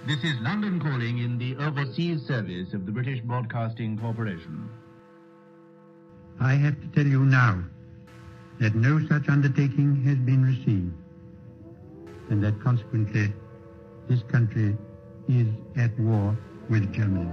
This is London calling in the Overseas Service of the British Broadcasting Corporation. I have to tell you now that no such undertaking has been received, and that consequently this country is at war with Germany.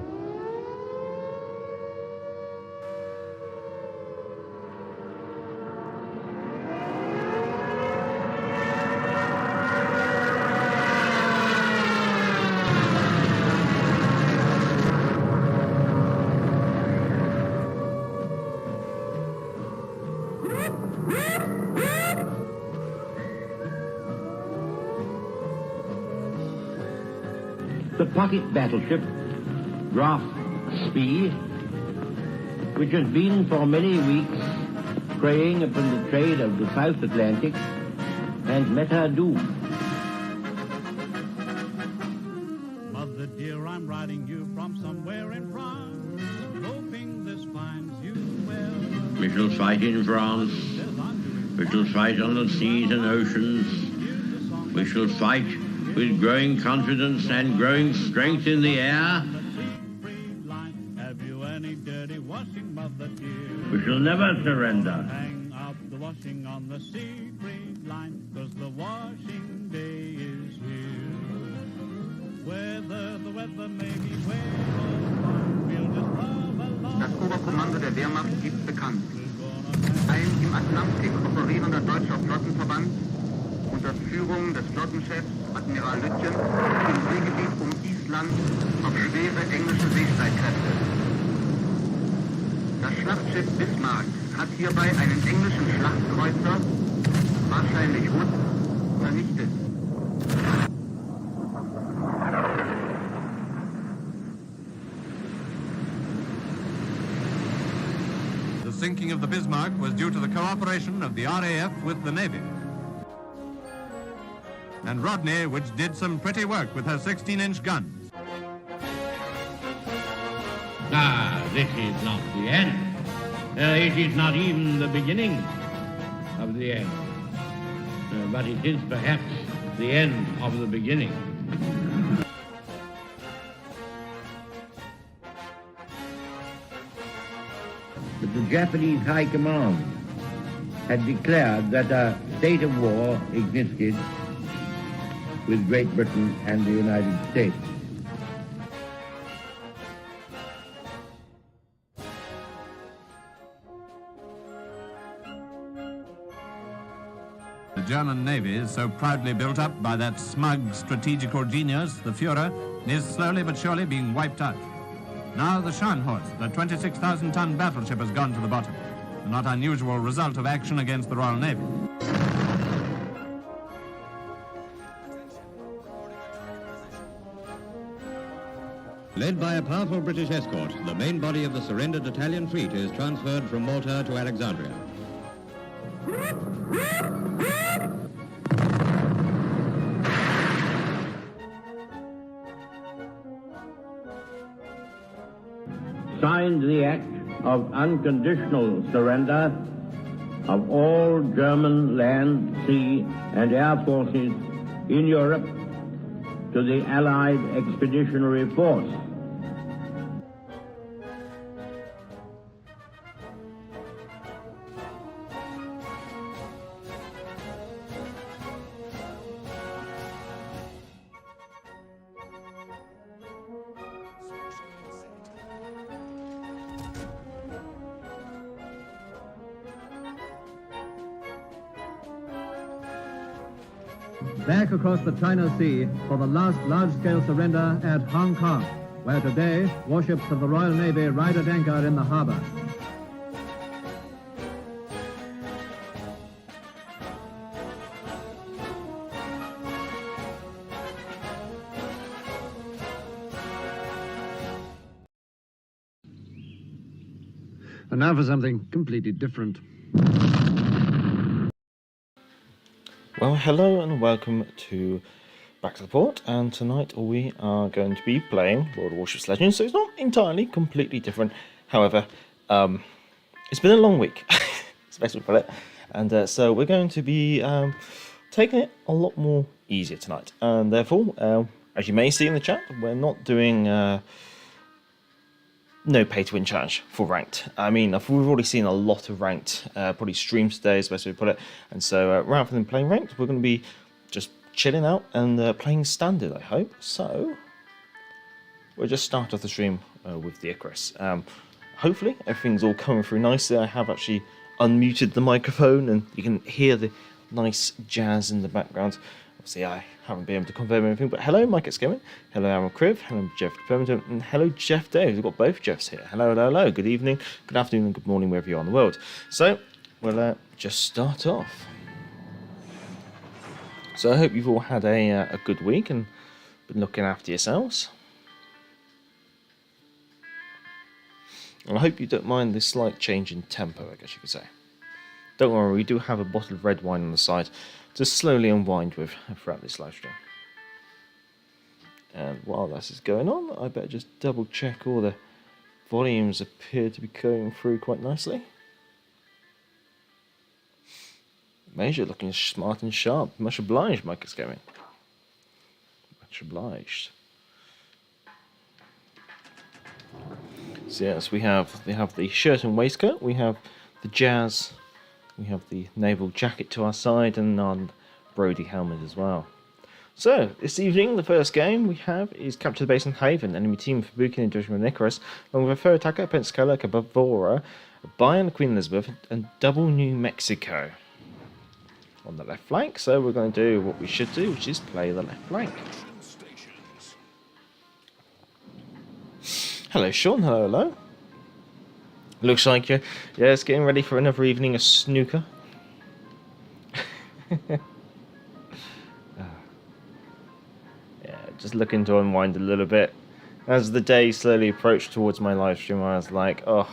The pocket battleship Graf Spee, which has been for many weeks preying upon the trade of the South Atlantic, and met her doom. Mother dear, I'm writing you from somewhere in France, hoping this finds you well. We shall fight in France. We shall fight on the seas and oceans. We shall fight with growing confidence and growing strength in the air. We shall never surrender. Hang up the washing on the Siegfried line, 'cause the washing day is here. Whether the weather may be where or fine, we'll just love along. Das Oberkommando der Wehrmacht gibt bekannt. Ein im Atlantik operierender deutscher Flottenverband unter Führung des Flottenchefs Admiral Lütjen im Seegebiet um Island auf schwere englische Seestreitkräfte. Das Schlachtschiff Bismarck hat hierbei einen englischen Schlachtkreuzer, wahrscheinlich Hood, vernichtet. The sinking of the Bismarck was due to the cooperation of the RAF with the Navy. And Rodney, which did some pretty work with her 16-inch guns. Ah, this is not the end. It is not even the beginning of the end. But it is perhaps the end of the beginning. But the Japanese High Command had declared that a state of war existed with Great Britain and the United States. The German Navy, so proudly built up by that smug strategical genius, the Führer, is slowly but surely being wiped out. Now the Scharnhorst, the 26,000-ton battleship, has gone to the bottom, a not unusual result of action against the Royal Navy. Led by a powerful British escort, the main body of the surrendered Italian fleet is transferred from Malta to Alexandria. Signed the act of unconditional surrender of all German land, sea, and air forces in Europe to the Allied Expeditionary Force. Back across the China Sea for the last large-scale surrender at Hong Kong, where today warships of the Royal Navy ride at anchor in the harbor. And now for something completely different. Well, hello and welcome to Back to the Port, and tonight we are going to be playing World of Warships Legends, so it's not entirely completely different. However, it's been a long week, that's the best way to put it, and so we're going to be taking it a lot more easier tonight, and therefore As you may see in the chat, we're not doing no pay-to-win challenge for ranked. I mean, we've already seen a lot of ranked, probably streams today is the best way to put it. And so rather than playing ranked, we're going to be just chilling out and playing standard, I hope. So we'll just start off the stream with the Icarus. Hopefully everything's all coming through nicely. I have actually unmuted the microphone and you can hear the nice jazz in the background. Obviously I haven't been able to confirm anything, but hello Mike at Skimming, hello Aaron Criv, hello Jeff Permanent, and hello Jeff Davis. We've got both Jeffs here. Hello, hello, hello, good evening, good afternoon and good morning wherever you are in the world. So we'll just start off. So I hope you've all had a good week and been looking after yourselves. And I hope you don't mind this slight change in tempo, I guess you could say. Don't worry, we do have a bottle of red wine on the side to slowly unwind with throughout this live stream. And while this is going on, I better just double check all the volumes appear to be going through quite nicely. Major looking smart and sharp. Much obliged, Mike is going. Much obliged. So yes, we have the shirt and waistcoat, we have the jazz, we have the naval jacket to our side, and our Brody helmet as well. So this evening, the first game we have is Capture the Base and Haven. Enemy team for Bukin and Judgment Icarus, along with a third attacker, Pensacola, Cabavora, Bayern, Queen Elizabeth, and double New Mexico on the left flank. So we're going to do what we should do, which is play the left flank. Hello, Sean. Hello, hello. Looks like you're it's getting ready for another evening of snooker. Yeah, just looking to unwind a little bit. As the day slowly approached towards my live stream, I was like, oh,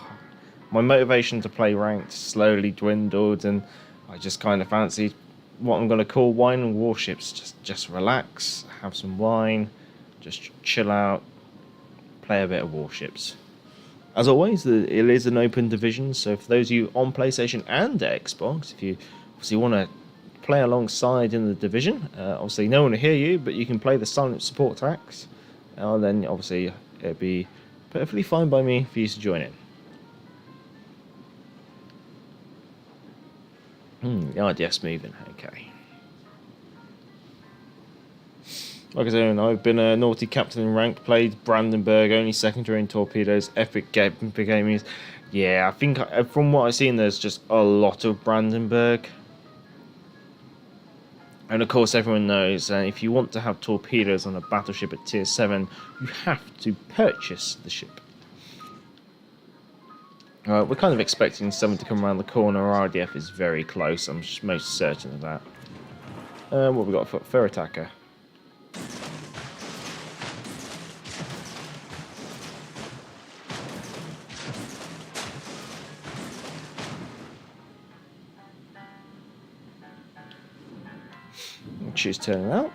my motivation to play ranked slowly dwindled, and I just kind of fancied what I'm going to call wine and warships. Just relax, have some wine, just chill out. Play a bit of Warships. As always, it is an open division, so for those of you on PlayStation and Xbox, if you obviously want to play alongside in the division, obviously no one will hear you, but you can play the silent support tracks, and then obviously it'd be perfectly fine by me for you to join in. The RDS moving, okay. Like I said, I've been a naughty captain in ranked, played Brandenburg, only secondary in torpedoes, epic gaming. Yeah, I think from what I've seen, there's just a lot of Brandenburg. And of course, everyone knows if you want to have torpedoes on a battleship at tier 7, you have to purchase the ship. We're kind of expecting someone to come around the corner. Our RDF is very close, I'm most certain of that. What have we got for third attacker? Choose turning out.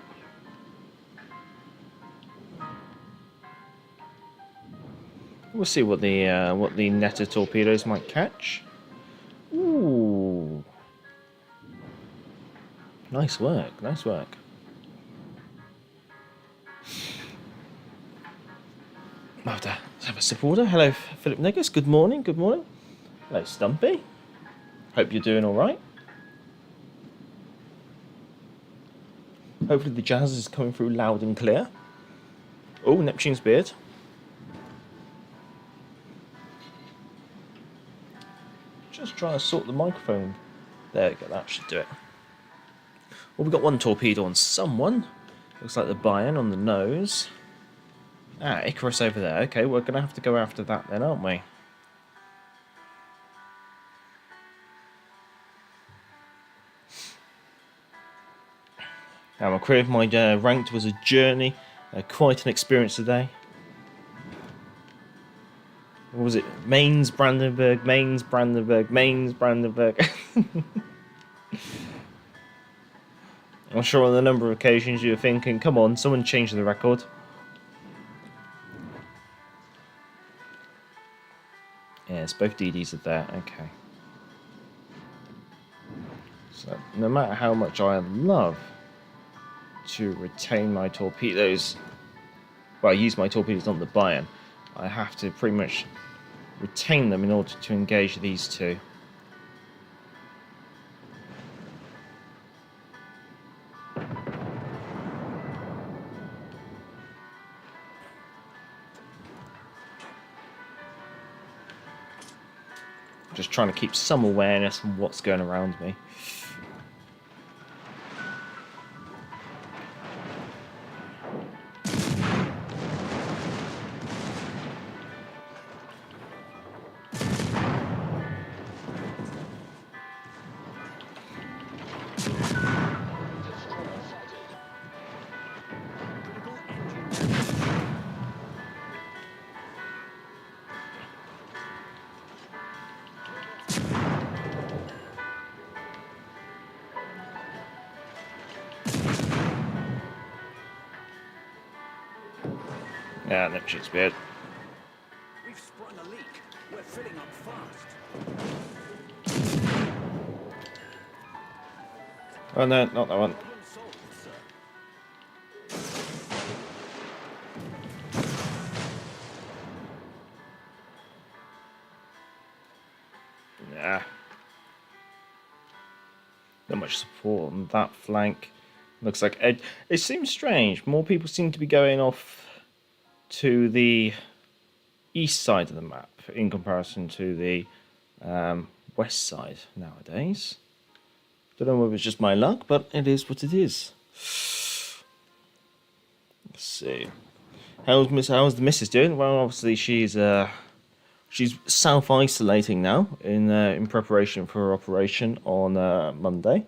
We'll see what the Netta torpedoes might catch. Ooh, nice work, nice work. Let's have a supporter. Hello, Philip Negus. Good morning. Good morning. Hello, Stumpy. Hope you're doing all right. Hopefully the jazz is coming through loud and clear. Oh, Neptune's beard. Just trying to sort the microphone. There we go, that should do it. Well, we've got one torpedo on someone. Looks like the Bayern on the nose. Ah, Icarus over there. Okay, we're going to have to go after that then, aren't we? My career, my ranked was a journey, quite an experience today. What was it? Mainz, Brandenburg, Mainz, Brandenburg, Mainz, Brandenburg. I'm sure on a number of occasions you're thinking, come on, someone change the record. Yes, both DDs are there, okay. So, no matter how much I love to retain my torpedoes well, I use my torpedoes on the Bayern, I have to pretty much retain them in order to engage these two. Just trying to keep some awareness on what's going around me. Yeah, that shit's weird. We've sprung a leak. We're filling up fast. Oh no, not that one. Nah. Not much support on that flank. Looks like it seems strange. More people seem to be going off to the east side of the map in comparison to the west side nowadays. Don't know whether it's just my luck, but it is what it is. Let's see. How's the missus doing? Well, obviously she's self-isolating now in preparation for her operation on Monday.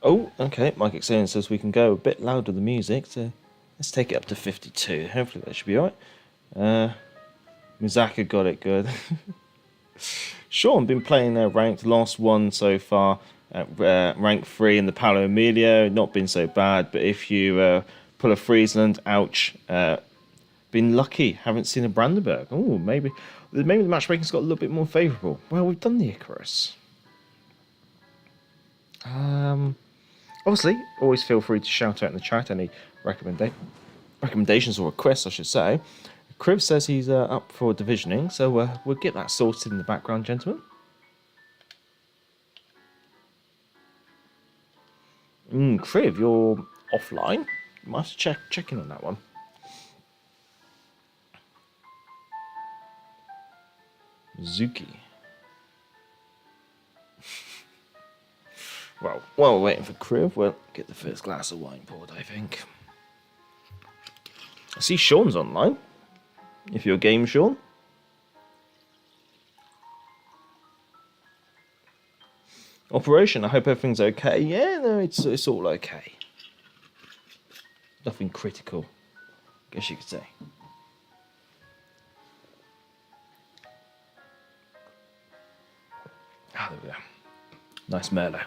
Oh, okay. Mike Exane says we can go a bit louder the music, so let's take it up to 52. Hopefully that should be alright. Mizaka got it good. Sean been playing ranked, last one so far at rank 3 in the Paolo Emilio. Not been so bad, but if you pull a Friesland, ouch. Been lucky, haven't seen a Brandenburg. Oh, maybe the matchmaking's got a little bit more favourable. Well, we've done the Icarus. Obviously, always feel free to shout out in the chat any recommendations or requests, I should say. Criv says he's up for divisioning, so we'll get that sorted in the background, gentlemen. Criv, you're offline. You might have to check in on that one. Zuki. Well, while we're waiting for Criv, we'll get the first glass of wine poured, I think. I see Sean's online. If you're game, Sean. Operation, I hope everything's okay. Yeah, no, it's all okay. Nothing critical, I guess you could say. Ah, there we go. Nice Merlot.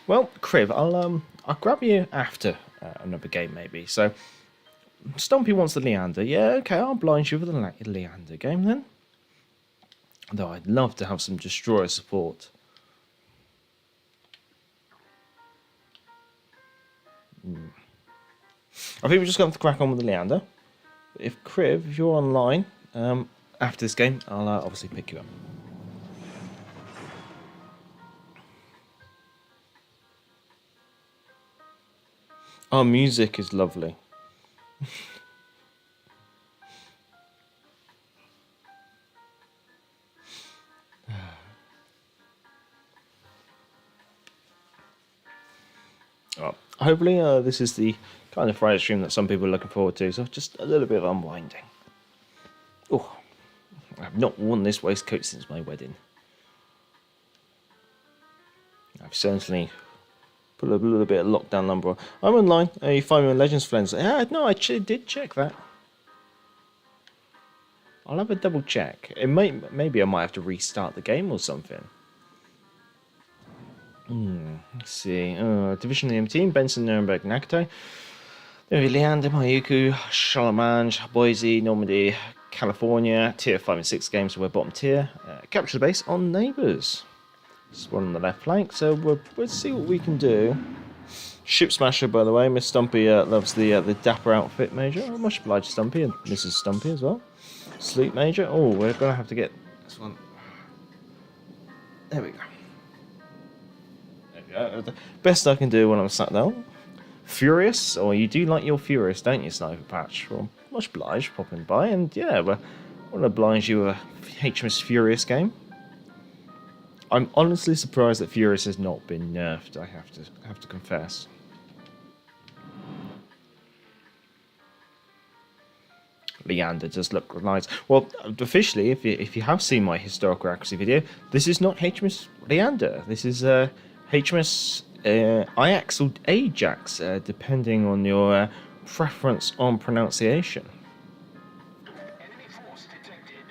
Well, Criv, I'll grab you after another game maybe. So, Stumpy wants the Leander. Yeah, okay, I'll blind you with the Leander game then. Though I'd love to have some destroyer support. I think we're just going to crack on with the Leander. If Criv, if you're online after this game, I'll obviously pick you up. Our music is lovely. Hopefully this is the kind of Friday stream that some people are looking forward to, so just a little bit of unwinding. Oh, I've not worn this waistcoat since my wedding. I've certainly put a little bit of lockdown number on. I'm online. You find me on Legends Friends. Yeah, no, I did check that. I'll have a double check. Maybe I might have to restart the game or something. Let's see. Division Name Team: Benson, Nuremberg, Nakato. There we Leander, Mayuku, Charlemagne, Boise, Normandy, California, tier 5 and 6 games, so we're bottom tier. Capture the base on neighbours. This one on the left flank, so we'll see what we can do. Ship Smasher, by the way, Miss Stumpy loves the dapper outfit, Major. Oh, much obliged, Stumpy, and Mrs. Stumpy as well. Sleep, Major. Oh, we're going to have to get this one. There we go. There we go. The best I can do when I'm sat down. Furious, or you do like your Furious, don't you, Sniper Patch? Well, much obliged popping by, and yeah, I want to oblige you a HMS Furious game. I'm honestly surprised that Furious has not been nerfed. I have to confess. Leander does look nice. Well, officially, if you have seen my historical accuracy video, this is not HMS Leander. This is HMS Ajax or Ajax, depending on your preference on pronunciation. Enemy force detected.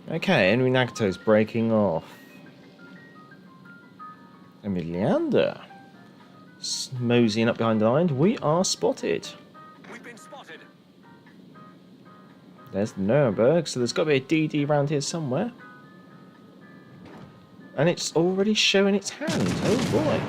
Okay, enemy Nagato's breaking off. Enemy Leander moseying up behind the line. We are spotted. We've been spotted. There's the Nuremberg, so there's got to be a DD around here somewhere. And it's already showing its hand. Oh boy.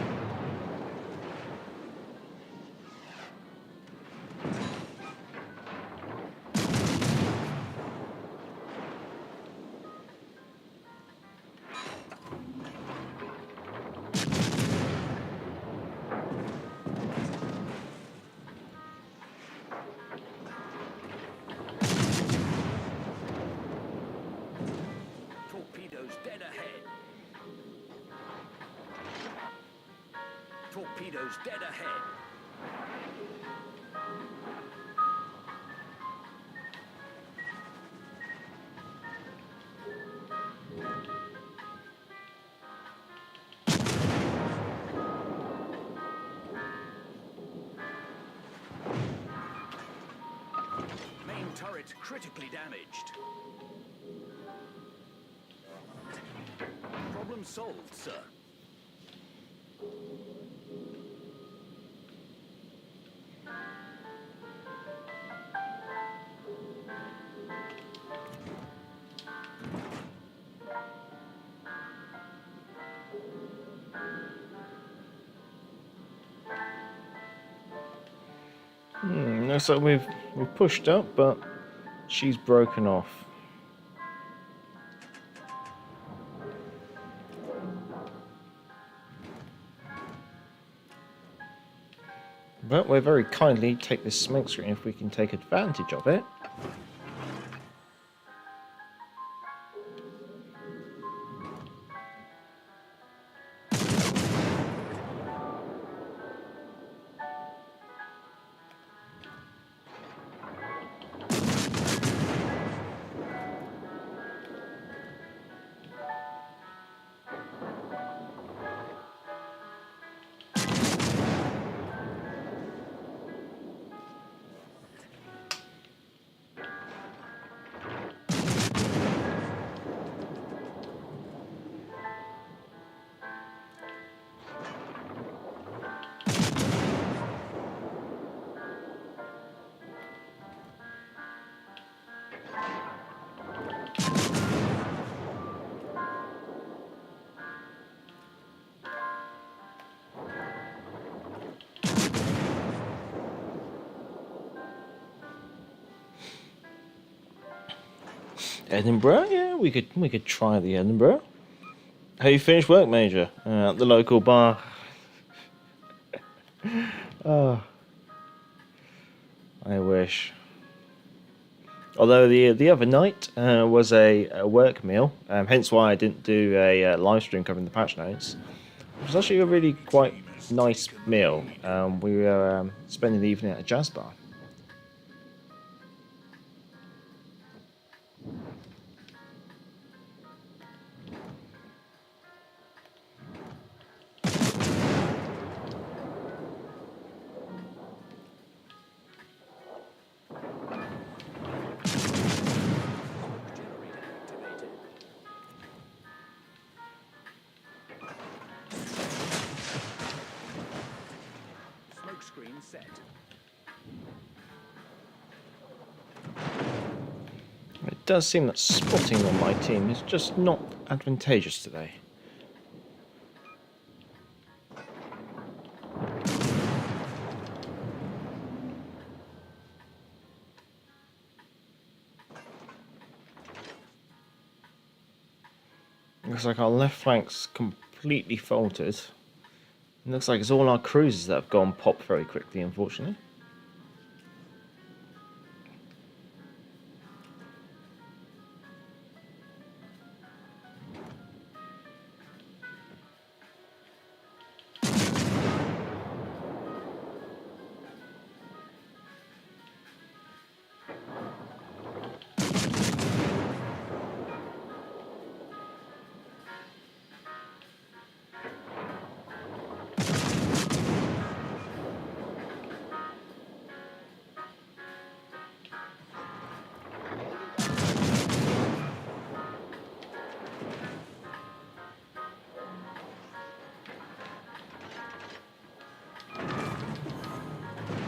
Torpedoes dead ahead. Torpedoes dead ahead. Main turret critically damaged. Problem solved, sir. Looks like we've pushed up, but she's broken off. But we'll very kindly take this smoke screen if we can take advantage of it. Edinburgh? Yeah, we could try the Edinburgh. How you finished work, Major? At the local bar. Oh, I wish. Although the other night was a work meal, hence why I didn't do a live stream covering the patch notes. It was actually a really quite nice meal. We were spending the evening at a jazz bar. Smoke screen set. It does seem that spotting on my team is just not advantageous today. Looks like our left flank's completely faltered. It looks like it's all our cruisers that have gone pop very quickly, unfortunately.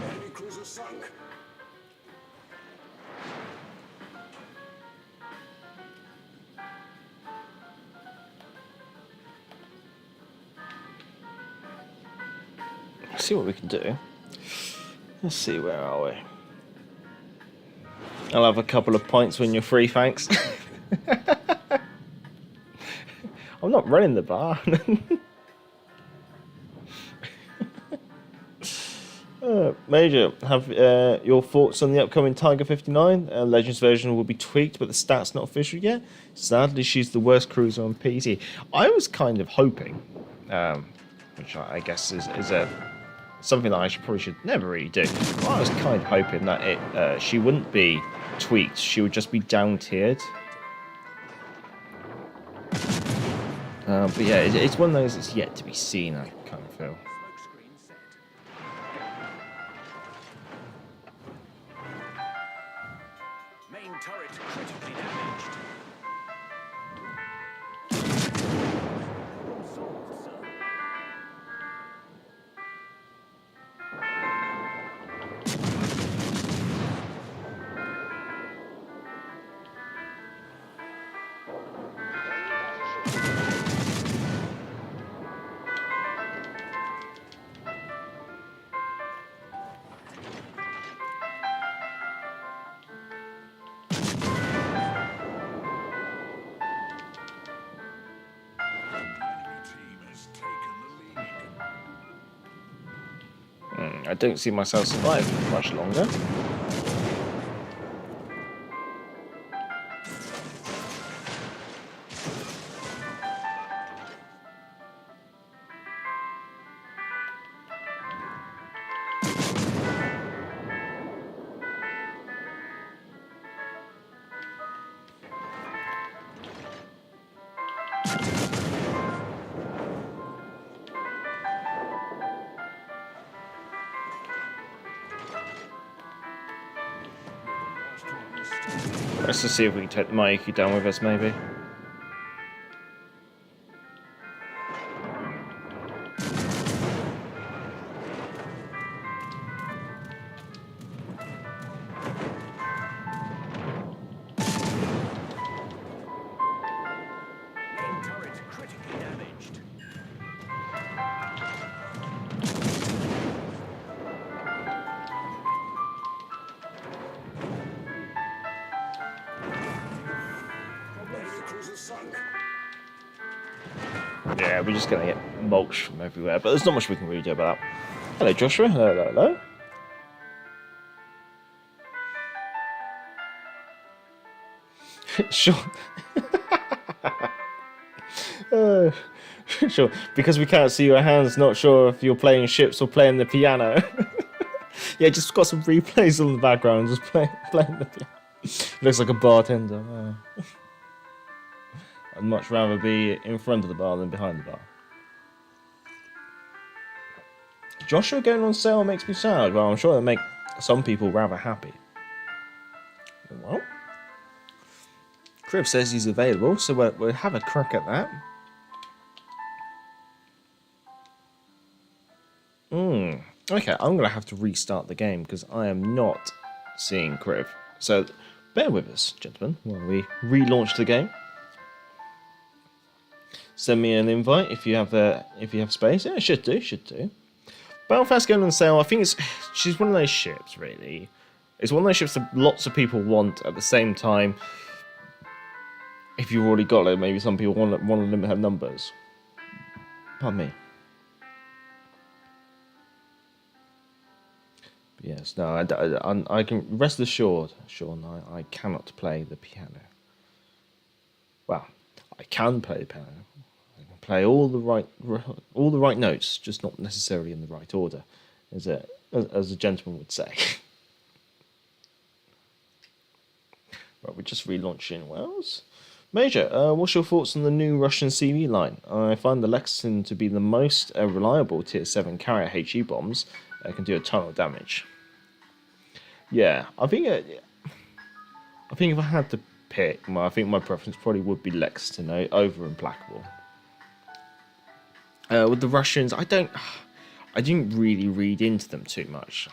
Enemy cruiser sunk. Let's see what we can do. Let's see, where are we? I'll have a couple of points when you're free, thanks. I'm not running the bar. Major, have your thoughts on the upcoming Tiger 59? Legends version will be tweaked, but the stat's not official yet. Sadly, she's the worst cruiser on PC. I was kind of hoping, which I guess is something that I probably should never really do. But I was kind of hoping that she wouldn't be tweaked; she would just be down tiered. But yeah, it's one of those that's yet to be seen. I kind of feel. Smoke screen set. Main turret critically damaged. Problem solved, sir. I don't see myself surviving much longer. Let's just see if we can take the Mayuki down with us, maybe. Main turret critically damaged. Enemy cruiser sunk. Yeah, we're just gonna get mulched from everywhere, but there's not much we can really do about that. Hello, Joshua. Hello, hello. Sure. Sure. Because we can't see your hands, not sure if you're playing ships or playing the piano. Yeah, just got some replays on the background, just playing the piano. Looks like a bartender. Oh. I'd much rather be in front of the bar than behind the bar. Joshua going on sale makes me sad. Well, I'm sure that'll make some people rather happy. Well, Crib says he's available, so we'll have a crack at that. Okay, I'm going to have to restart the game because I am not seeing Kriv. So bear with us, gentlemen, while we relaunch the game. Send me an invite if you have space. Yeah, should do. Belfast going on sale. I think she's one of those ships, really. It's one of those ships that lots of people want at the same time. If you've already got it, maybe some people want to limit her numbers. Pardon me. But yes, no, I can rest assured, Sean, I cannot play the piano. Well, I can play the piano. I can play all the right notes, just not necessarily in the right order, as a gentleman would say. Right, we're just relaunching Wales. Major, what's your thoughts on the new Russian CV line? I find the Lexington to be the most reliable Tier 7 carrier HE bombs. Can do a ton of damage. Yeah, I think if I had to pick, I think my preference probably would be Lexington over Implacable. With the Russians, I didn't really read into them too much.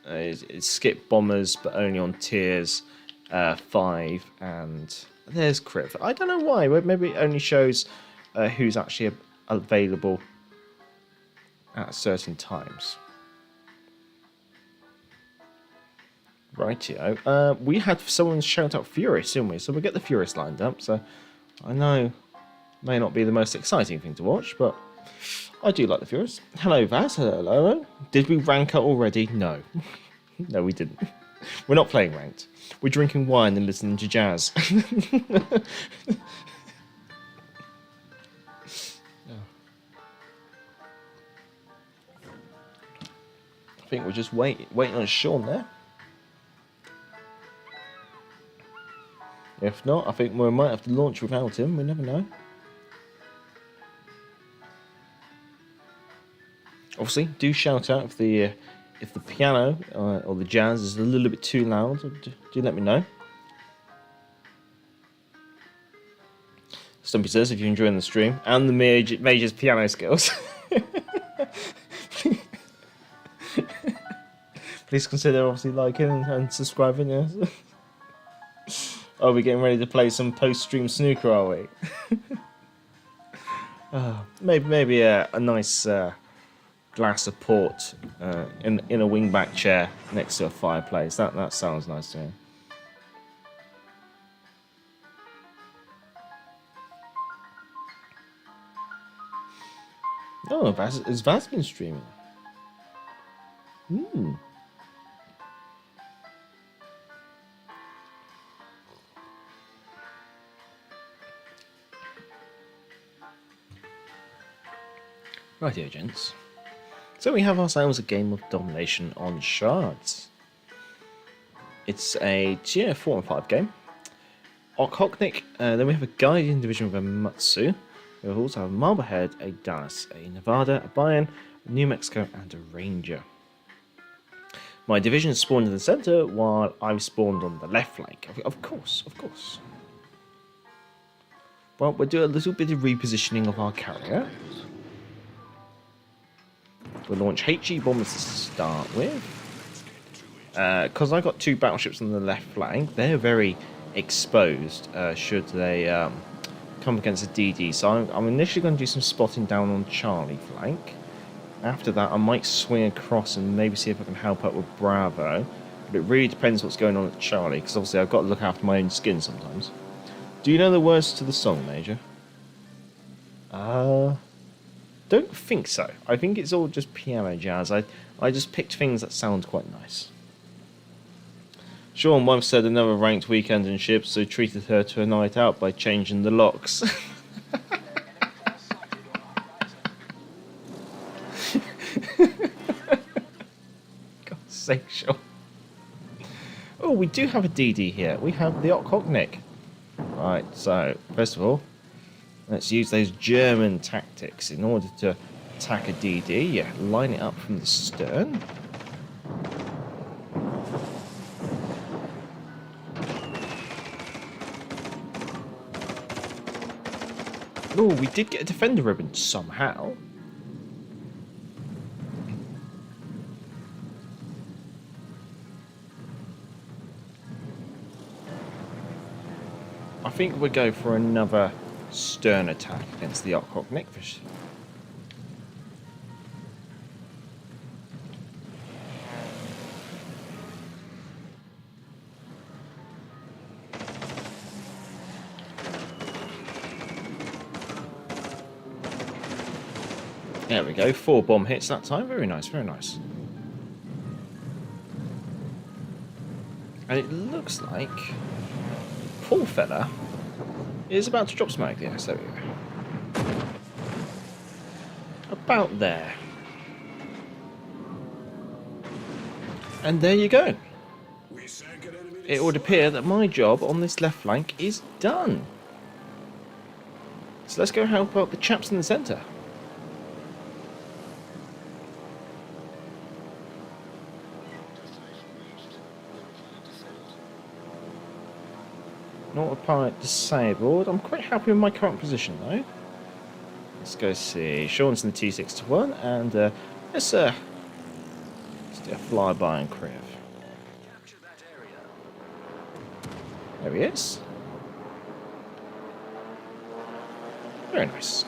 It's skip bombers, but only on tiers 5, and there's Kriv. I don't know why, but maybe it only shows who's actually available at certain times. Rightio. We had someone shout out Furious, didn't we? So we'll get the Furious lined up. So I know may not be the most exciting thing to watch, but I do like the Furious. Hello, Vaz. Hello. Did we rank up already? No. No, we didn't. We're not playing ranked. We're drinking wine and listening to jazz. I think we're just waiting on Sean there. If not, I think we might have to launch without him. We never know. Obviously, do shout out if the piano or the jazz is a little bit too loud. Do let me know. Stumpy says if you're enjoying the stream and the Major's piano skills, please consider obviously liking and subscribing. Yes. Oh, we're getting ready to play some post-stream snooker, are we? Maybe a nice glass of port in a wingback chair next to a fireplace. That sounds nice to me. Oh, has Vaz been streaming? Rightio, gents. So we have ourselves a game of domination on shards. It's a tier 4 and 5 game. Okhotnik, then we have a Guardian division with a Matsu. We also have a Marblehead, a Dallas, a Nevada, a Bayern, a New Mexico, and a Ranger. My division is spawned in the center, while I've spawned on the left flank. Of course. Well, we'll do a little bit of repositioning of our carrier. We'll launch HE bombers to start with. Because I got 2 battleships on the left flank, they're very exposed should they come against a DD. So I'm initially going to do some spotting down on Charlie flank. After that, I might swing across and maybe see if I can help out with Bravo. But it really depends what's going on at Charlie, because obviously I've got to look after my own skin sometimes. Do you know the words to the song, Major? Don't think so. I think it's all just piano jazz. I just picked things that sound quite nice. Sean once said another ranked weekend in ships, so treated her to a night out by changing the locks. God's sake, Sean. Oh, we do have a DD here. We have the Okhotnik. Right, so, first of all, let's use those German tactics in order to attack a DD. Yeah, line it up from the stern. Oh, we did get a defender ribbon somehow. think we'll go for another stern attack against the Ockhawk Nickfish. There we go, 4 bomb hits that time. Very nice, very nice. And it looks like poor fella is about to drop smoke. Yes, there we go. About there. And there you go. It would appear that my job on this left flank is done. So let's go help out the chaps in the centre. Autopilot disabled. I'm quite happy with my current position though. Let's go see. Sean's in the T6-1 and let's do a flyby and Kriv. There he is. Very nice.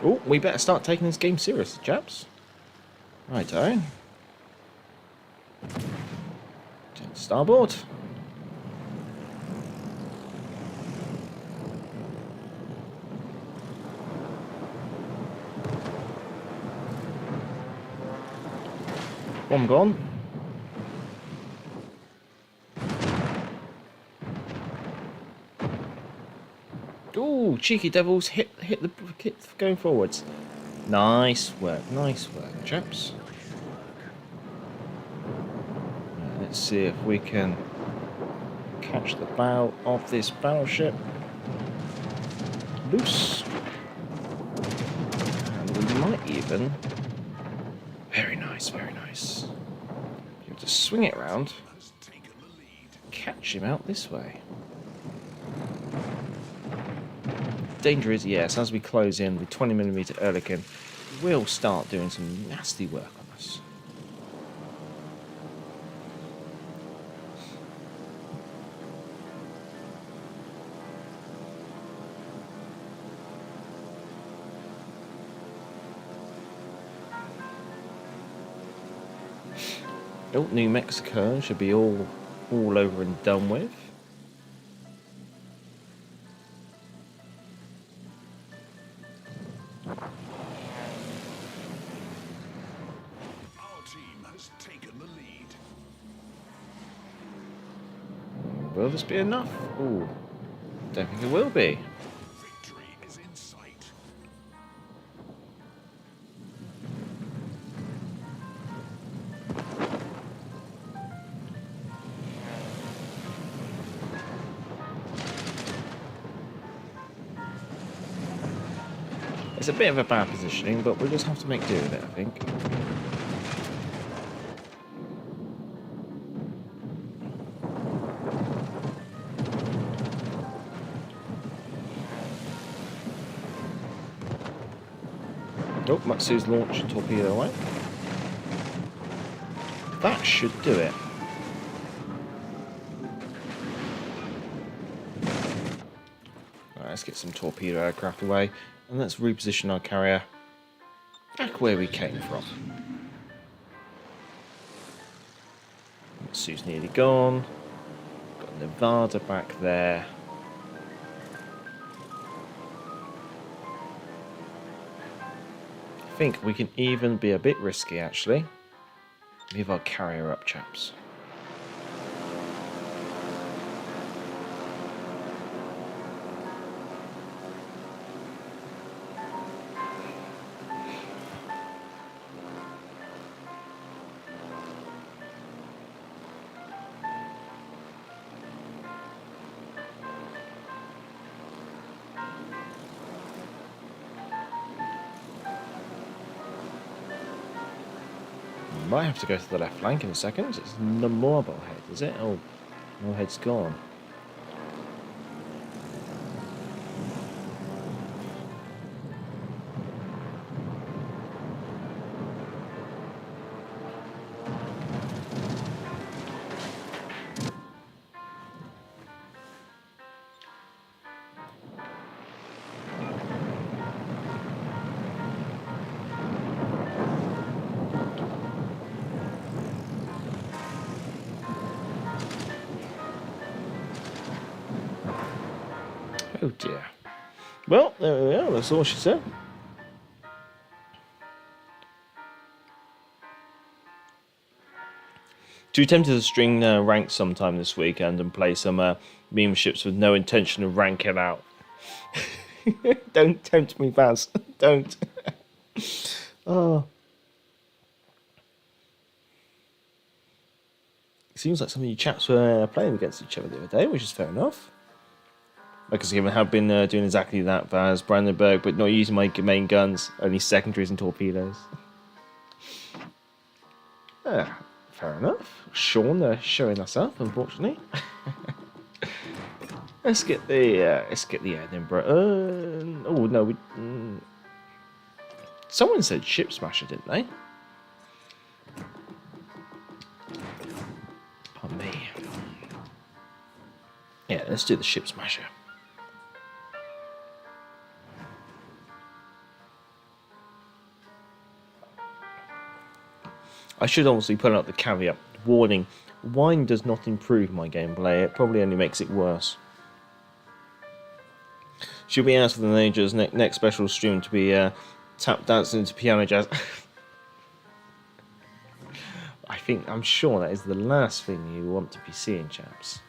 Oh, we better start taking this game seriously, chaps. Righto. Starboard. Bomb gone. Ooh, cheeky devils hit the going forwards. Nice work, chaps. Right, let's see if we can catch the bow of this battleship. Loose. And we might even. Very nice, very nice. You have to swing it around, catch him out this way. Danger is, yes, as we close in, the 20mm Ehrlichen will start doing some nasty work on us. Oh, New Mexico should be all over and done with. Our team has taken the lead. Will this be enough? Ooh, don't think it will be. Victory is in sight. It's a bit of a bad positioning, but we'll just have to make do with it, I think. Oh, Matsu's launched a torpedo away. That should do it. Alright, let's get some torpedo aircraft away. And let's reposition our carrier back where we came from. Matsu's nearly gone. Got Nevada back there. I think we can even be a bit risky, actually. Leave our carrier up, chaps. Might have to go to the left flank in a second. It's the Marblehead, is it? Oh, Marblehead's gone. Oh dear. Well, there we are. That's all she said. Too tempted to string ranks sometime this weekend and play some meme ships with no intention of ranking out. Don't tempt me, Baz. Don't. Oh. It seems like some of you chaps were playing against each other the other day, which is fair enough. I can see I have been doing exactly that, Baz. Brandenburg, but not using my main guns, only secondaries and torpedoes. Fair enough. Sean showing us up, unfortunately. Let's get the Edinburgh. Oh no, someone said Ship Smasher, didn't they? Pardon me. Yeah, let's do the Ship Smasher. I should obviously put out the caveat. Warning, wine does not improve my gameplay, it probably only makes it worse. Should we ask for the Major's next special stream to be tap dancing to piano jazz? I'm sure that is the last thing you want to be seeing, chaps.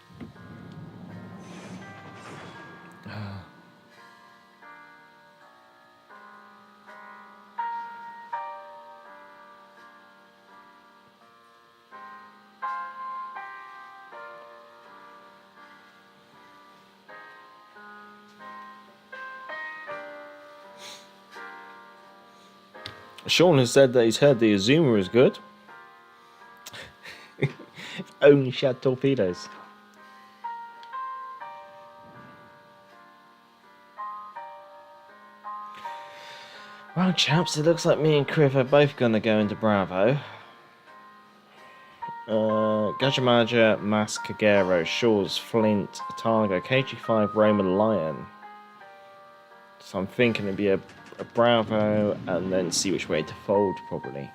Sean has said that he's heard the Azuma is good. If only she had torpedoes. Well, chaps, it looks like me and Criv are both going to go into Bravo. Gajamaja, Mas, Kagero, Shaw's, Flint, Targa, KG5, Roman, Lion. So I'm thinking it'd be a Bravo and then see which way to fold, probably.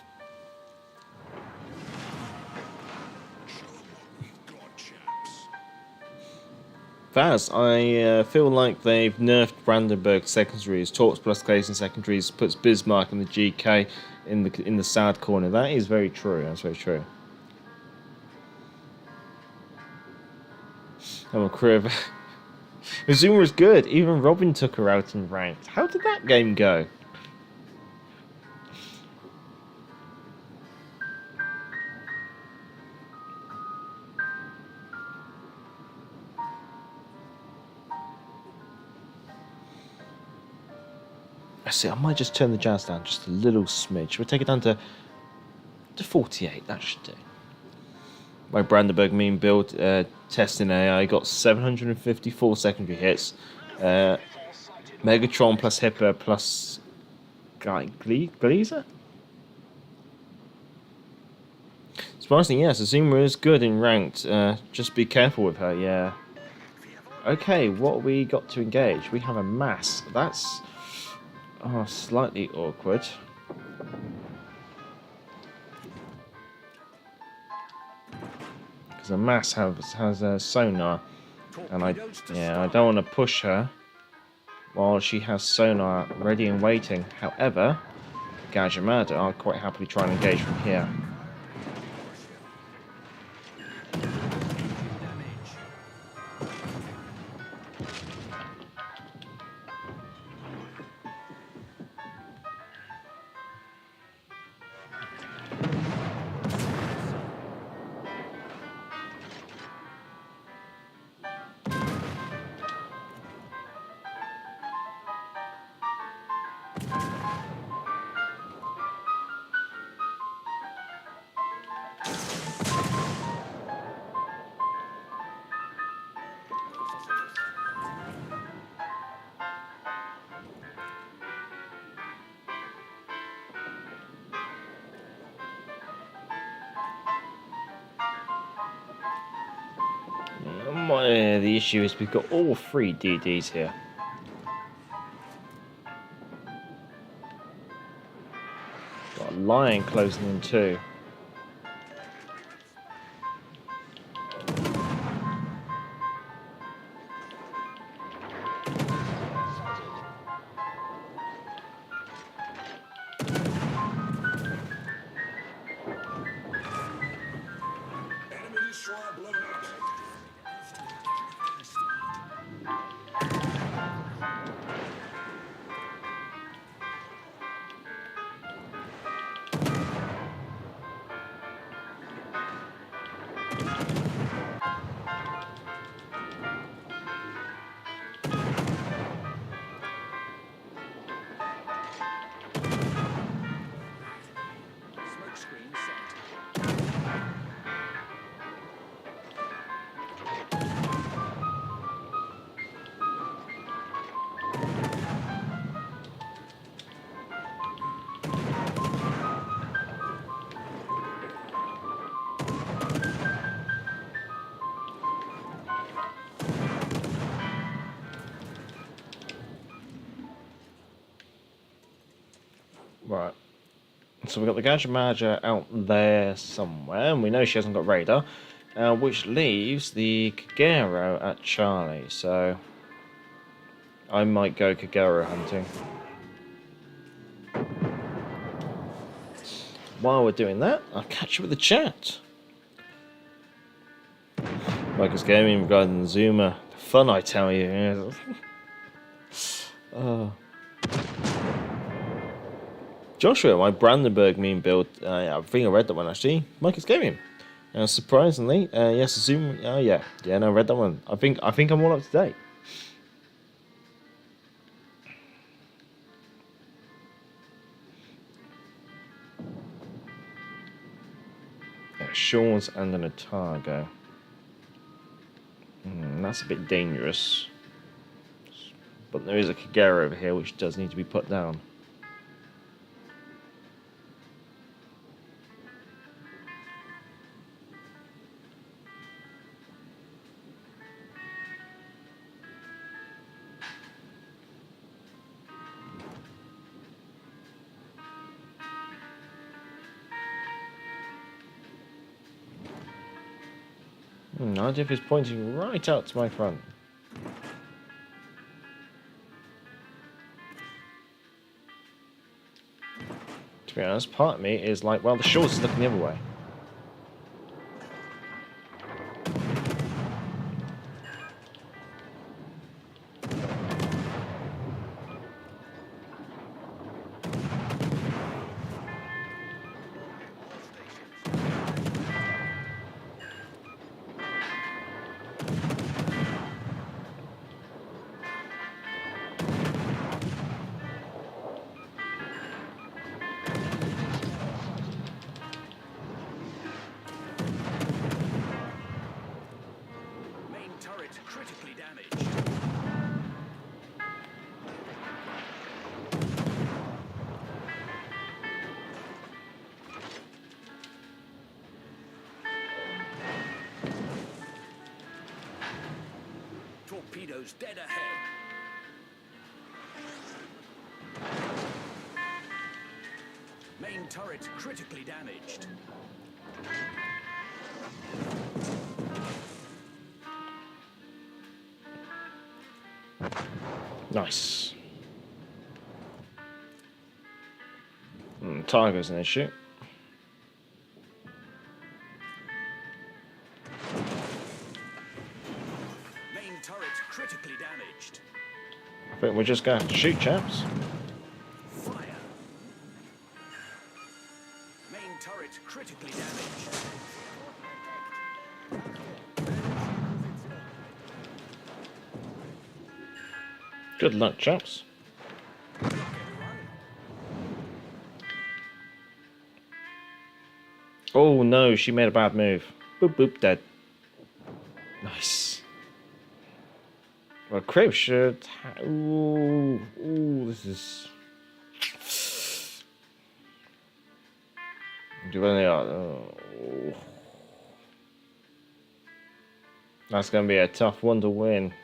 Vaz, I feel like they've nerfed Brandenburg secondaries. Torps plus Clayson secondaries puts Bismarck and the GK in the sad corner. That is very true. That's very true. I'm a Criv. Azuma was good. Even Robin took her out in ranked. How did that game go? I see. I might just turn the jazz down just a little smidge. We'll take it down to 48. That should do. My Brandenburg meme build testing AI got 754 secondary hits. Megatron plus Hipper plus Gleezer? Surprisingly, yes, Azuma is good in ranked. Just be careful with her, yeah. Okay, what we got to engage? We have a mass. That's slightly awkward. The mass has a sonar, and I don't want to push her while she has sonar ready and waiting. However, Gajamada, I'll quite happily try and engage from here. The issue is we've got all three DDs here. Got a Lion closing in too. Right. So we've got the gadget manager out there somewhere, and we know she hasn't got radar, which leaves the Kagero at Charlie. So I might go Kagero hunting. While we're doing that, I'll catch you with the chat. Marcus Gaming regarding the Zoomer. Fun, I tell you. Joshua, my Brandenburg meme build. I think I read that one actually. Marcus Gaming. Surprisingly, yes, Zoom. Oh yeah, no, I read that one. I think I'm all up to date. Shores and an Otago. That's a bit dangerous. But there is a Kagero over here which does need to be put down. Idif is pointing right out to my front. To be honest, part of me is like, well, the shores is looking the other way. Critically damaged. Torpedoes dead ahead. Main turret critically damaged. Nice. Tiger's an issue. Main turret critically damaged. I think we're just going to have to shoot, chaps. Fire. Main turret critically damaged. Good luck, chaps. Oh no, she made a bad move. Boop boop, dead. Nice. Well, Crib should. Ooh, this is. Do any oh. That's going to be a tough one to win.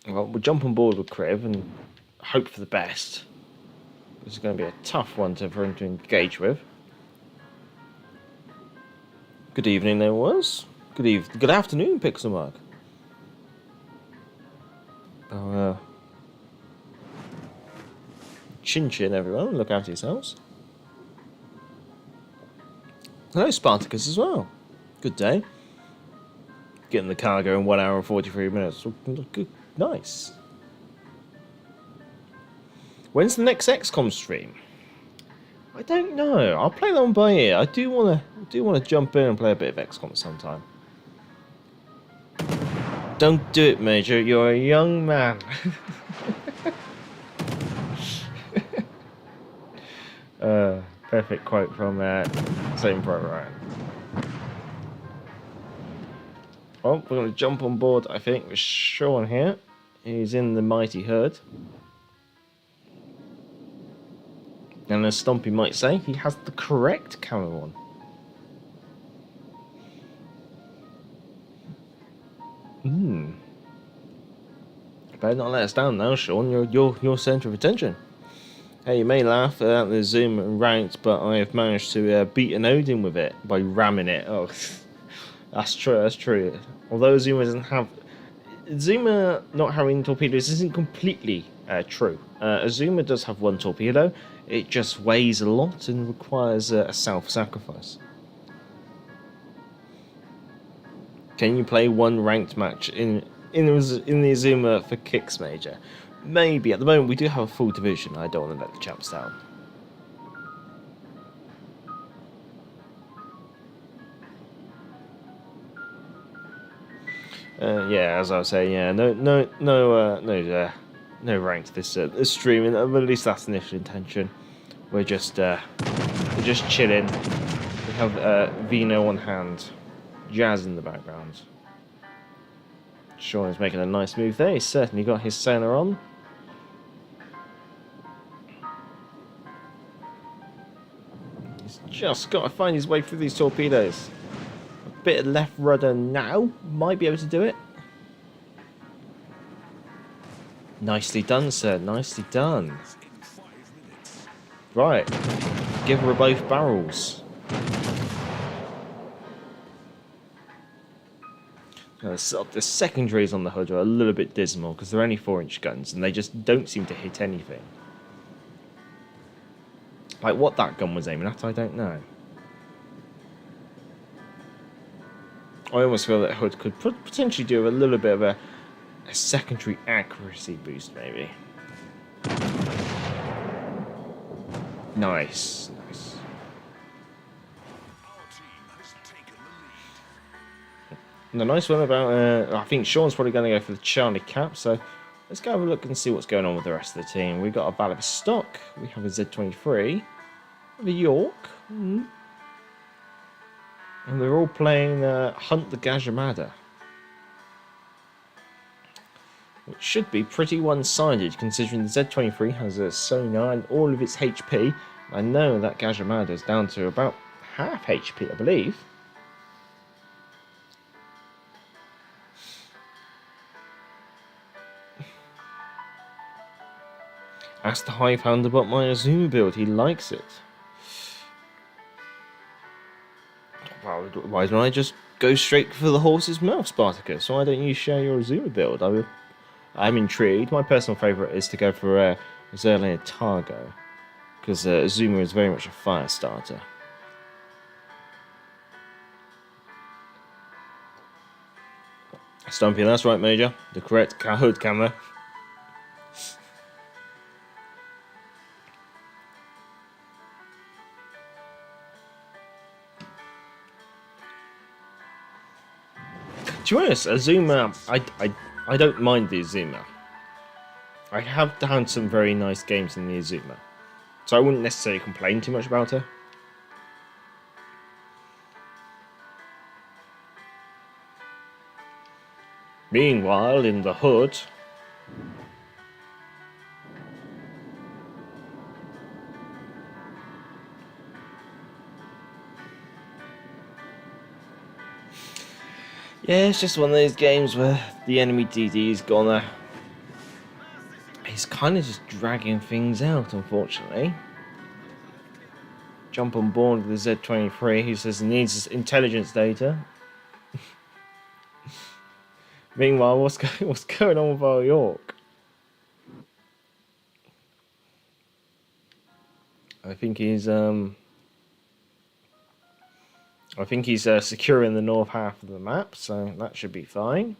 Well, we'll jump on board with Kriv and hope for the best. This is going to be a tough one for him to engage with. Good evening, there was. Good afternoon, Pixelmark. Oh, chin chin, everyone. Look after yourselves. Hello, Spartacus as well. Good day. Getting the cargo in 1 hour and 43 minutes. Good. Nice. When's the next XCOM stream? I don't know. I'll play that one by ear. I do want to jump in and play a bit of XCOM sometime. Don't do it, Major. You're a young man. Perfect quote from Same Pro Ryan. Well, we're going to jump on board, I think, with Sean here. He's in the mighty herd. And as Stompy might say, he has the correct camo on. You better not let us down now, Sean. You're centre of attention. Hey, you may laugh at the Zuma ranked, but I have managed to beat an Odin with it by ramming it. Oh, that's true. That's true. Although Zuma not having torpedoes isn't completely true. Azuma does have one torpedo. It just weighs a lot and requires a self-sacrifice. Can you play one ranked match in the Azuma for kicks, Major? Maybe. At the moment, we do have a full division. I don't want to let the chaps down. Yeah, as I was saying, yeah, no ranked this streaming. At least that's the initial intention. We're just chilling. We have Vino on hand, Jazz in the background. Sean is making a nice move there. He's certainly got his sailor on. He's just got to find his way through these torpedoes. A bit of left rudder now. Might be able to do it. Nicely done, sir. Nicely done. Right. Give her both barrels. The secondaries on the hood are a little bit dismal because they're only 4-inch guns and they just don't seem to hit anything. Like what that gun was aiming at, I don't know. I almost feel that hood could potentially do a little bit of a secondary accuracy boost, maybe. Nice. And the nice one about, I think Sean's probably going to go for the Charlie cap, so let's go have a look and see what's going on with the rest of the team. We've got a Vladivostok, we have a Z-23, we have a York, and they're all playing Hunt the Gajamada, which should be pretty one-sided considering the Z-23 has a sonar and all of its HP. I know that Gajamada is down to about half HP, I believe. Asked the Hive Hound about my Azuma build, he likes it. Well, why don't I just go straight for the horse's mouth, Spartacus? Why don't you share your Azuma build? I'm intrigued. My personal favourite is to go for Zerlina Targo, because Azuma is very much a fire starter. Stumpy, that's right, Major. The correct hood camera. To be honest, Azuma, I don't mind the Azuma. I have had some very nice games in the Azuma, so I wouldn't necessarily complain too much about her. Meanwhile, in the hood, yeah, it's just one of those games where the enemy DD's gonna... He's kind of just dragging things out, unfortunately. Jump on board with the Z-23, who says he needs intelligence data. Meanwhile, what's going on with our York? I think he's securing the north half of the map, so that should be fine.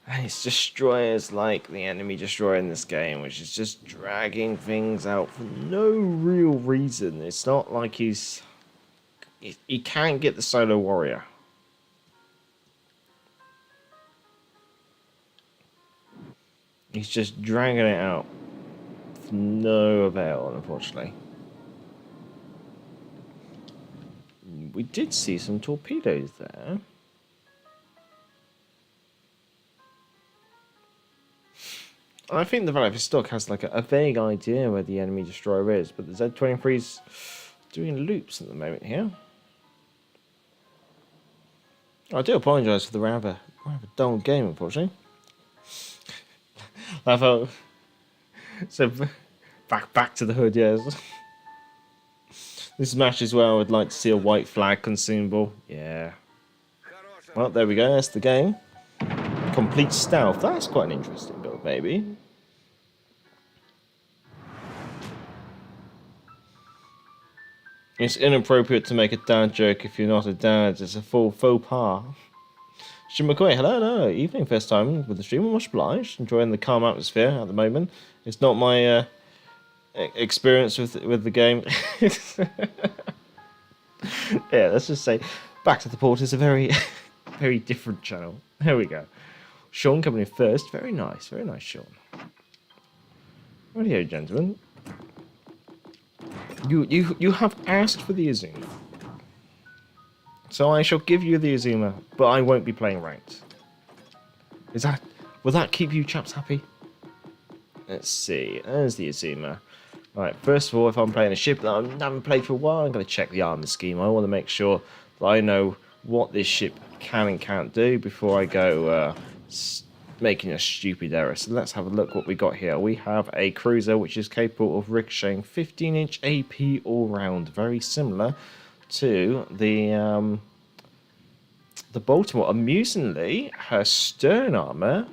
And it's destroyers like the enemy destroyer in this game, which is just dragging things out for no real reason. It's not like he can't get the solo warrior. He's just dragging it out. With no avail, unfortunately. We did see some torpedoes there. I think the Vladivostok has like a vague idea where the enemy destroyer is, but the Z-23 is doing loops at the moment here. I do apologise for the rather dull game, unfortunately. Lavo. So back to the hood, yes. This match as well. I would like to see a white flag consumable. Yeah. Well, there we go. That's the game. Complete stealth. That's quite an interesting build, maybe. It's inappropriate to make a dad joke if you're not a dad. It's a full faux pas. Jim McCoy, hello. Evening, first time with the stream. Much obliged. Enjoying the calm atmosphere at the moment. It's not my experience with the game. Yeah, let's just say Back to the Port is a very, very different channel. There we go. Sean coming in first. Very nice, Sean. Rightio, gentlemen. You have asked for the Azuma. So I shall give you the Azuma, but I won't be playing ranked. Will that keep you chaps happy? Let's see. There's the Azuma. Right, first of all, if I'm playing a ship that I haven't played for a while, I'm going to check the armor scheme. I want to make sure that I know what this ship can and can't do before I go making a stupid error. So let's have a look what we got here. We have a cruiser which is capable of ricocheting 15-inch AP all round, very similar to the Baltimore. Amusingly, her stern armor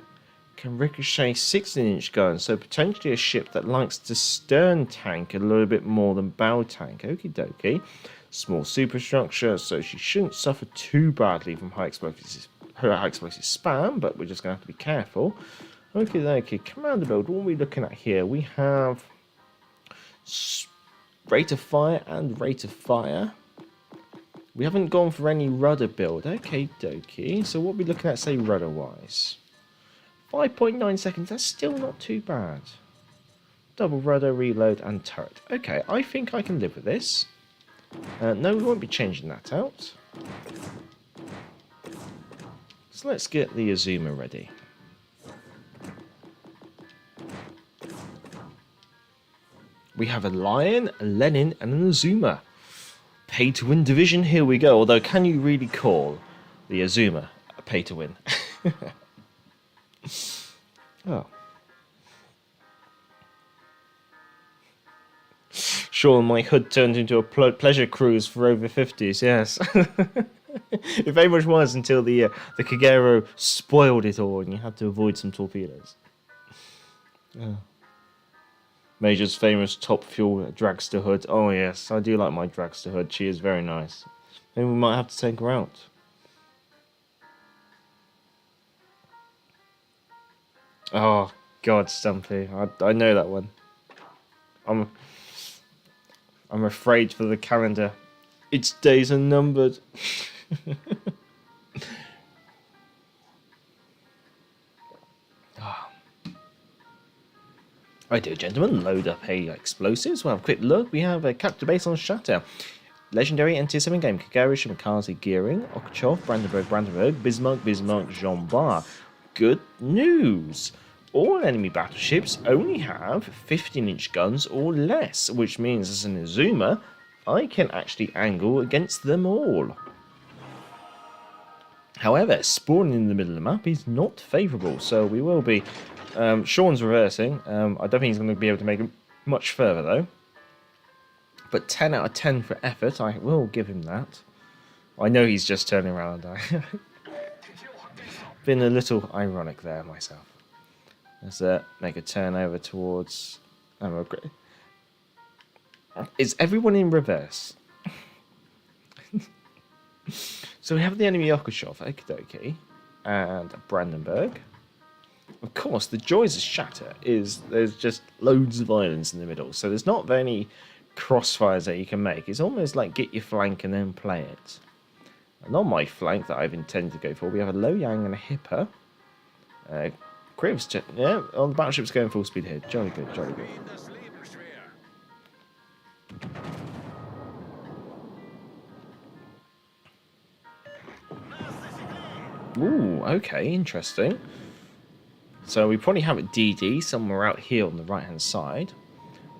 can ricochet 16-inch guns, so potentially a ship that likes to stern tank a little bit more than bow tank. Okie dokie. Small superstructure, so she shouldn't suffer too badly from high explosive spam, but we're just going to have to be careful. Okie dokie. Commander build, what are we looking at here? We have rate of fire and rate of fire. We haven't gone for any rudder build. Okie dokie. So what are we looking at, say, rudder-wise? 5.9 seconds, that's still not too bad. Double rudder, reload, and turret. Okay, I think I can live with this. No, we won't be changing that out. So let's get the Azuma ready. We have a Lion, a Lenin, and an Azuma. Pay-to-win division, here we go. Although, can you really call the Azuma a pay-to-win? Oh. Sure, my hood turned into a pleasure cruise for over 50s, yes. It very much was until the Kagero spoiled it all and you had to avoid some torpedoes. Oh. Major's famous top fuel dragster hood. Oh yes, I do like my dragster hood. She is very nice. Maybe we might have to take her out. Oh God, Stumpy! I know that one. I'm afraid for the calendar. Its days are numbered. Oh. Right, dear gentlemen, load up explosives. We'll have a quick look. We have a capture base on Shatter. Legendary NT7 game. Kagarish, Mikazi, Gearing, Okchov, Brandenburg, Bismarck, Jean Bar. Good news! All enemy battleships only have 15-inch guns or less, which means as an Azuma, I can actually angle against them all. However, spawning in the middle of the map is not favourable, so we will be... Sean's reversing. I don't think he's going to be able to make it much further, though. But 10 out of 10 for effort, I will give him that. I know he's just turning around. Been a little ironic there myself. Let's make a turn over towards... Is everyone in reverse? So we have the enemy Okashov, okie dokie, and Brandenburg. Of course, the joys of Shatter is there's just loads of islands in the middle, so there's not very crossfires that you can make. It's almost like get your flank and then play it. And on my flank that I've intended to go for, we have a Loyang and a Hipper. Cribs, yeah, the battleship's going full speed here. Jolly good, jolly good. Ooh, okay, interesting. So we probably have a DD somewhere out here on the right-hand side.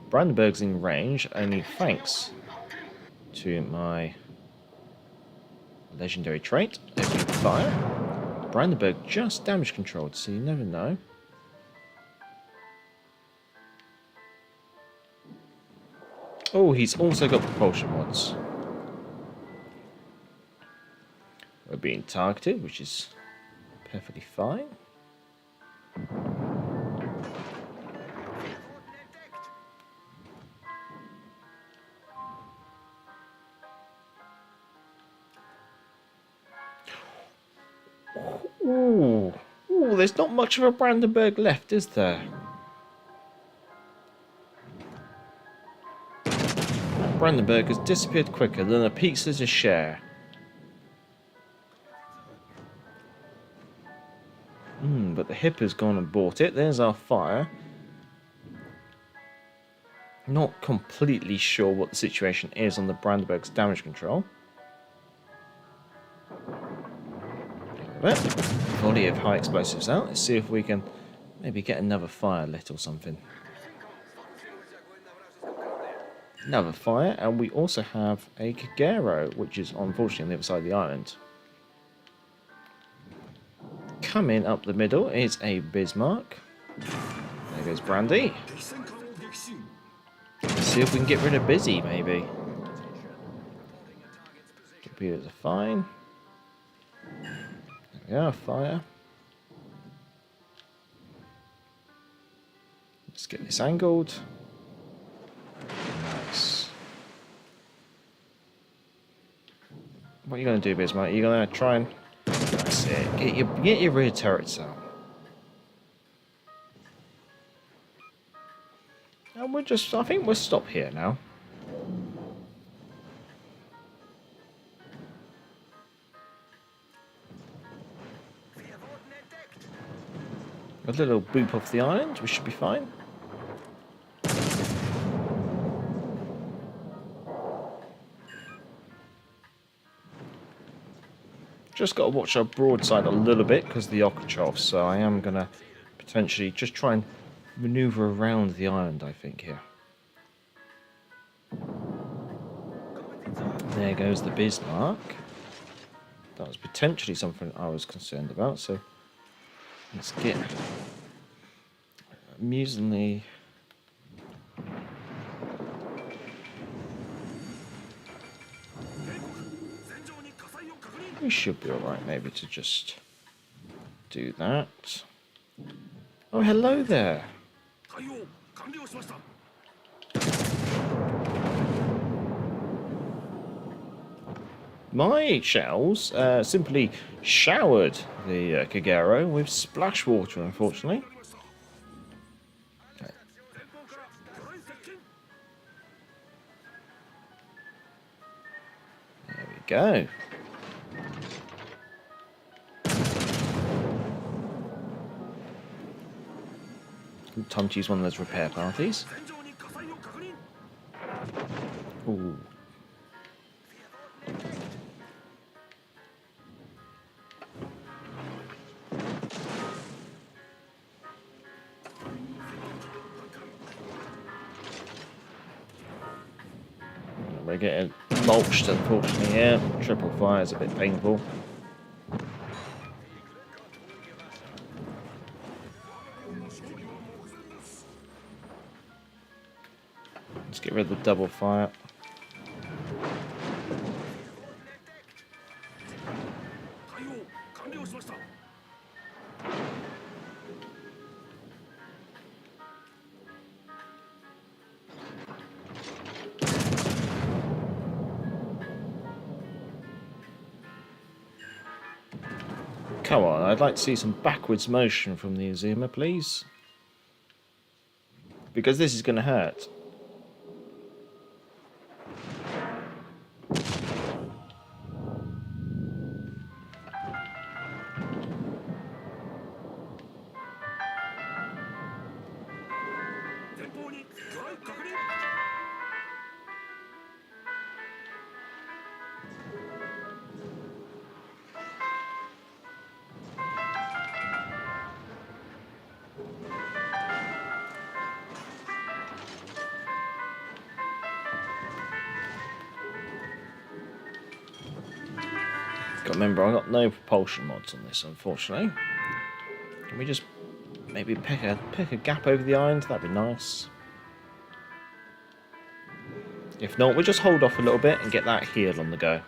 Brandenburg's in range, only thanks to my legendary trait, opening fire. Brandenburg just damage controlled, so you never know. Oh, he's also got propulsion mods. We're being targeted, which is perfectly fine. Ooh, there's not much of a Brandenburg left, is there? Brandenburg has disappeared quicker than a pizza's a share. But the Hipper's gone and bought it. There's our fire. Not completely sure what the situation is on the Brandenburg's damage control. Volley of high explosives out. Let's see if we can maybe get another fire lit or something. Another fire, and we also have a Kagero, which is unfortunately on the other side of the island. Coming up the middle is a Bismarck. There goes Brandy. Let's see if we can get rid of Busy, maybe. Torpedoes are fine. There we are, fire. Let's get this angled. Nice. What are you going to do, Bismarck? Are you going to try and... That's it. Get your rear turrets out. And I think we'll stop here now. A little boop off the island, we should be fine. Just got to watch our broadside a little bit because of the Okhotov, so I am going to potentially just try and maneuver around the island, I think, here. There goes the Bismarck. That was potentially something I was concerned about, so let's get amusingly... We should be alright maybe to just do that. Oh, hello there. My shells simply showered the Kagero with splash water, unfortunately. There we go. Time to use one of those repair parties. Ooh. We're getting mulched, unfortunately, here. Triple fire is a bit painful. Let's get rid of the double fire. Come on, I'd like to see some backwards motion from the Azuma, please. Because this is going to hurt. Remember, I got no propulsion mods on this, unfortunately. Can we just maybe pick a gap over the island? That'd be nice. If not, we'll just hold off a little bit and get that healed on the go.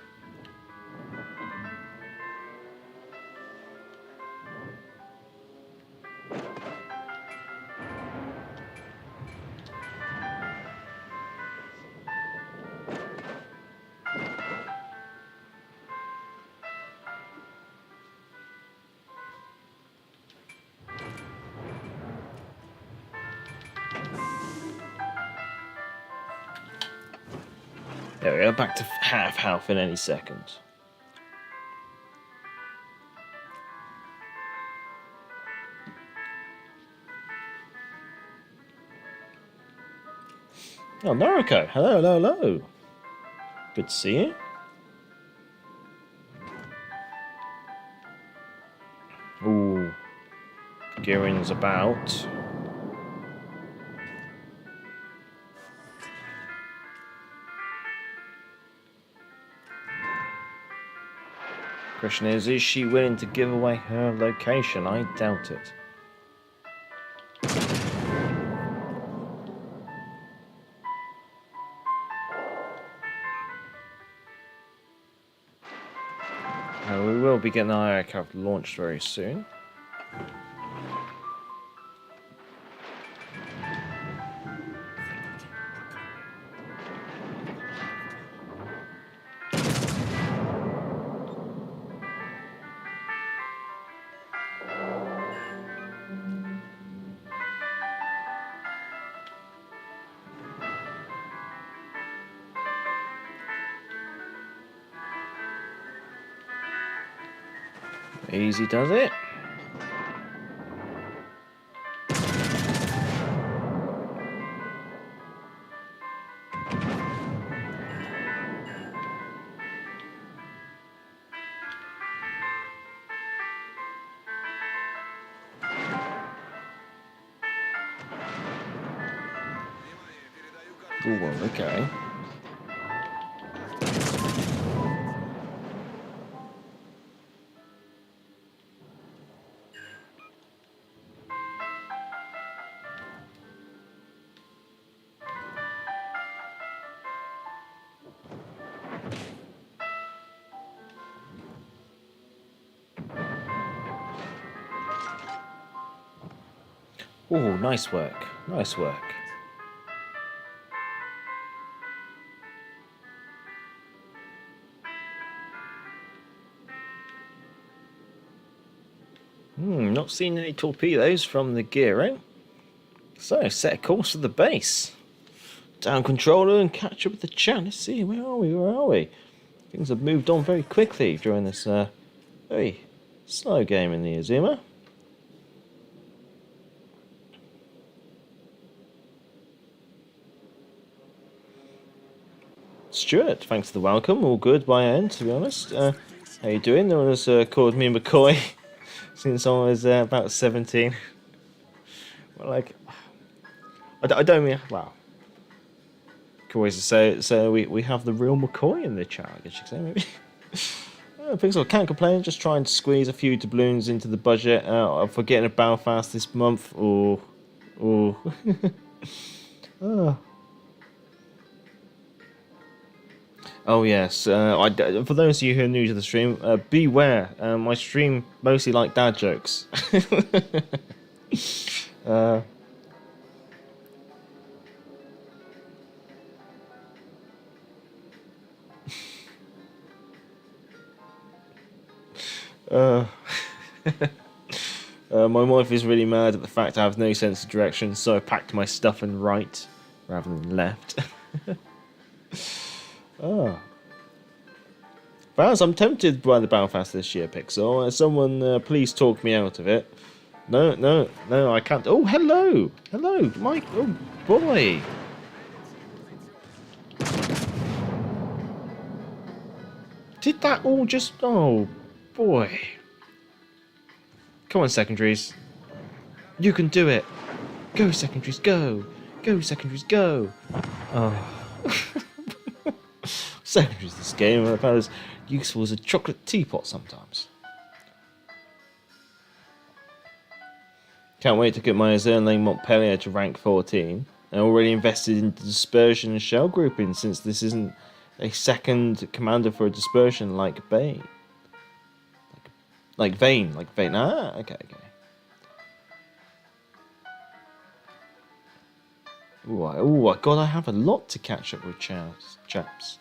There we go, back to half health in any second. Oh, Noriko. Hello, hello, hello. Good to see you. Ooh. Gearing's about. Question is she willing to give away her location? I doubt it. We will be getting our aircraft launched very soon. Easy does it. Oh, well, okay. Oh, nice work. Nice work. Not seeing any torpedoes from the gearing. So, set a course for the base. Down controller and catch up with the chat. Let's see, where are we? Where are we? Things have moved on very quickly during this very slow game in the Azuma. Stuart, thanks for the welcome. All good by end, to be honest. How you doing? No one has called me McCoy since I was about 17. Well, like, I don't mean, well, always say so. We have the real McCoy in the chat, I guess you could say, maybe. Pixel can't complain. Just trying to squeeze a few doubloons into the budget. For getting a Belfast this month. Oh. Oh yes. For those of you who are new to the stream, beware. I stream mostly like dad jokes. My wife is really mad at the fact I have no sense of direction, so I packed my stuff in right rather than left. Perhaps I'm tempted by the Belfast this year, Pixel. Someone please talk me out of it. No, I can't. Oh, hello, Mike. Oh boy. Did that all just? Oh boy. Come on, secondaries. You can do it. Go, secondaries, go. Go, secondaries, go. Oh. Secondaries, this game. useful as a chocolate teapot sometimes. Can't wait to get my Zerling Montpellier to rank 14. I already invested in dispersion and shell grouping since this isn't a second commander for a dispersion like Bane. Like Vane. Ah, okay. Ooh, God, I have a lot to catch up with, chaps.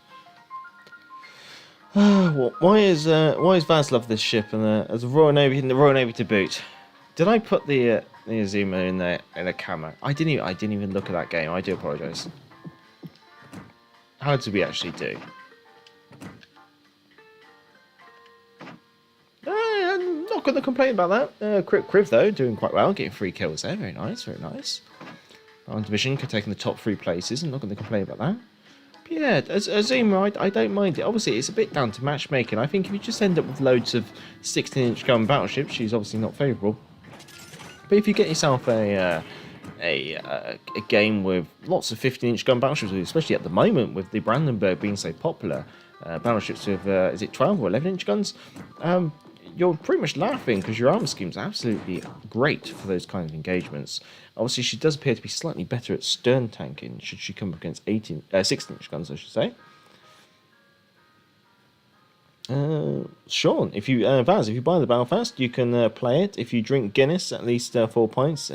Why is Vaz love this ship and as a Royal Navy to boot? Did I put the Azuma in there in a camera? I didn't even look at that game. I do apologise. How did we actually do? I'm not going to complain about that. Kriv though doing quite well, getting 3 kills there. Very nice, very nice. Our division taking the top 3 places. I'm not going to complain about that. But yeah, as Azuma, I don't mind it. Obviously, it's a bit down to matchmaking. I think if you just end up with loads of 16-inch gun battleships, she's obviously not favourable. But if you get yourself a game with lots of 15-inch gun battleships, especially at the moment with the Brandenburg being so popular, battleships with is it 12 or 11-inch guns, you're pretty much laughing because your armor scheme's absolutely great for those kind of engagements. Obviously, she does appear to be slightly better at stern tanking should she come up against 16-inch guns, I should say. Sean, if you Vaz, if you buy the Belfast, you can play it. If you drink Guinness, at least 4 points.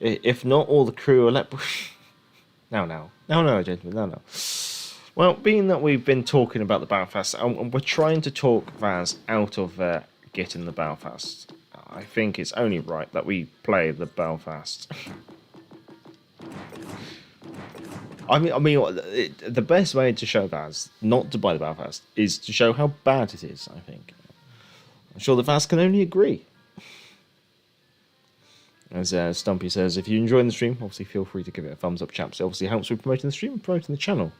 If not, all the crew are let. No, gentlemen, no. Well, being that we've been talking about the Belfast, and we're trying to talk Vaz out of getting the Belfast, I think it's only right that we play the Belfast. I mean, the best way to show Vaz not to buy the Belfast is to show how bad it is, I think. I'm sure the Vaz can only agree. As Stumpy says, if you're enjoying the stream, obviously feel free to give it a thumbs up, chaps. It obviously helps with promoting the stream and promoting the channel.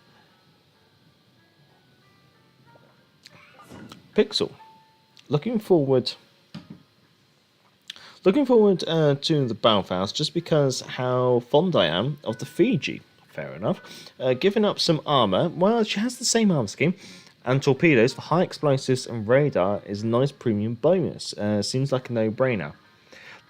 Pixel. Looking forward to the Belfast just because how fond I am of the Fiji. Fair enough. Giving up some armour, well, she has the same armour scheme, and torpedoes for high explosives and radar is a nice premium bonus. Seems like a no-brainer.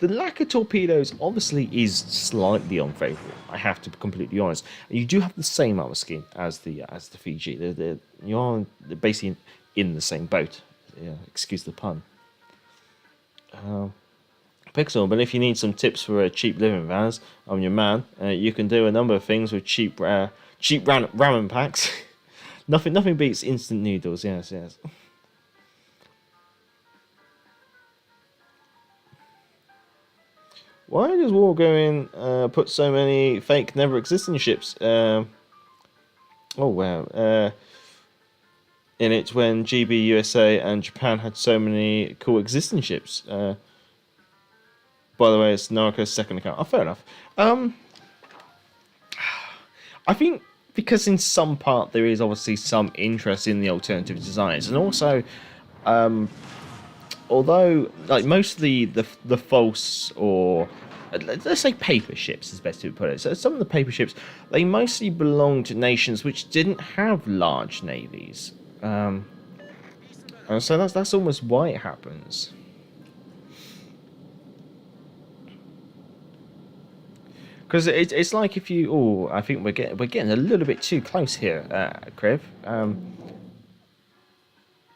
The lack of torpedoes obviously is slightly unfavourable, I have to be completely honest. You do have the same armour scheme as the Fiji. You're basically in the same boat. Yeah, excuse the pun. Pixel, but if you need some tips for a cheap living, Vaz, I'm your man. You can do a number of things with cheap ramen packs. nothing beats instant noodles. Yes. Why does Wargoing put so many fake, never-existing ships? In it when GB, USA, and Japan had so many cool existing ships. By the way, it's Narco's second account. Oh, fair enough. I think because in some part there is obviously some interest in the alternative designs, and also, although like most of the false or let's say paper ships is best to put it. So some of the paper ships, they mostly belong to nations which didn't have large navies, and so that's almost why it happens. Because it's like if you... Oh, I think we're getting a little bit too close here, Kriv.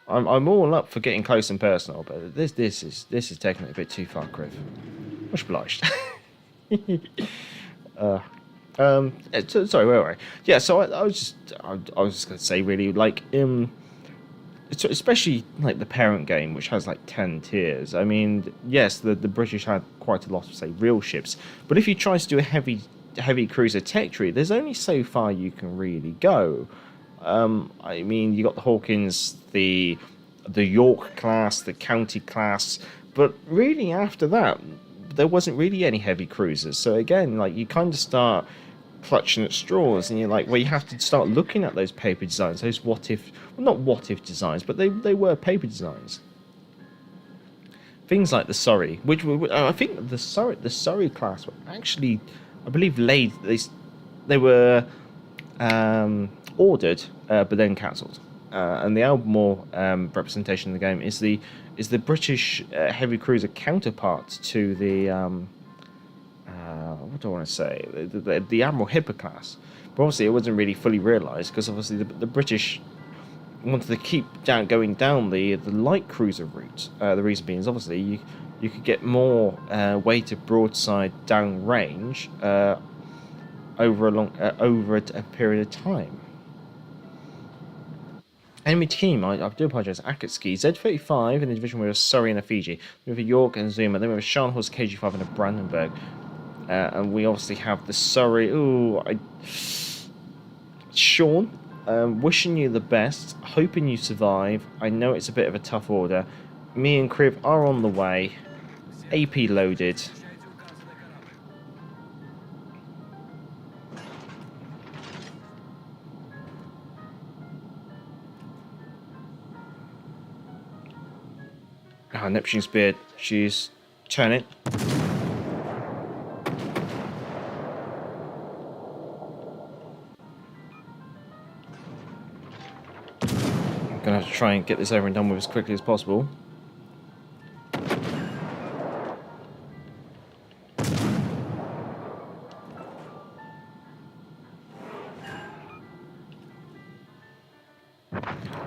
I'm all up for getting close and personal, but this is taking it a bit too far, Kriv. Much obliged. Sorry, where were I? Yeah, so I was just going to say really like especially like the parent game, which has like 10 tiers. I mean, yes, the British had quite a lot of, say, real ships, but if you try to do a heavy cruiser tech tree, there's only so far you can really go. I mean, you got the Hawkins, the York class, the County class, but really after that, there wasn't really any heavy cruisers. So again, like you kind of start clutching at straws, and you're like, well, you have to start looking at those paper designs, those not what if designs, but they were paper designs. Things like the Surrey, which I think the Surrey class were actually, I believe, they were ordered but then cancelled. and the Albemarle representation in the game is the British heavy cruiser counterpart to the what do I want to say, the Admiral Hipper class. But obviously it wasn't really fully realised because obviously the British wanted to keep going down the light cruiser route. The reason being is obviously you could get more weighted broadside down range over a period of time. Enemy team, I do apologise, Akatsuki, Z35 in the division with a Surrey and a Fiji. We have a York and Zuma, then we have a Scharnhorst KG5 and a Brandenburg. And we obviously have the Surrey. Sean, wishing you the best, hoping you survive. I know it's a bit of a tough order. Me and Kriv are on the way. AP loaded. Neptune's beard. She's turning. I'm gonna have to try and get this over and done with as quickly as possible.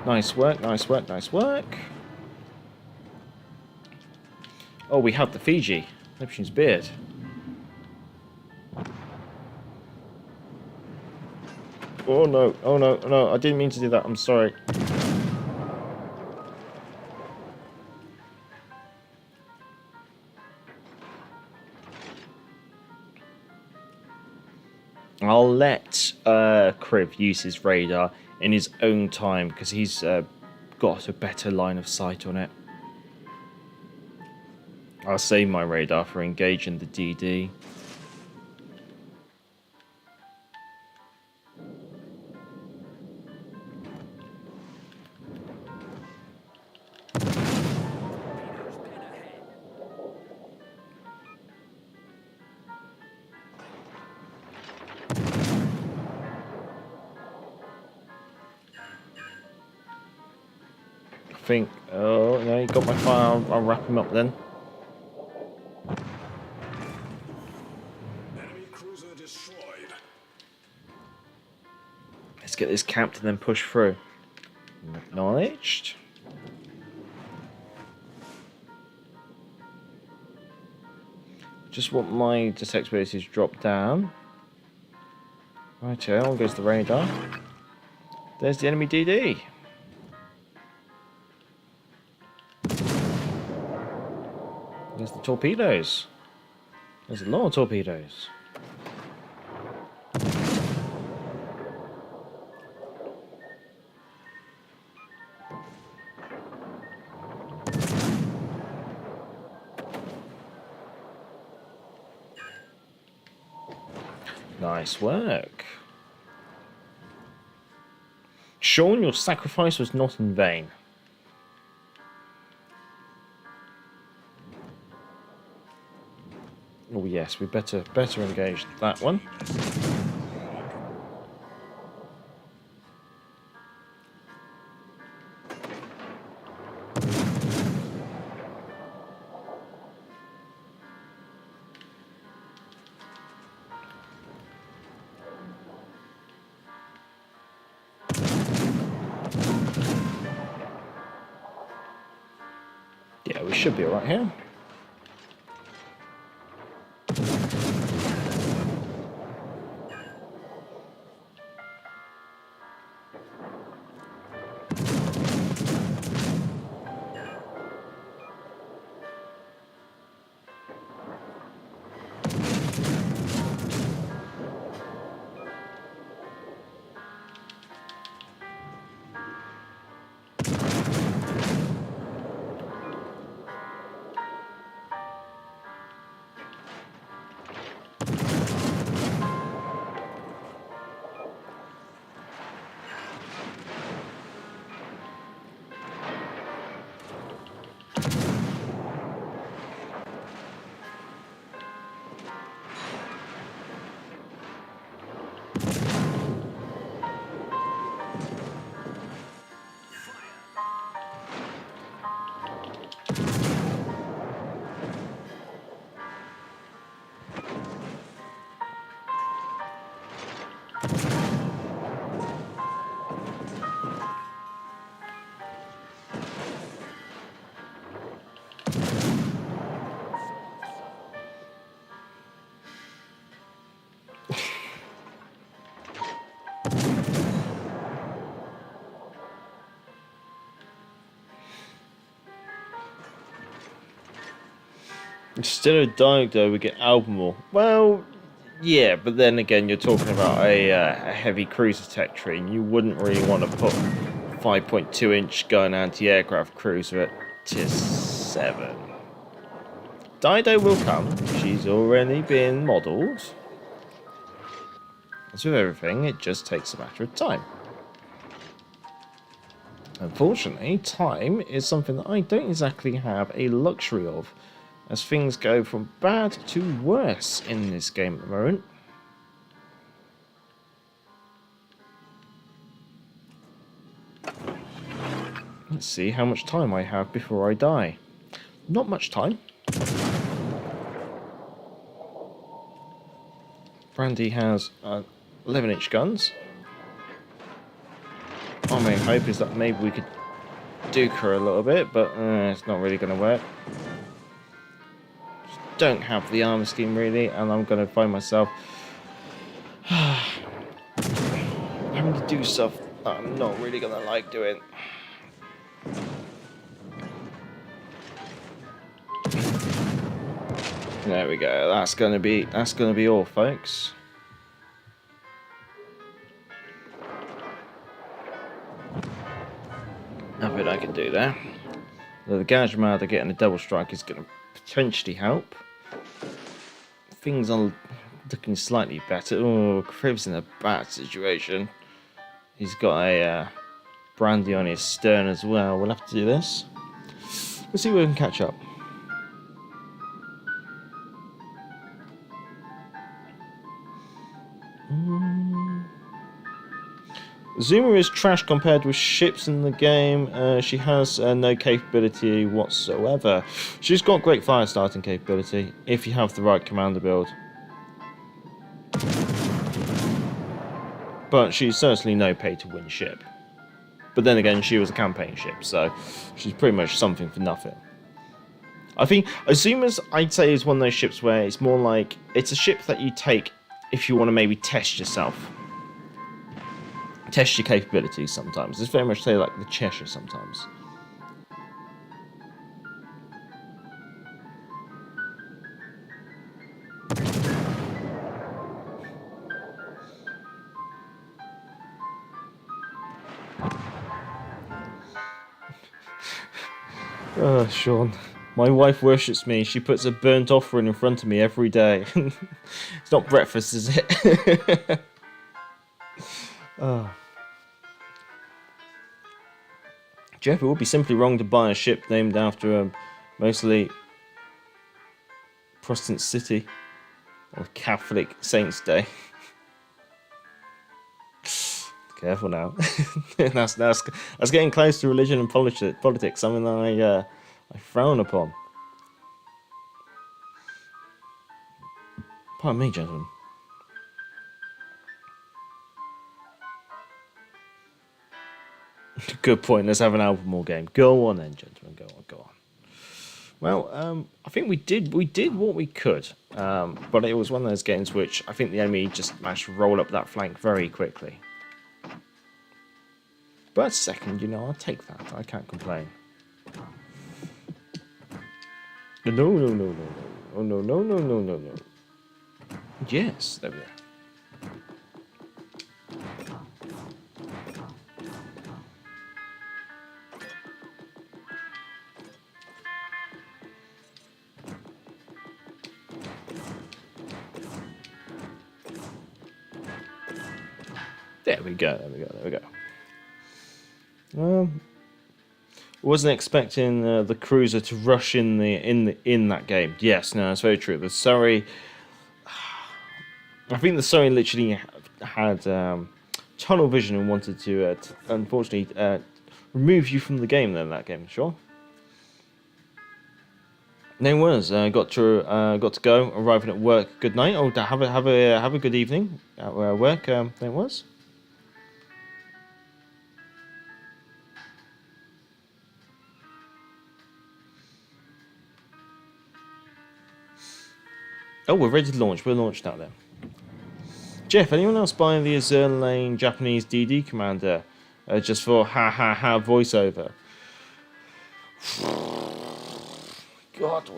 Nice work, nice work, nice work. Oh, we have the Fiji. Neptune's beard. Oh no, oh no, no, I didn't mean to do that, I'm sorry. I'll let Kriv use his radar in his own time because he's got a better line of sight on it. I'll save my radar for engaging the DD. I think, oh no, he got my fire, I'll wrap him up then. Enemy cruiser destroyed. Let's get this capped and then push through. Acknowledged. Just want my detectability to drop down. Right here, on goes the radar. There's the enemy DD. There's the torpedoes. There's a lot of torpedoes. Nice work. Sean, your sacrifice was not in vain. Oh yes, we better engage that one. Yeah, we should be alright here. Instead of Dido, we get Albemarle. Well, yeah, but then again, you're talking about a heavy cruiser tech tree, and you wouldn't really want to put 5.2-inch gun anti-aircraft cruiser at Tier 7. Dido will come. She's already been modelled. As with everything, it just takes a matter of time. Unfortunately, time is something that I don't exactly have a luxury of, as things go from bad to worse in this game at the moment. Let's see how much time I have before I die. Not much time. Brandy has 11-inch guns. My main hope is that maybe we could duke her a little bit, but it's not really going to work. Just don't have the armor scheme really, and I'm going to find myself having to do stuff that I'm not really going to like doing. There we go. That's gonna be all, folks. Nothing I can do there. The Gauge Mother getting a double strike is going to potentially help. Things are looking slightly better. Oh, Crib's in a bad situation. He's got a Brandy on his stern as well. We'll have to do this. Let's see if we can catch up. Zuma is trash compared with ships in the game. She has no capability whatsoever. She's got great fire starting capability if you have the right commander build. But she's certainly no pay-to-win ship. But then again, she was a campaign ship, so she's pretty much something for nothing. I think Azuma's, I'd say, is one of those ships where it's more like, it's a ship that you take if you want to maybe test yourself. Test your capabilities sometimes. It's very much say like the Cheshire sometimes. Oh, Sean. My wife worships me. She puts a burnt offering in front of me every day. It's not breakfast, is it? Oh. Jeff, it would be simply wrong to buy a ship named after a mostly Protestant city on Catholic Saints' Day. Careful now. that's getting close to religion and politics, something that I frown upon. Pardon me, gentlemen. Good point. Let's have an Albemarle game. Go on then, gentlemen. Go on. Well, I think we did what we could, but it was one of those games which I think the enemy just managed to roll up that flank very quickly. But second, I'll take that. I can't complain. No. Yes, there we go. There we go. Wasn't expecting the cruiser to rush in that game. Yes, no, that's very true. The Surrey, I think the Surrey literally had tunnel vision and wanted to, unfortunately, remove you from the game. Then that game, sure. No worries. Got to go. Arriving at work. Good night. Oh, have a good evening at work. There it was. Oh, we're ready to launch. We're launched now then. Jeff, anyone else buying the Azure Lane Japanese DD commander just for ha voiceover? God,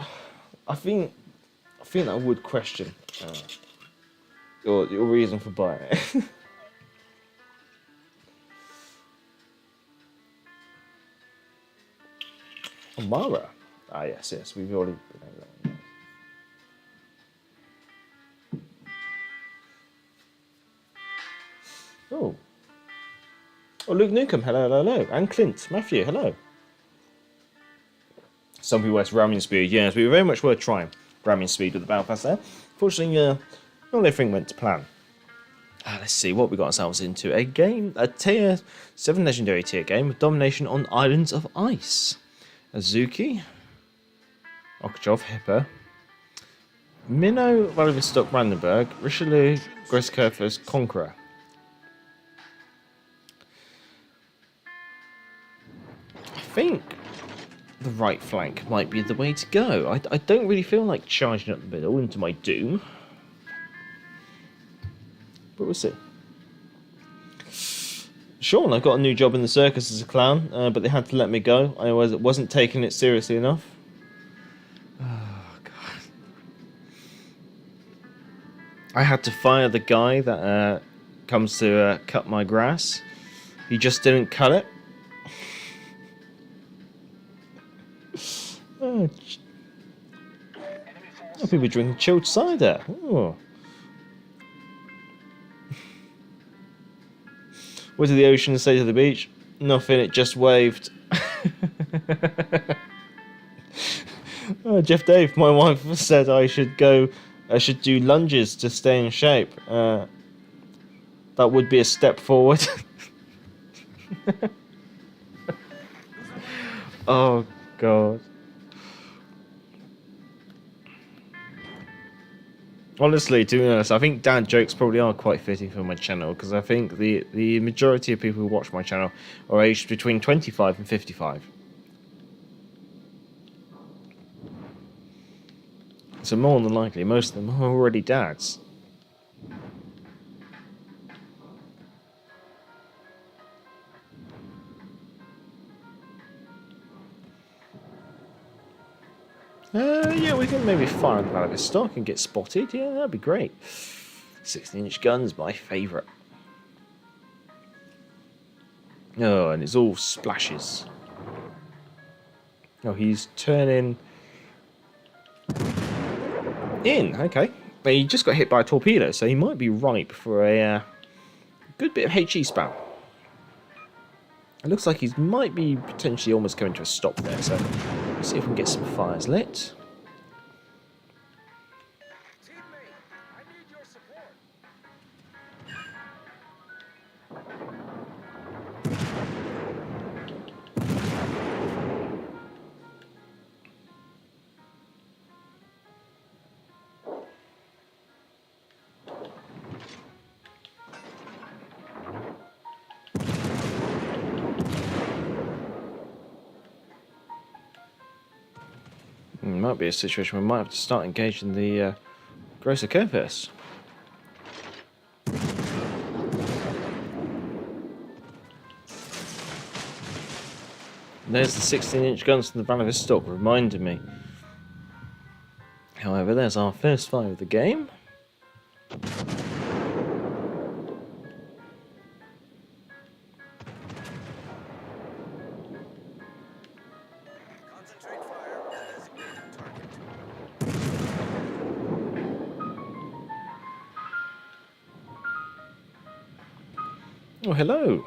I think I would question your reason for buying it. Mara. Ah, yes, we've already been over that one. Oh. Oh, Luke Newcomb, hello. And Clint, Matthew, hello. Some people went ramming speed. Yes, we very much were trying ramming speed with the battle pass there. Fortunately, not everything went to plan. Let's see what we got ourselves into. A game, a tier 7 legendary tier game with domination on islands of ice. Azuki, Okhchov, Hipper, Minnow, Vladivostok, Brandenburg, Richelieu, Grosskerfers, Conqueror. I think the right flank might be the way to go. I don't really feel like charging up the middle into my doom. But we'll see. Sean, I got a new job in the circus as a clown, but they had to let me go. I wasn't taking it seriously enough. Oh, God. I had to fire the guy that comes to cut my grass. He just didn't cut it. Oh, people drinking chilled cider. Oh. What did the ocean say to the beach? Nothing, it just waved. Jeff Dave, my wife said I should do lunges to stay in shape. That would be a step forward. Oh, God. Honestly, to be honest, I think dad jokes probably are quite fitting for my channel, because I think the majority of people who watch my channel are aged between 25 and 55. So more than likely, most of them are already dads. Yeah, we can maybe fire them out of his stock and get spotted. Yeah, that'd be great. 16-inch guns, my favourite. Oh, and it's all splashes. Oh, he's turning in. Okay. But he just got hit by a torpedo, so he might be ripe for a good bit of HE spam. It looks like he might be potentially almost coming to a stop there, so let's see if we can get some fires lit. Might be a situation where we might have to start engaging the grosser Kerfest. There's the 16-inch guns from the Vladivostok, reminded me. However, there's our first fire of the game. Oh, hello.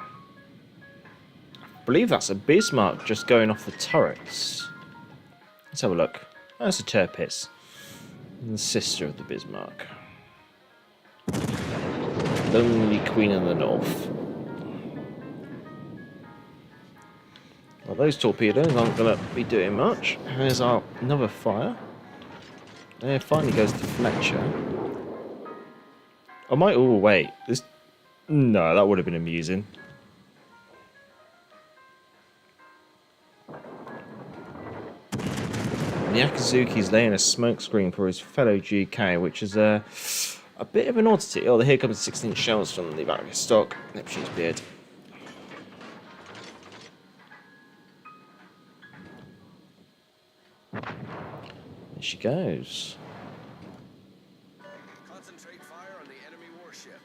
I believe that's a Bismarck just going off the turrets. Let's have a look. That's a Tirpitz. The sister of the Bismarck. Lonely Queen of the North. Well, those torpedoes aren't going to be doing much. There's our another fire. There finally goes to Fletcher. I might... Oh, wait. This... No, that would have been amusing. Nyakizuki's laying a smokescreen for his fellow GK, which is a bit of an oddity. Oh, here comes 16 shells from the Vladivostok. Neptune's beard. There she goes. Concentrate fire on the enemy warship.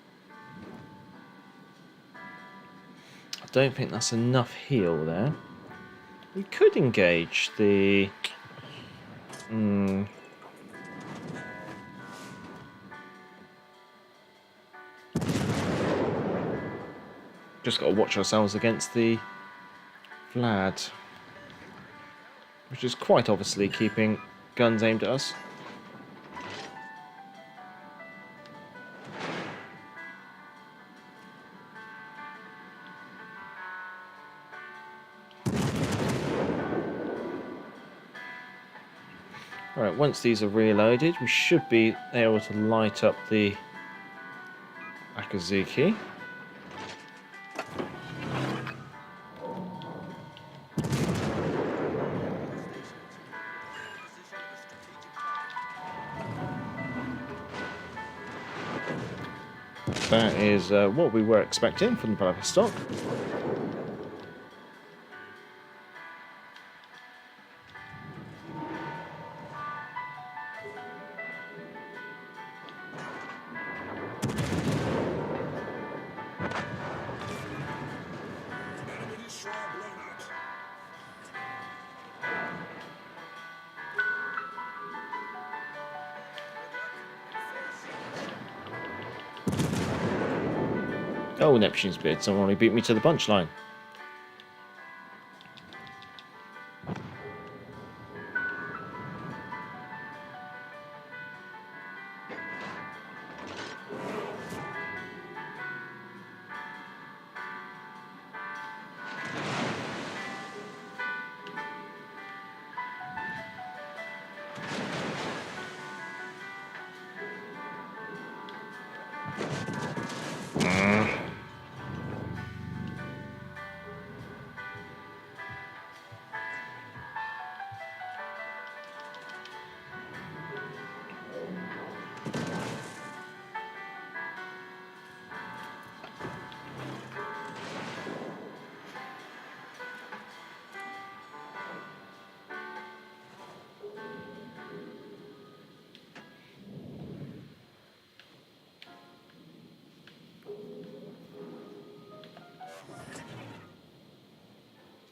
I don't think that's enough heal there. We could engage the... Just got to watch ourselves against the Vlad, which is quite obviously keeping guns aimed at us. Alright, once these are reloaded, we should be able to light up the Akazuki. That is what we were expecting from the Vladivostok. Enemy destroyer blown out. Oh, Neptune's beard. Someone already beat me to the punchline.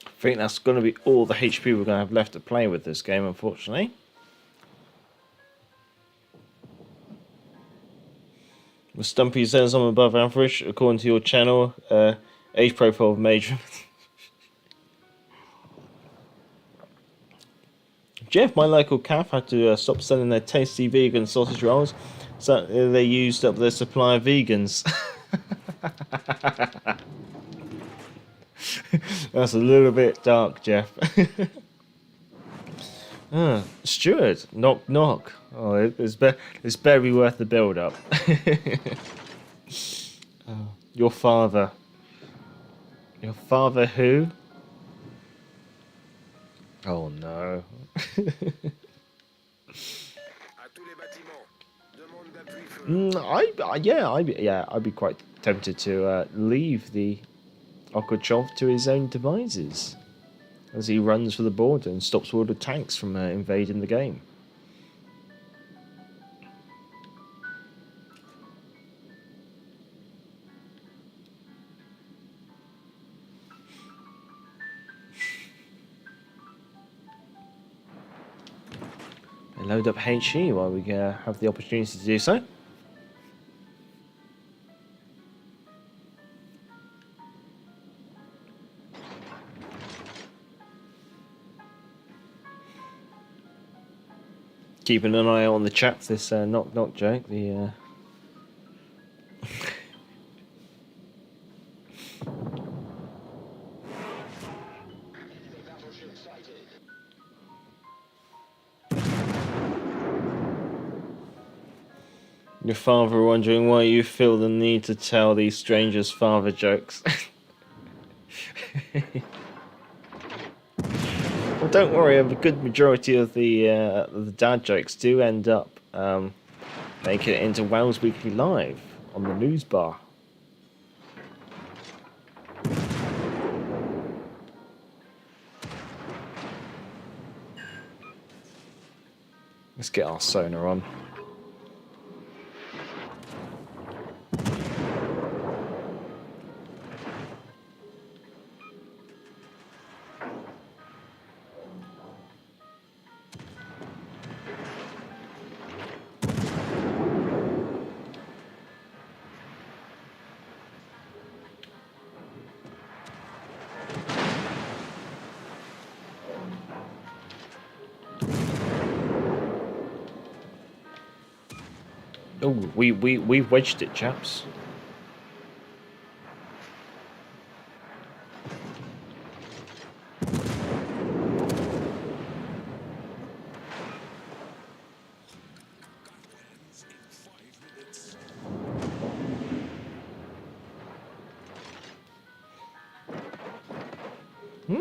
I think that's going to be all the HP we're going to have left to play with this game, unfortunately. The Stumpy says I'm above average, according to your channel. Age profile of Major. Jeff, my local calf, had to stop selling their tasty vegan sausage rolls, so they used up their supply of vegans. That's a little bit dark, Jeff. Stuart, knock knock. Oh, it's barely worth the build-up. Oh, your father. Your father who? Oh no. I'd be quite tempted to leave the Okochov to his own devices as he runs for the border and stops all the tanks from invading the game. And load up HE while we have the opportunity to do so. Keeping an eye on the chat for this knock knock joke. The your father wondering why you feel the need to tell these strangers' father jokes. Well, don't worry. A good majority of the dad jokes do end up making it into Wales Weekly Live on the news bar. Let's get our sonar on. Oh, we wedged it, chaps.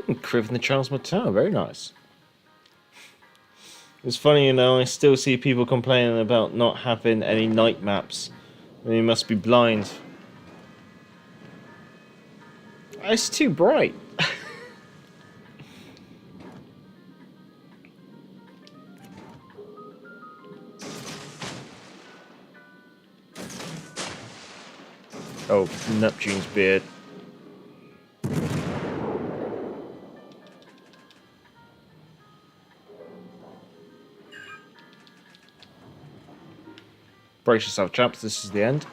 Criv and the Charles Martel, very nice. It's funny, you know, I still see people complaining about not having any night maps. They must be blind. It's too bright. Oh, Neptune's beard. Brace yourself, chaps, this is the end.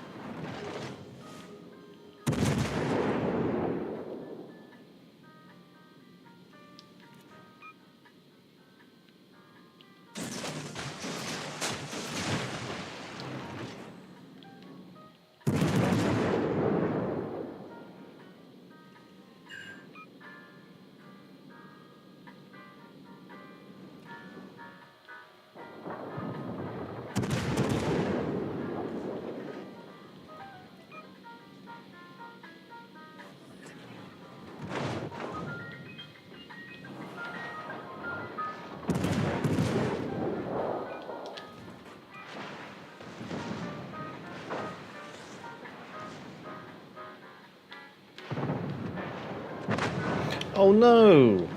Oh no!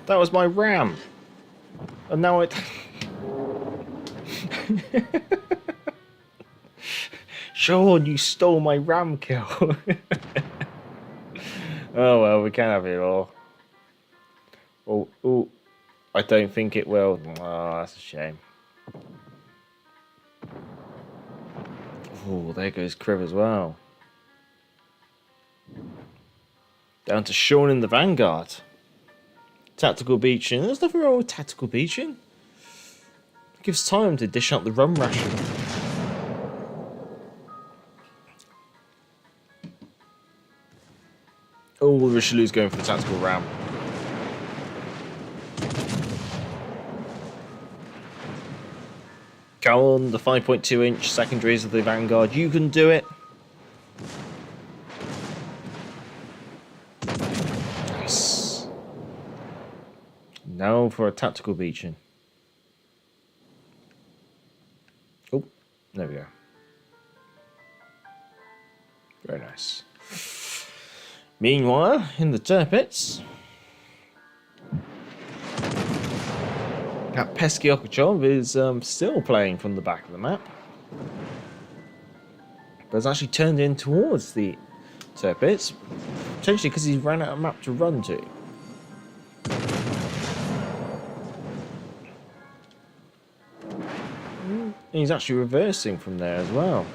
That was my ram! And now it... Sean, you stole my ram kill! Oh well, we can't have it all. Oh, I don't think it will. Oh, that's a shame. Oh, there goes Criv as well. Down to Sean in the Vanguard. Tactical beaching. There's nothing wrong with tactical beaching. It gives time to dish out the rum ration. Oh, Richelieu's going for the tactical ram. Go on, the 5.2 inch secondaries of the Vanguard. You can do it. Nice. Now for a tactical beaching. Oh, there we go. Very nice. Meanwhile, in the turpits, that pesky Okochov is still playing from the back of the map. But it's actually turned in towards the turpits, potentially because he's ran out of map to run to. And he's actually reversing from there as well.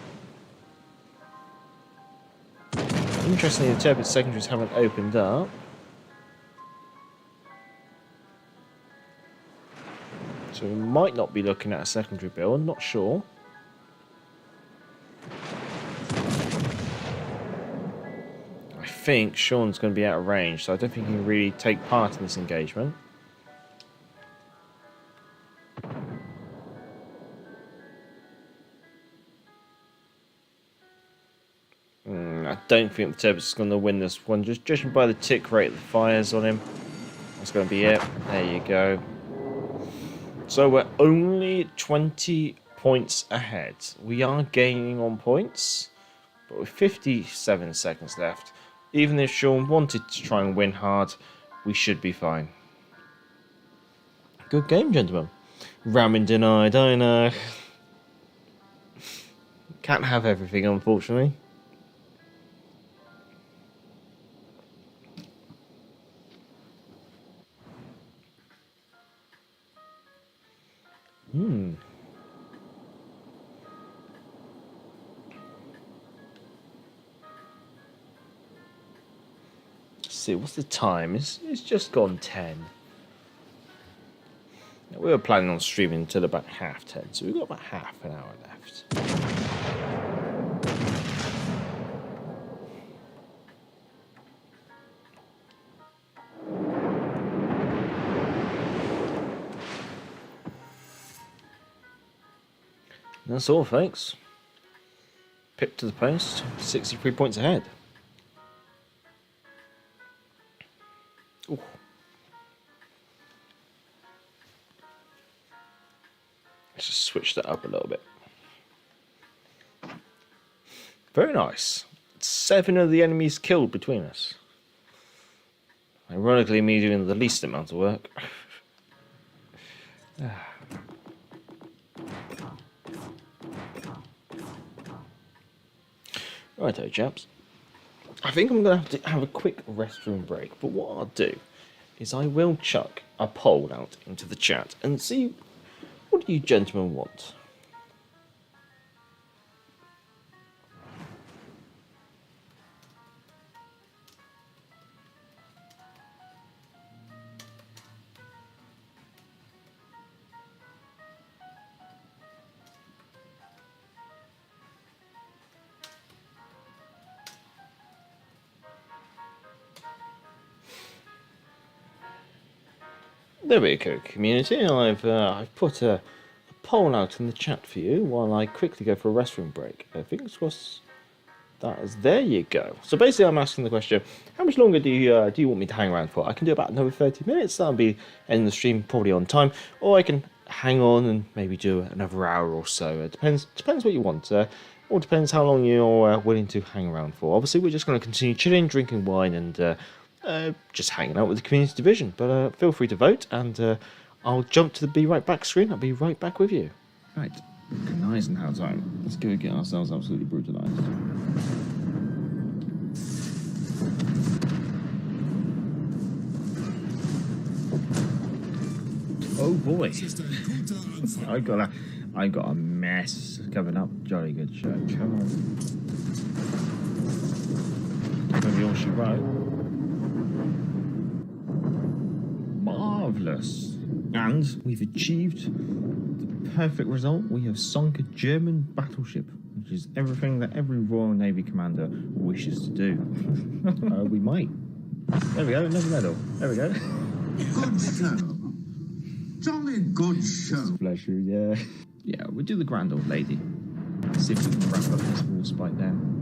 Interestingly, the turpid secondaries haven't opened up. So we might not be looking at a secondary build, not sure. I think Sean's going to be out of range, so I don't think he can really take part in this engagement. I don't think the Turbis is going to win this one, just judging by the tick rate of the fires on him. That's going to be it. There you go. So we're only 20 points ahead. We are gaining on points, but with 57 seconds left, even if Sean wanted to try and win hard, we should be fine. Good game, gentlemen. Ramen denied, I know. Can't have everything, unfortunately. Let's see, what's the time? It's just gone 10. Now, we were planning on streaming until about 10:30, so we've got about half an hour left. That's all, folks. Pip to the post, 63 points ahead. Ooh. Let's just switch that up a little bit. Very nice. 7 of the enemies killed between us. Ironically, me doing the least amount of work. Righto, chaps. I think I'm going to have to have a quick restroom break, but what I'll do is I will chuck a poll out into the chat and see what do you gentlemen want. There we go, community. I've put a poll out in the chat for you while I quickly go for a restroom break. Fingers crossed. There you go. So basically, I'm asking the question: how much longer do you want me to hang around for? I can do about another 30 minutes. That'll be ending the stream probably on time, or I can hang on and maybe do another hour or so. It depends what you want. All depends how long you're willing to hang around for. Obviously, we're just going to continue chilling, drinking wine, and just hanging out with the community division. But feel free to vote, and I'll jump to the Be Right Back screen. I'll be right back with you. Right, Eisenhower time. Let's go get ourselves absolutely brutalised. Oh boy, I got a mess coming up. Jolly good show. Come on, maybe all she wrote. Marvellous. And we've achieved the perfect result. We have sunk a German battleship, which is everything that every Royal Navy commander wishes to do. We might. There we go, another medal. There we go. Good show. Jolly good show. Bless you, yeah. Yeah, we'll do the grand old lady. See if we can wrap up this war spike down.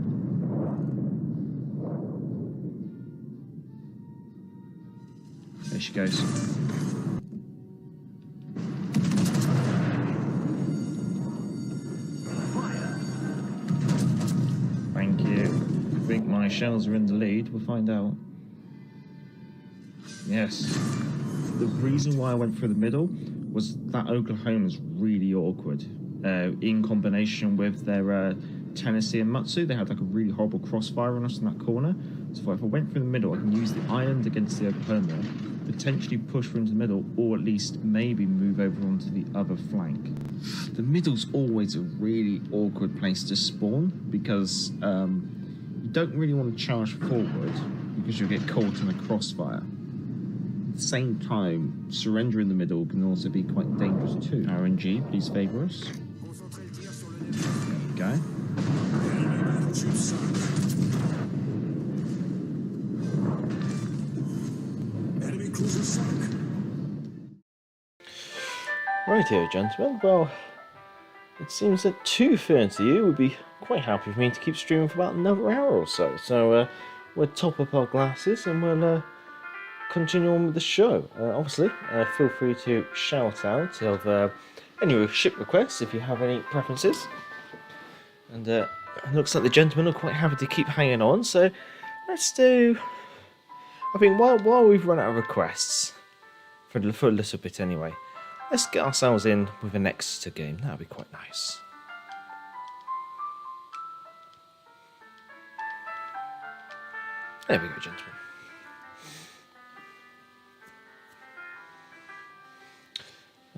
There she goes. Thank you. I think my shells are in the lead. We'll find out. Yes. The reason why I went through the middle was that Oklahoma's really awkward. In combination with their Tennessee and Matsu, they had like a really horrible crossfire on us in that corner. So if I went through the middle, I can use the island against the Oklahoma, potentially push through into the middle, or at least maybe move over onto the other flank. The middle's always a really awkward place to spawn because you don't really want to charge forward because you'll get caught in a crossfire. At the same time, surrender in the middle can also be quite dangerous too. RNG, please favour us. There we go. Enemy cruiser sunk. Right here, gentlemen. Well, it seems that 230 you would be quite happy for me to keep streaming for about another hour or so. So we'll top up our glasses and we'll continue on with the show. Obviously, feel free to shout out of any ship requests if you have any preferences. And it looks like the gentlemen are quite happy to keep hanging on. So let's do. I think while we've run out of requests for a little bit anyway, let's get ourselves in with an Exeter game. That'd be quite nice. There we go, gentlemen.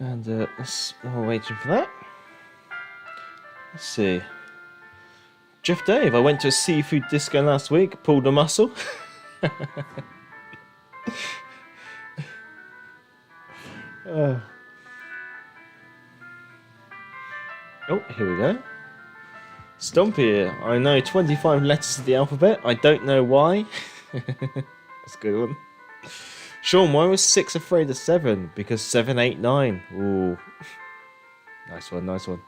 And while we're waiting for that, let's see. Jeff Dave, I went to a seafood disco last week, pulled a muscle. Oh, here we go. Stumpy, I know 25 letters of the alphabet. I don't know why. That's a good one. Sean, why was 6 afraid of 7? Because 7, 8, 9. Ooh. Nice one, nice one.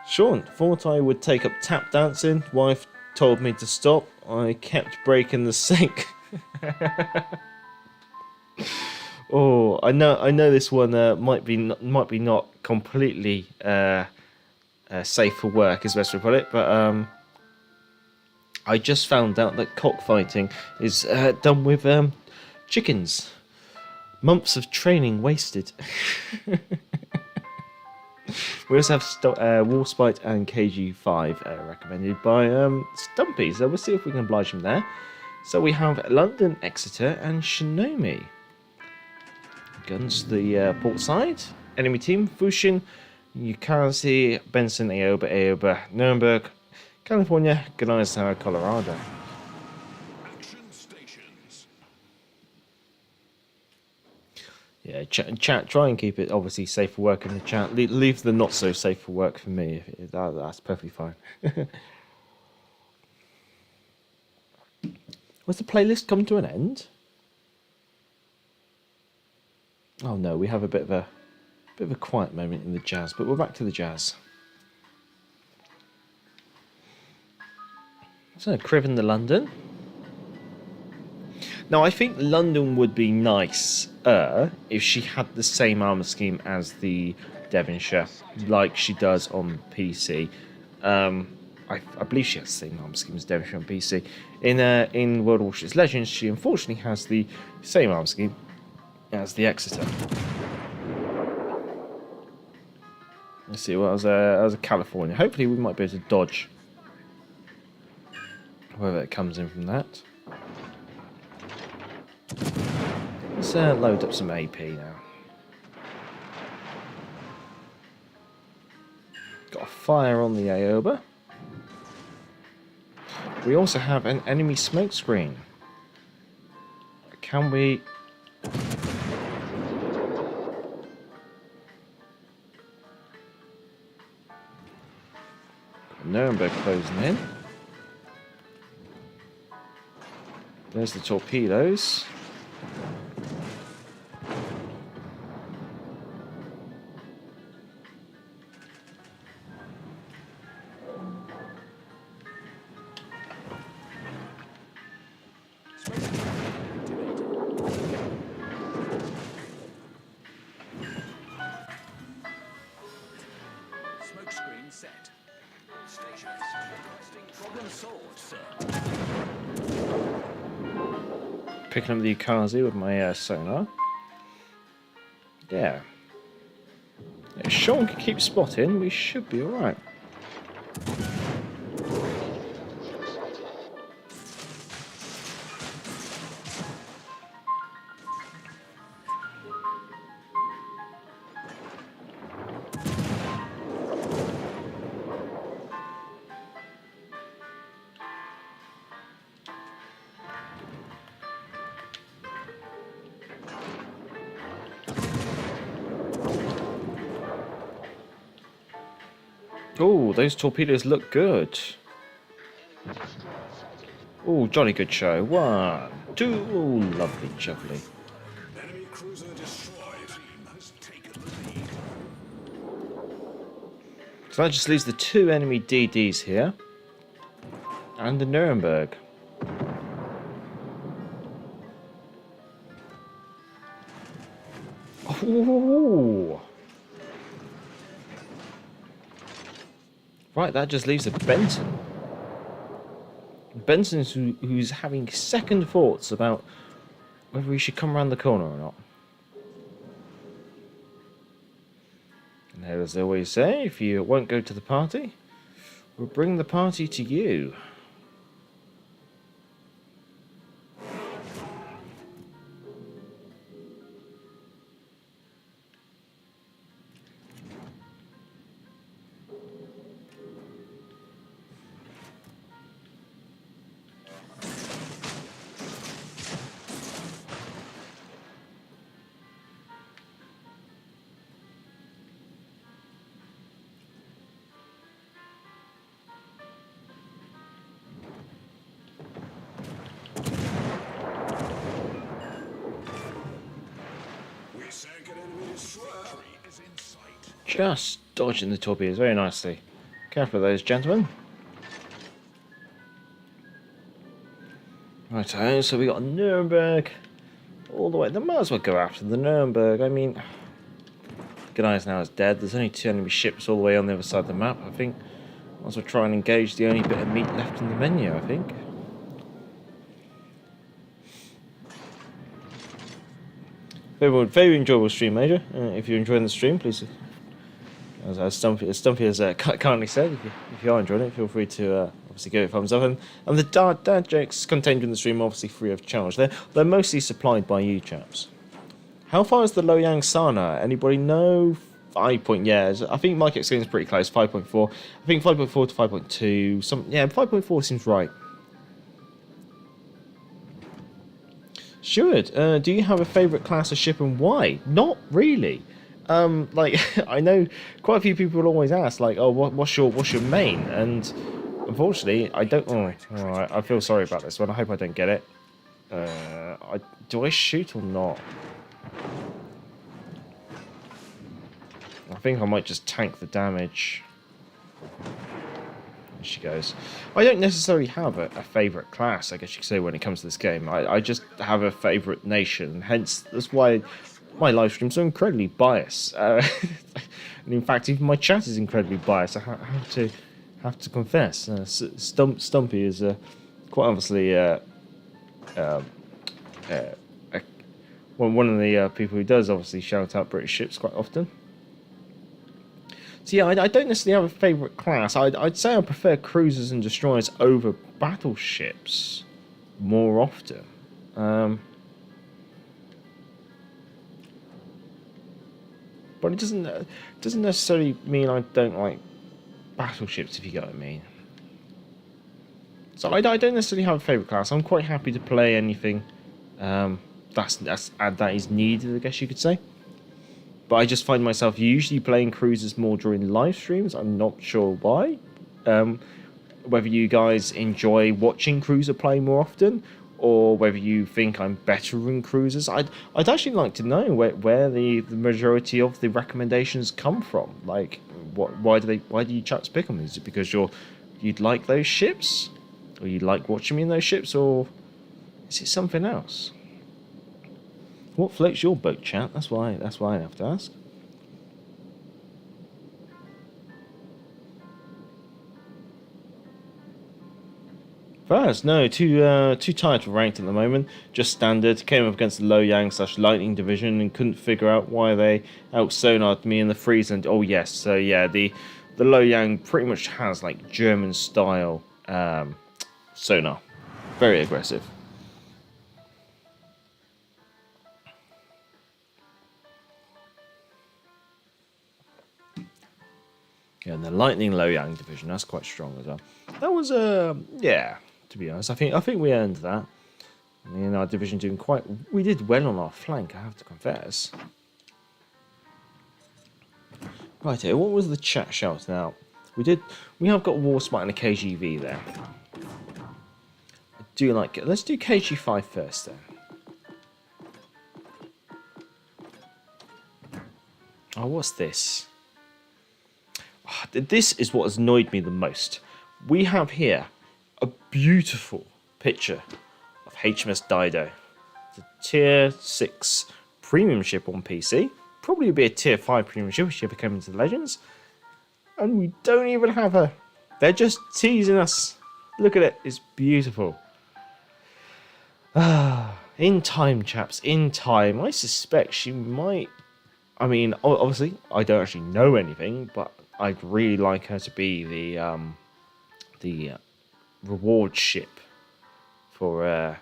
Sean, thought I would take up tap dancing. Wife told me to stop. I kept breaking the sink. Oh, I know this one might be not completely safe for work, as best we put it, but I just found out that cockfighting is done with chickens. Months of training wasted. We also have Warspite and KG5 recommended by Stumpy, so we'll see if we can oblige him there. So we have London, Exeter, and Shinomi. Guns to the port side. Enemy team, Fushin, Ukazi, Benson, Aoba, Nuremberg, California, Gunnersau, Colorado. Action stations. Yeah, chat, try and keep it obviously safe for work in the chat. Leave the not so safe for work for me. That's perfectly fine. Was the playlist come to an end? Oh no, we have a bit of a quiet moment in the jazz, but we're back to the jazz. So, Criven to London. Now, I think London would be nice if she had the same armour scheme as the Devonshire, like she does on PC. I believe she has the same armour scheme as Devonshire on PC. In World of Warships Legends, she unfortunately has the same armour scheme as the Exeter. Let's see, well, that was a California. Hopefully we might be able to dodge whether it comes in from that. Let's load up some AP now. Got a fire on the Aoba. We also have an enemy smoke screen. Can we... Nuremberg closing in. There's the torpedoes. Smoke screen set. Stations. Problem solved, sir. Picking up the Ukazi with my sonar. Yeah. If Sean can keep spotting, we should be alright. Oh, those torpedoes look good. Oh, jolly good show. 1, 2. Oh, lovely, lovely. Enemy cruiser destroyed. Team has taken the lead. So that just leaves the 2 enemy DDs here. And the Nuremberg. Oh. Right, that just leaves a Benton. Benton who's having second thoughts about whether he should come around the corner or not. As they always say, if you won't go to the party, we'll bring the party to you. Just dodging the torpedoes very nicely. Careful of those, gentlemen. Right, so we got Nuremberg all the way. They might as well go after the Nuremberg. I mean, Gdansk now is dead. There's only 2 enemy ships all the way on the other side of the map. I think might as well try and engage the only bit of meat left in the menu, I think. Very enjoyable stream, Major. If you're enjoying the stream, please, as Stumpy has kindly said, if you are enjoying it, feel free to obviously give it a thumbs up. And the dad jokes contained in the stream are obviously free of charge. They're mostly supplied by you chaps. How far is the Loyang Sana? Anybody know? 5 point, yeah. I think my X is pretty close. 5.4. I think 5.4 to 5.2. Yeah, 5.4 seems right. Stuart, do you have a favourite class of ship and why? Not really. Like I know quite a few people will always ask, like, oh, what's your main? And unfortunately, I don't. Oh, all right. I feel sorry about this one. I hope I don't get it. Do I shoot or not? I think I might just tank the damage. There she goes. I don't necessarily have a favourite class, I guess you could say, when it comes to this game. I just have a favourite nation. Hence, that's why my live streams are incredibly biased. And in fact, even my chat is incredibly biased. I have to confess. Stumpy is quite obviously one of the people who does obviously shout out British ships quite often. So yeah, I don't necessarily have a favourite class. I'd say I prefer cruisers and destroyers over battleships more often. But it doesn't necessarily mean I don't like battleships, if you get what I mean. So I don't necessarily have a favourite class. I'm quite happy to play anything that is needed, I guess you could say. But I just find myself usually playing cruisers more during live streams. I'm not sure why. Whether you guys enjoy watching cruiser play more often, or whether you think I'm better in cruisers. I'd actually like to know where the majority of the recommendations come from. Like, why do you chaps pick them? Is it because you'd like those ships, or you like watching me in those ships, or is it something else? What floats your boat, chat? That's why I have to ask. First, no, too tired for ranked at the moment. Just standard. Came up against the Loyang / Lightning division and couldn't figure out why they out-sonared me in the freeze. And oh yes, so yeah, the Loyang pretty much has like German style sonar, very aggressive. Yeah, and the Lightning Loyang division, that's quite strong as well. That was yeah, to be honest, I think we earned that. I mean, our division doing we did well on our flank, I have to confess. Right here, what was the chat shouting out? We have got Warspite and a KGV there. I do like it. Let's do KG5 first then. Oh, what's this? This is what has annoyed me the most. We have here a beautiful picture of HMS Dido. It's a tier 6 premium ship on PC. Probably would be a tier 5 premium ship if she ever came into the Legends. And we don't even have her. They're just teasing us. Look at it. It's beautiful. In time, chaps. In time. I suspect she might I mean, obviously, I don't actually know anything, but I'd really like her to be the reward ship for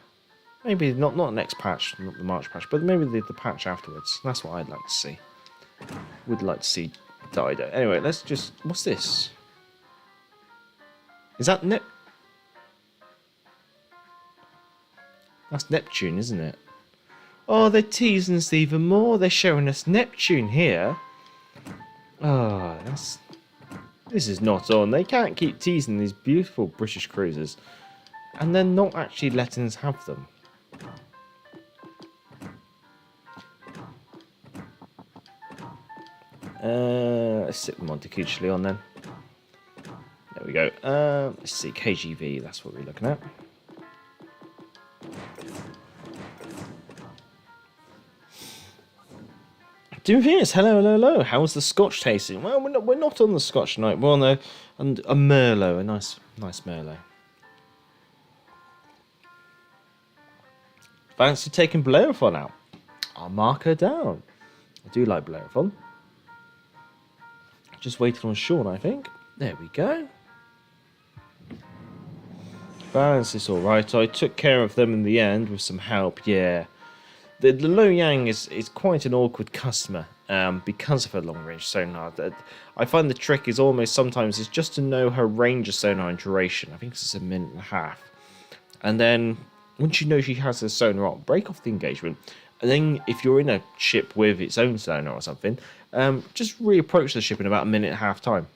maybe not next patch, not the March patch, but maybe the patch afterwards. That's what I'd like to see. Would like to see Dido. Anyway, let's just... What's this? Is that That's Neptune, isn't it? Oh, they're teasing us even more. They're showing us Neptune here. Oh, this is not on. They can't keep teasing these beautiful British cruisers and then not actually letting us have them. Let's sit with Montecuccoli on then. There we go. Let's see, KGV, that's what we're looking at. Doing Venus, hello. How's the Scotch tasting? Well, we're not on the Scotch tonight. We're on a Merlot, a nice Merlot. Fancy taking Bellerophon out? I'll mark her down. I do like Bellerophon. Just waited on Sean, I think. There we go. Balance is alright. I took care of them in the end with some help, yeah. The Lo Yang is quite an awkward customer because of her long-range sonar. I find the trick is almost sometimes is just to know her range of sonar and duration. I think it's 1.5 minutes. And then once you know she has her sonar on, break off the engagement. And then if you're in a ship with its own sonar or something, just reapproach the ship in about 1.5 minutes time.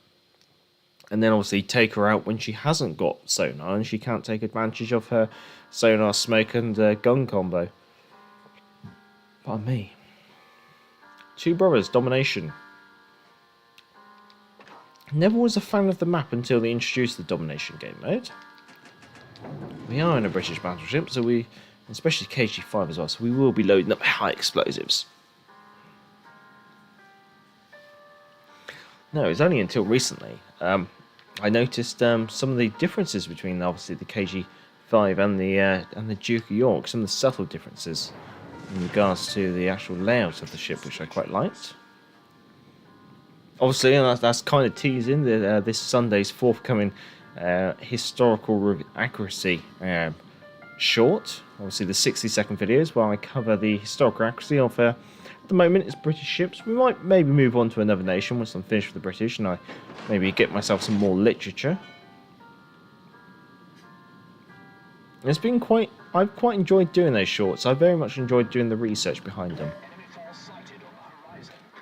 And then obviously take her out when she hasn't got sonar and she can't take advantage of her sonar, smoke and gun combo. Pardon me. Two Brothers, Domination. Never was a fan of the map until they introduced the Domination game mode. We are in a British battleship, so we, especially KG5 as well, so we will be loading up high explosives. No, it's only until recently I noticed some of the differences between obviously the KG5 and the Duke of York, some of the subtle differences in regards to the actual layout of the ship, which I quite liked. Obviously, that's kind of teasing this Sunday's forthcoming historical accuracy short. Obviously, the 60-second videos where I cover the historical accuracy of, at the moment, it's British ships. We might maybe move on to another nation once I'm finished with the British and I maybe get myself some more literature. It's been I've quite enjoyed doing those shorts. I very much enjoyed doing the research behind them.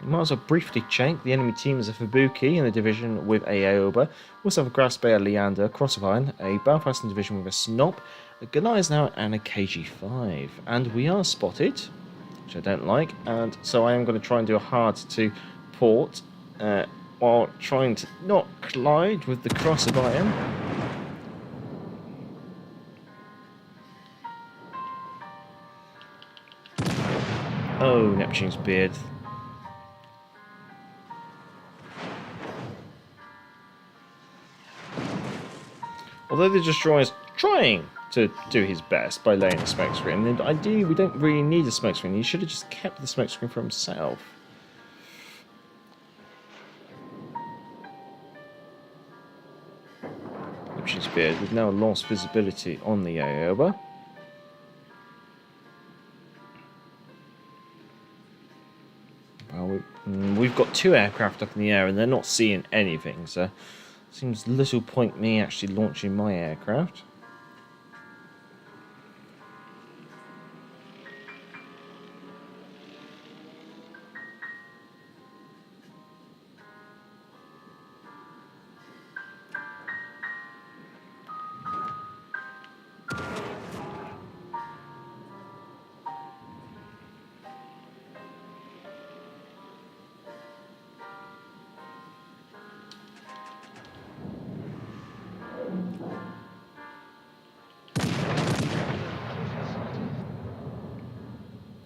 You might as well briefly check. The enemy team is a Fubuki in the division with a Aoba. We also have a Grasbear, Leander, Cross of Iron, a Belfast in division with a Snop, a Goliath and a KG5. And we are spotted, which I don't like, and so I am going to try and do a hard to port while trying to not collide with the Cross of Iron. Oh, Neptune's beard. Although the destroyer is trying to do his best by laying a smoke screen, and ideally we don't really need a smoke screen. He should have just kept the smoke screen for himself. Neptune's beard, we've now lost visibility on the Aoba. Well, we've got two aircraft up in the air and they're not seeing anything, so seems little point me actually launching my aircraft.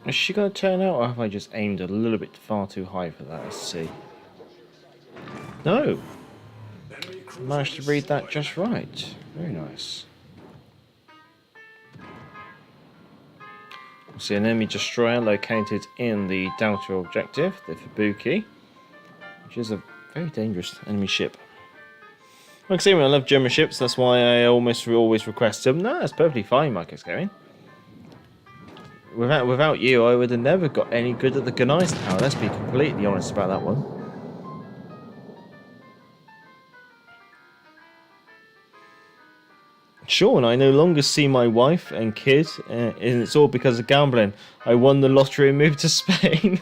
Is she going to turn out, or have I just aimed a little bit far too high for that? Let's see. No! Managed to read that just right. Very nice. See an enemy destroyer located in the Delta objective, the Fubuki, which is a very dangerous enemy ship. Like I say, I love German ships, that's why I almost always request them. No, that's perfectly fine, Marcus Going. Without you, I would have never got any good at the Gunite tower. Let's be completely honest about that one. Sean, I no longer see my wife and kid, and it's all because of gambling. I won the lottery and moved to Spain.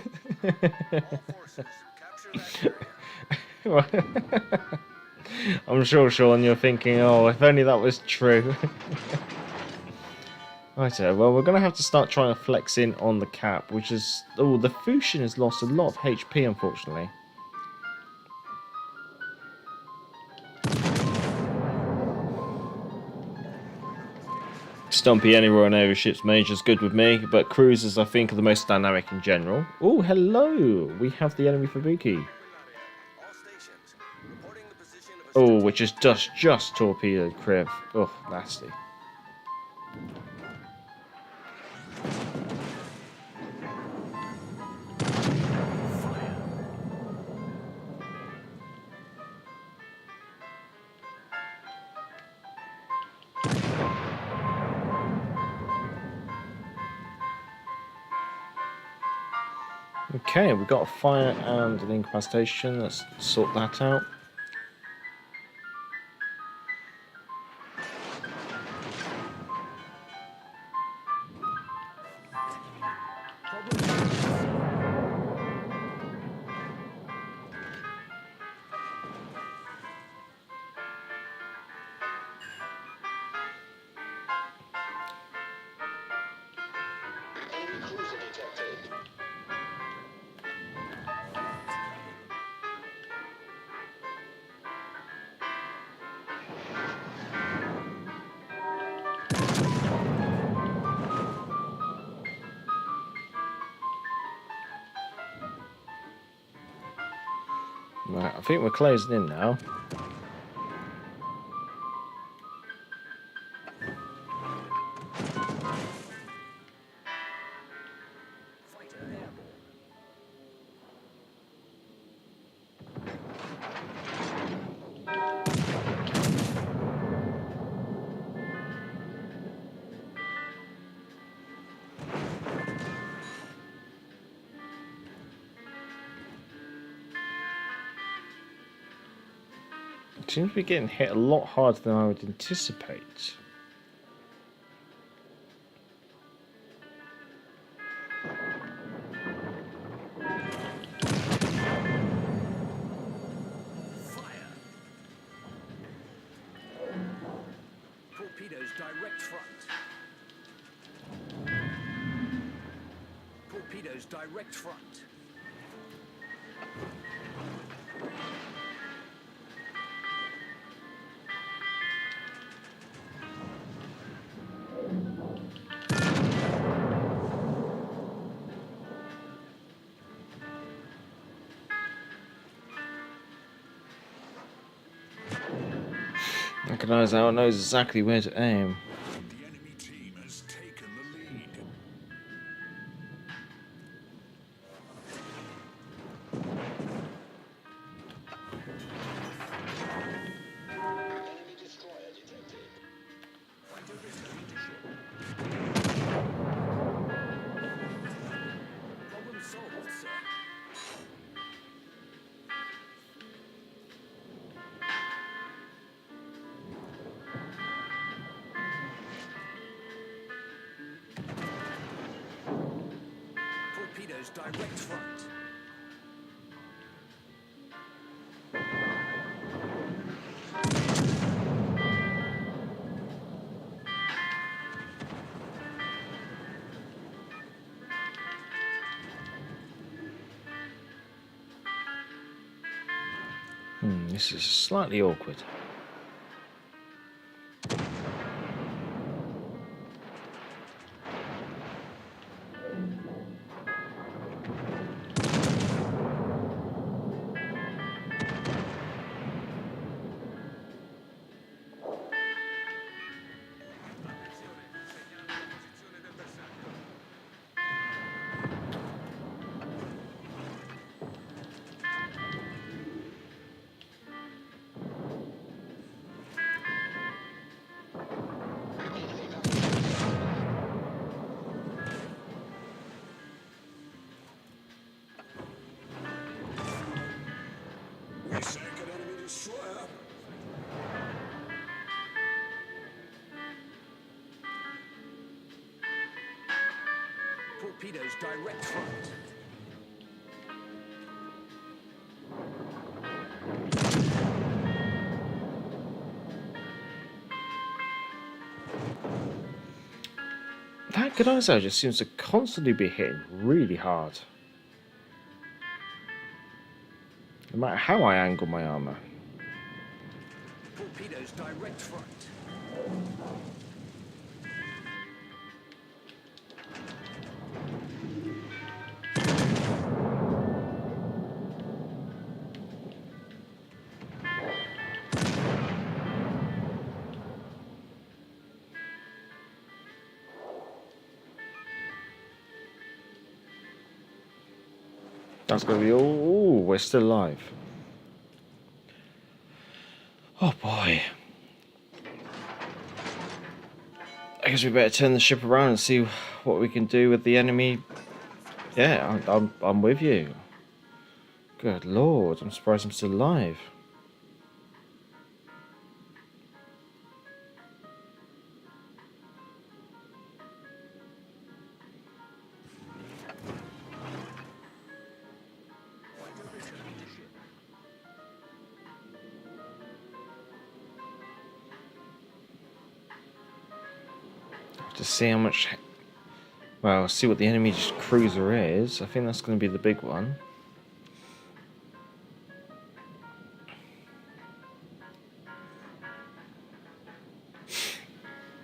I'm sure, Sean, you're thinking, oh, if only that was true. Right, well, we're going to have to start trying to flex in on the cap, which is... Oh, the Fusion has lost a lot of HP, unfortunately. Stumpy any Royal Navy ships major is good with me, but cruisers I think are the most dynamic in general. Oh, hello! We have the enemy Fubuki. Oh, which is just torpedoed Kriv. Oh, nasty. Okay, we've got a fire and an incapacitation. Let's sort that out. Right, I think we're closing in now. Seems to be getting hit a lot harder than I would anticipate. Torpedoes direct front. Torpedoes direct front. Recognize how it knows exactly where to aim. The enemy team has taken the lead. Enemy destroyer detected. Fighter returning to ship. Problem solved, sir. Torpedoes direct front. This is slightly awkward. They sank an enemy destroyer. Torpedoes direct front. That Godizo just seems to constantly be hitting really hard. No matter how I angle my armour. Torpedoes direct front. That's going to be all. Ooh, we're still alive. Oh boy. I guess we better turn the ship around and see what we can do with the enemy. Yeah, I'm with you. Good lord, I'm surprised I'm still alive. To see how much. Well, see what the enemy cruiser is. I think that's going to be the big one.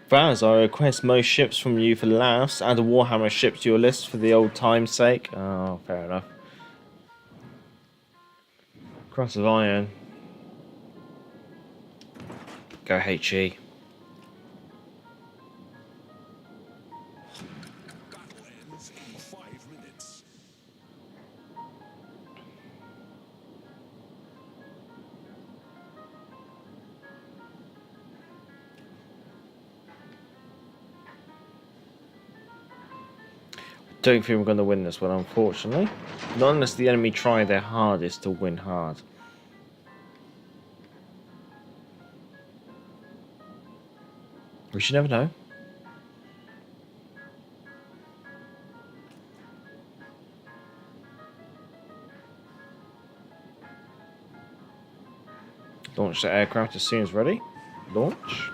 Vaz, I request most ships from you for laughs. Add a Warhammer ship to your list for the old time's sake. Oh, fair enough. Cross of Iron. Go HE. Battle ends in 5 minutes. Don't think we're going to win this one, unfortunately. Not unless the enemy try their hardest to win hard. We should never know. Launch the aircraft as soon as ready. Launch.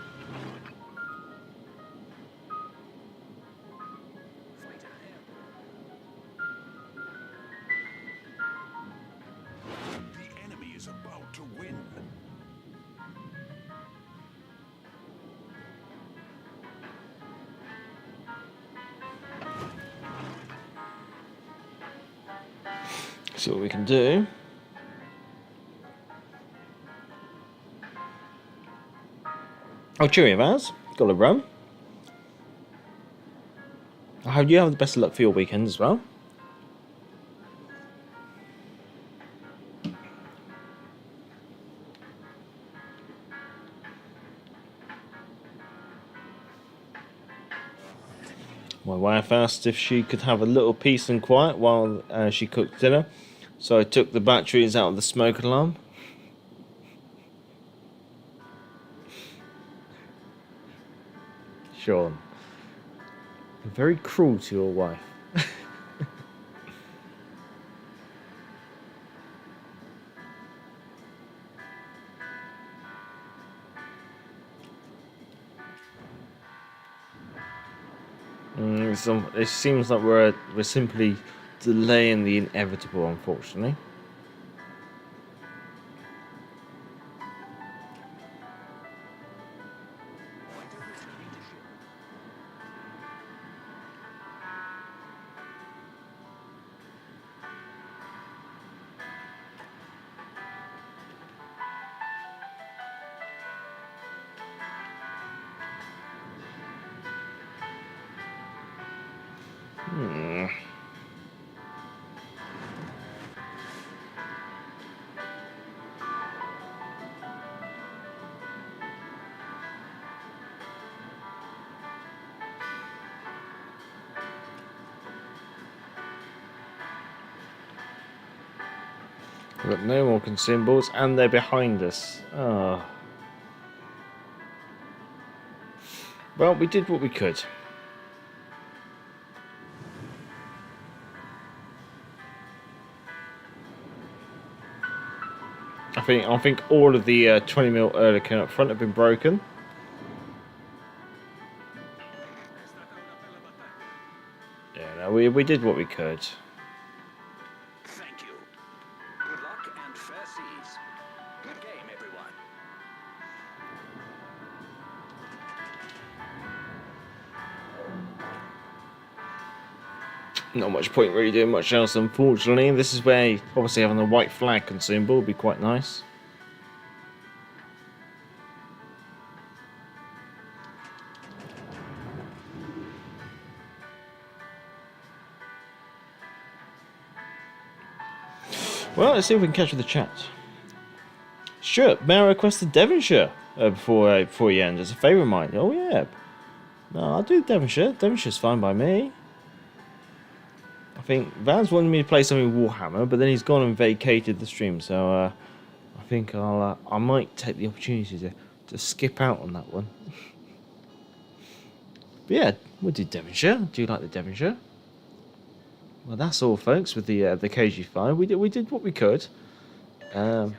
The enemy is about to win. See what we can do. Oh, cheerio, Vaz. Got a run. I hope you have the best of luck for your weekend as well. My wife asked if she could have a little peace and quiet while she cooked dinner, so I took the batteries out of the smoke alarm. Sean, you're very cruel to your wife. It seems like we're simply delaying the inevitable, unfortunately. We've got no more consumables, and they're behind us. Oh. Well, we did what we could. I think all of the 20mm Oerlikon up front have been broken. Yeah, no, we did what we could. Thank you. Good luck and fair seas. Good game, everyone. Not much point really doing much else, unfortunately. This is where obviously having the white flag consumable would be quite nice. Well, let's see if we can catch with the chat. Sure, may I request the Devonshire before you end as a favour of mine? Oh yeah. No, I'll do Devonshire. Devonshire's fine by me. I think Van's wanted me to play something Warhammer, but then he's gone and vacated the stream, so I think I might take the opportunity to skip out on that one. But yeah, we'll do Devonshire. Do you like the Devonshire? Well, that's all, folks, with the KG5. We did what we could. Now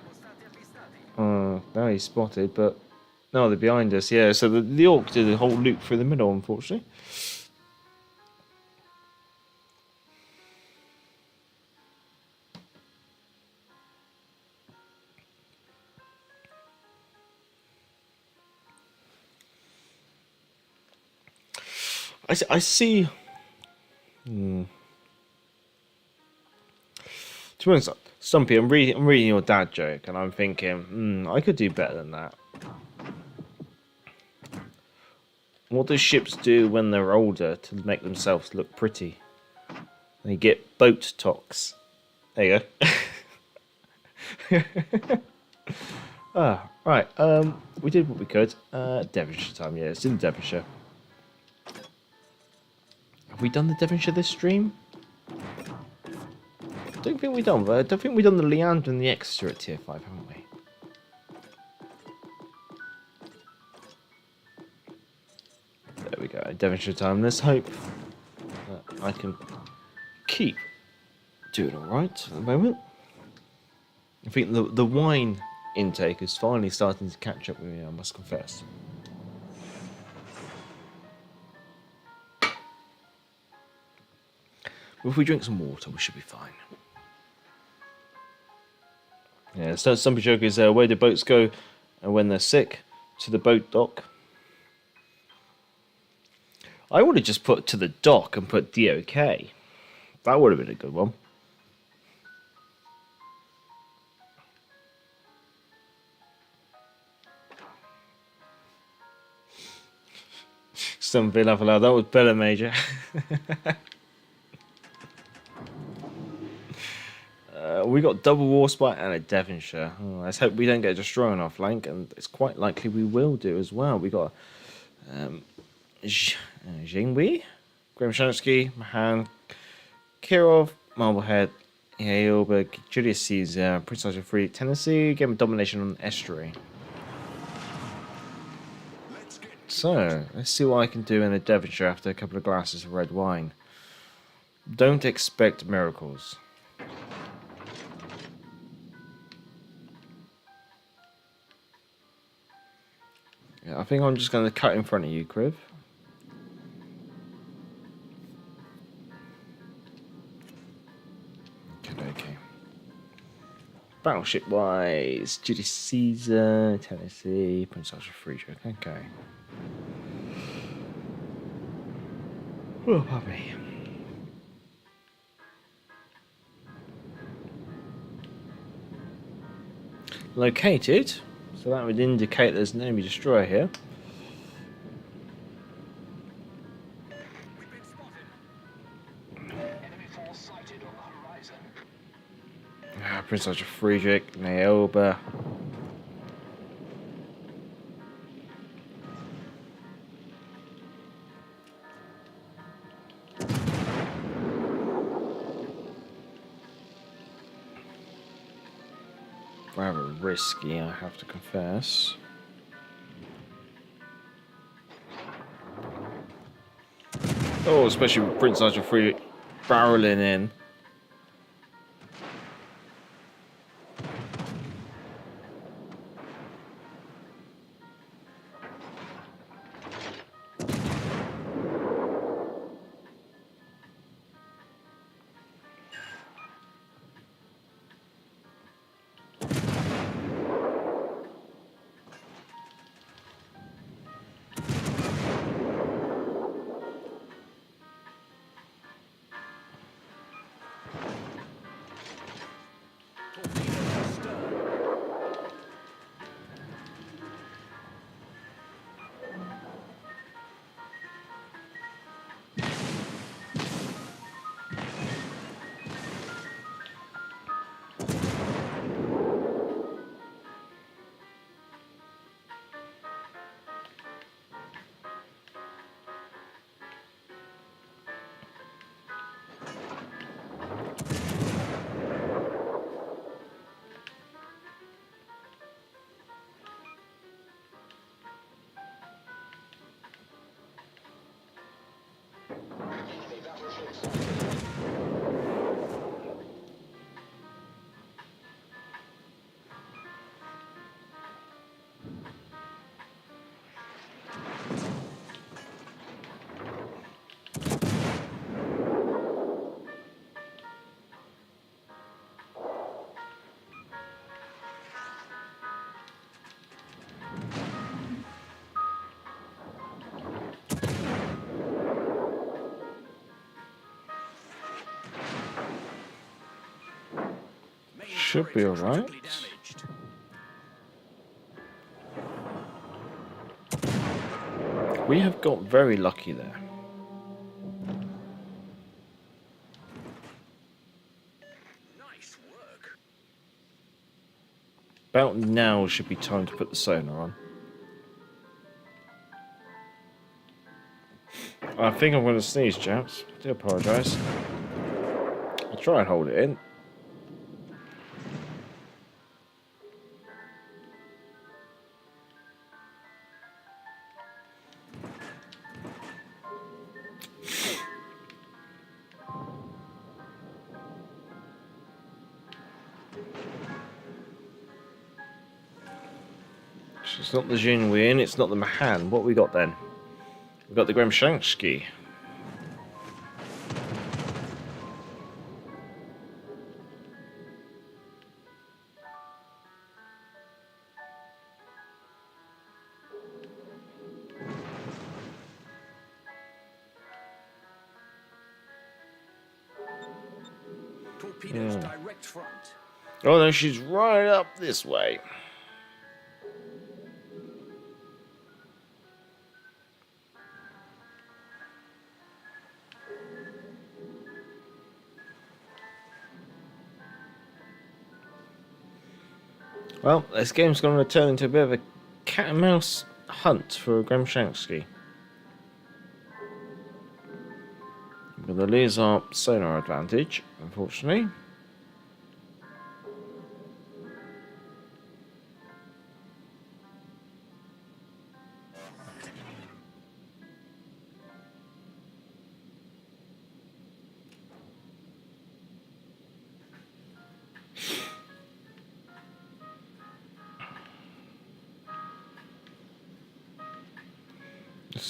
he's spotted, but no, they're behind us. Yeah, so the Orc did a whole loop through the middle, unfortunately. I see. To be honest, Stumpy, I'm reading your dad joke, and I'm thinking, I could do better than that. What do ships do when they're older to make themselves look pretty? They get boat tox. There you go. Right. We did what we could. Devonshire time. Yeah, it's in Devonshire. Have we done the Devonshire this stream? I don't think we've done the Leander and the Exeter at tier 5, haven't we? There we go, Devonshire time. Let's hope that I can keep doing alright at the moment. I think the wine intake is finally starting to catch up with me, I must confess. But if we drink some water, we should be fine. Yeah, so some joke is where do boats go when they're sick? To the boat dock. I would have just put to the dock and put DOK. That would have been a good one. Some Villa, that was better, Major. We got double Warspite and a Devonshire. Let's hope we don't get destroyed on our flank, and it's quite likely we will do as well. We got Jingwi, Grimshansky, Mahan, Kirov, Marblehead, Yaelberg, Julius Caesar, Prince Arthur Free, Tennessee, game of domination on estuary. So, let's see what I can do in the Devonshire after a couple of glasses of red wine. Don't expect miracles. Yeah, I think I'm just going to cut in front of you, Crib. Okay. Battleship-wise, Julius Caesar, Tennessee, Prince Arthur Friedrich. Okay. Oh, puppy. Located. So that would indicate there's an enemy destroyer here. We've been spotted. Enemy force sighted on the horizon. Prince Arthur Friedrich, Naoba. rather risky, I have to confess. Oh, especially with Prince Nigel 3 barreling in. Should be alright. We have got very lucky there. Nice work. About now should be time to put the sonar on. I think I'm going to sneeze, chaps. I do apologise. I'll try and hold it in. It's not the Jinwin, it's not the Mahan. What we got then? We've got the Gremshansky. Torpedoes direct front. Oh no, she's right up this way. Well, this game's going to turn into a bit of a cat and mouse hunt for Gremshansky. We're going to lose our sonar advantage, unfortunately.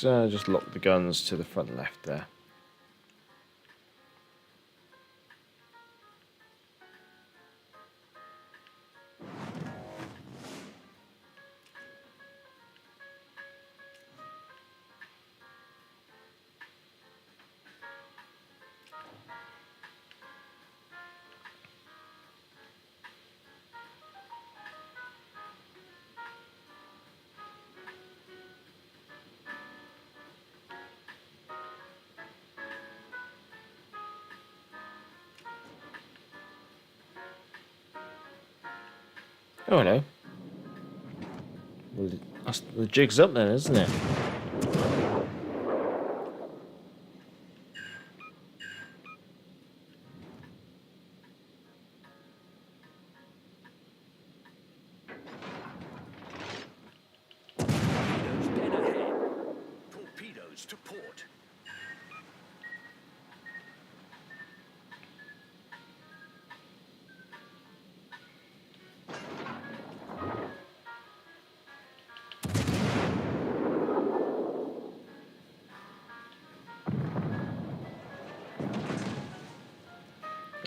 Let's just lock the guns to the front left there. Oh, hello. Well, the jig's up then, isn't it?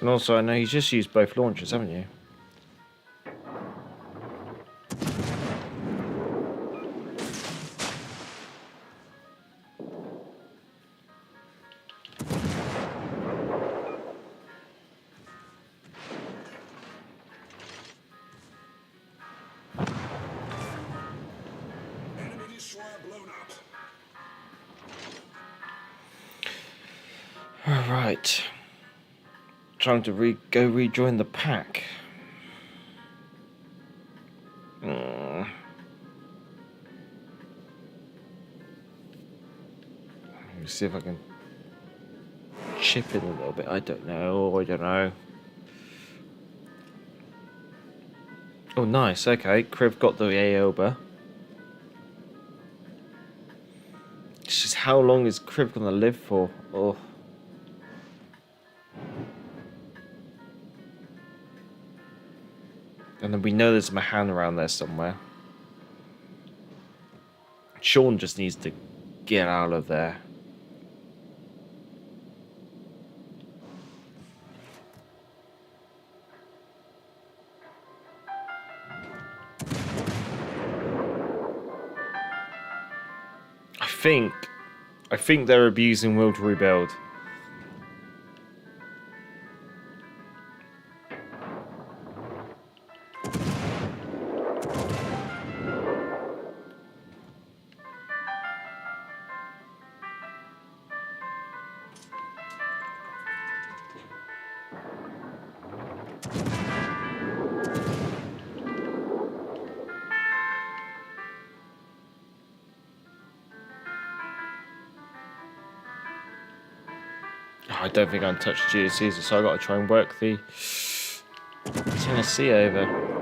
And also, I know you just used both launchers, haven't you? Enemy destroyer blown up. Alright. Trying to go rejoin the pack. Let me see if I can chip in a little bit. I don't know. Oh, nice. Okay, Kriv got the Aoba. It's just how long is Kriv gonna live for? Oh. And then we know there's a Mahan around there somewhere. Sean just needs to get out of there. I think they're abusing will to rebuild. I don't think I'm touched Julius Caesar, so I got to try and work the Tennessee over.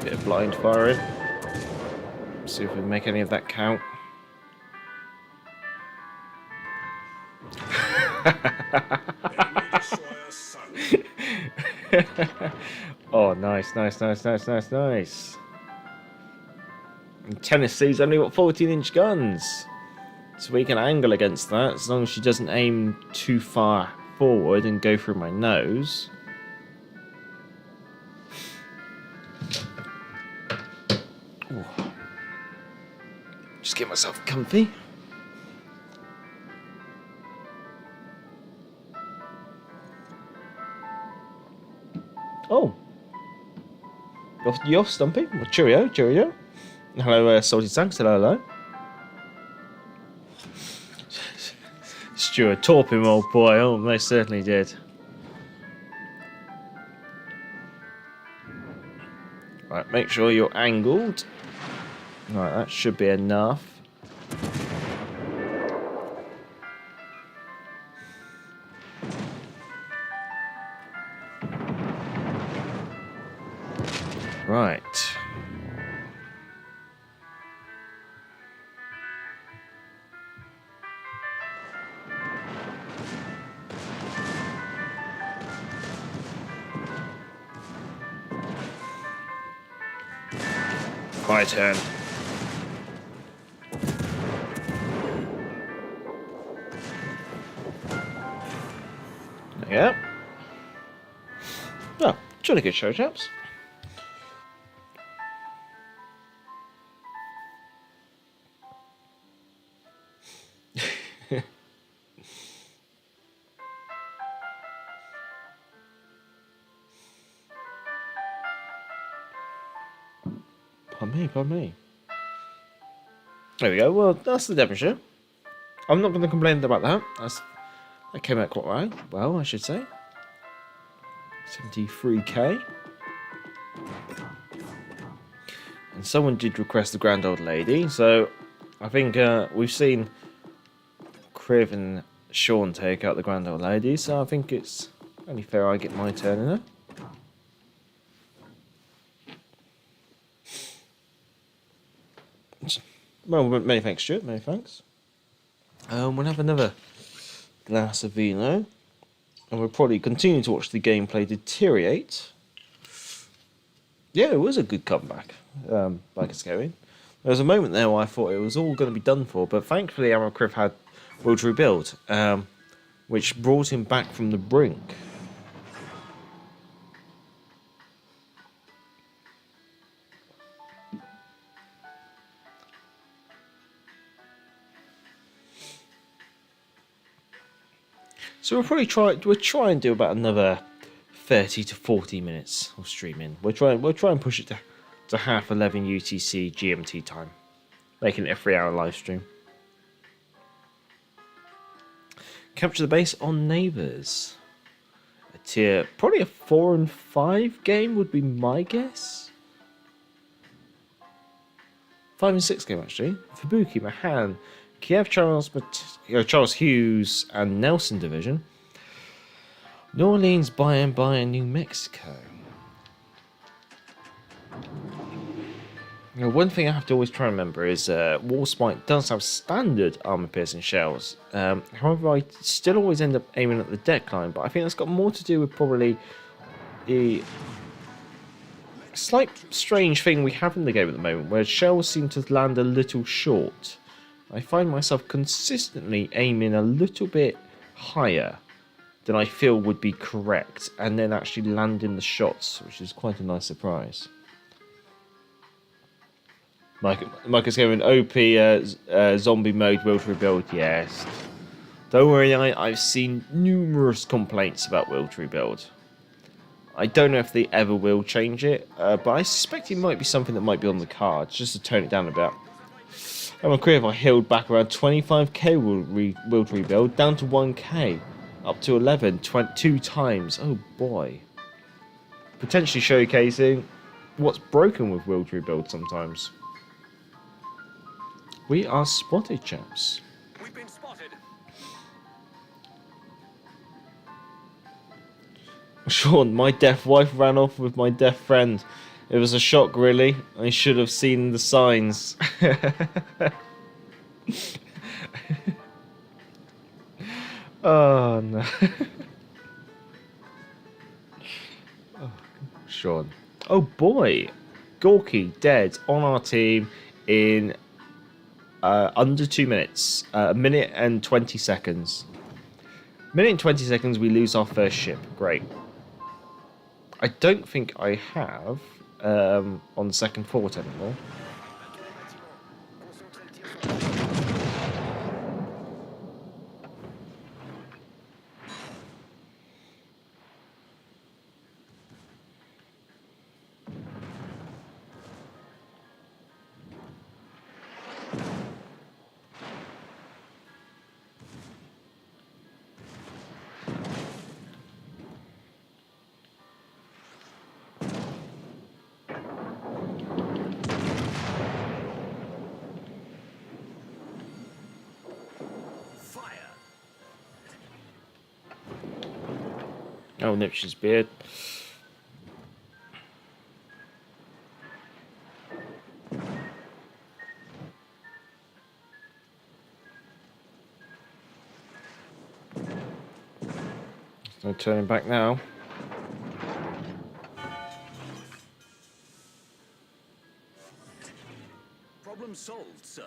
Bit of blind firing. See if we can make any of that count. Oh, nice. And Tennessee's only got 14-inch guns, so we can angle against that as long as she doesn't aim too far forward and go through my nose. Ooh. Just get myself comfy. Oh. You off, Stumpy? Well, cheerio. Hello, Salty Sanks. Hello. Stuart taught him, old boy. Oh, they certainly did. Right, make sure you're angled. Right, that should be enough. Right. My turn. Yeah. Oh, jolly good show, chaps. Pardon me. There we go. Well, that's the Devonshire. I'm not going to complain about that. That came out quite right. Well, I should say. 73k. And someone did request the Grand Old Lady, so I think we've seen Kriv and Sean take out the Grand Old Lady, so I think it's only fair I get my turn in her. Well, many thanks, Stuart. Many thanks. We'll have another glass of vino, and we'll probably continue to watch the gameplay deteriorate. Yeah, it was a good comeback by Cascarian. There was a moment there where I thought it was all going to be done for, but thankfully Amarcriv had Will to Rebuild, which brought him back from the brink. So we'll try and do about another 30 to 40 minutes of streaming. We'll try and push it to half 11 UTC GMT time, making it a 3-hour live stream. Capture the base on Neighbours. A tier, probably a 4 and 5 game would be my guess. 5 and 6 game actually. Fubuki, Mahan, Kiev, Charles Hughes, and Nelson Division. New Orleans, Bayern, New Mexico. One thing I have to always try and remember is Warspite does have standard armor-piercing shells. However, I still always end up aiming at the deck line, but I think that's got more to do with probably the slight strange thing we have in the game at the moment, where shells seem to land a little short. I find myself consistently aiming a little bit higher than I feel would be correct, and then actually landing the shots, which is quite a nice surprise. Mike is going OP zombie mode, Will to Rebuild, yes. Don't worry, I've seen numerous complaints about Will to Rebuild. I don't know if they ever will change it, but I suspect it might be something that might be on the cards, just to tone it down a bit. I'm clear if I healed back around 25k Will to Rebuild, down to 1k, up to 11, 2 times, oh boy. Potentially showcasing what's broken with Will to Rebuild sometimes. We are spotted, chaps. We've been spotted. Sean, my deaf wife ran off with my deaf friend. It was a shock, really. I should have seen the signs. Oh, no. Oh, Sean. Oh, boy. Gorky dead on our team in under 2 minutes. A minute and 20 seconds. Minute and 20 seconds, we lose our first ship. Great. I don't think I have on the second fort anymore. Oh, Nipsh's beard. There's no turning back now. Problem solved, sir.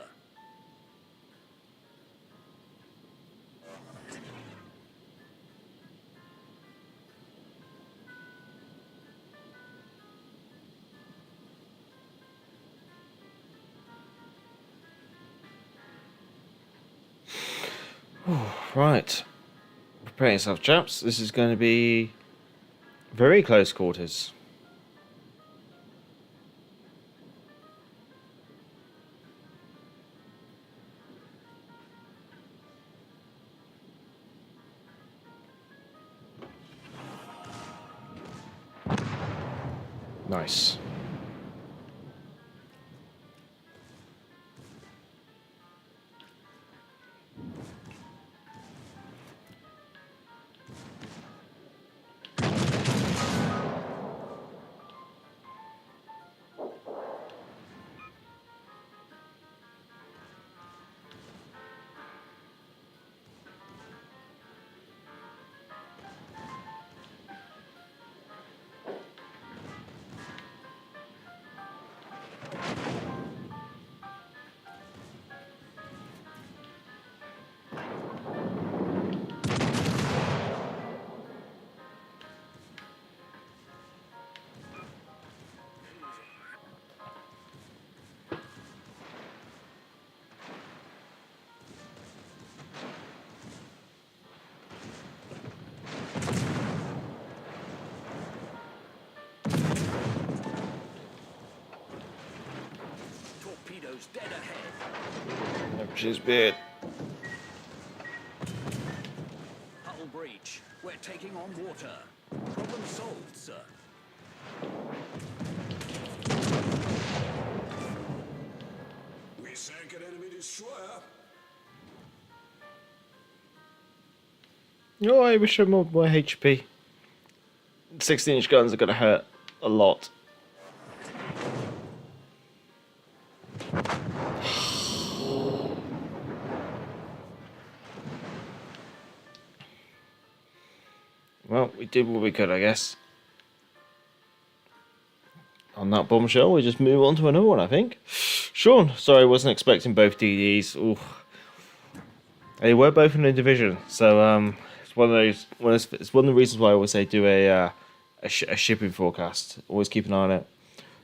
Right. Prepare yourself, chaps. This is going to be very close quarters. Nice. She's weird. Hull breach. We're taking on water. Problem solved, sir. We sank an enemy destroyer. Oh, I wish I had more HP. 16-inch guns are going to hurt a lot. Well, we did what we could, I guess. On that bombshell, we just move on to another one, I think. Sean, sorry, I wasn't expecting both DDs. Ooh. They were both in the division, so it's one of those. It's one of the reasons why I always say do a shipping forecast. Always keep an eye on it.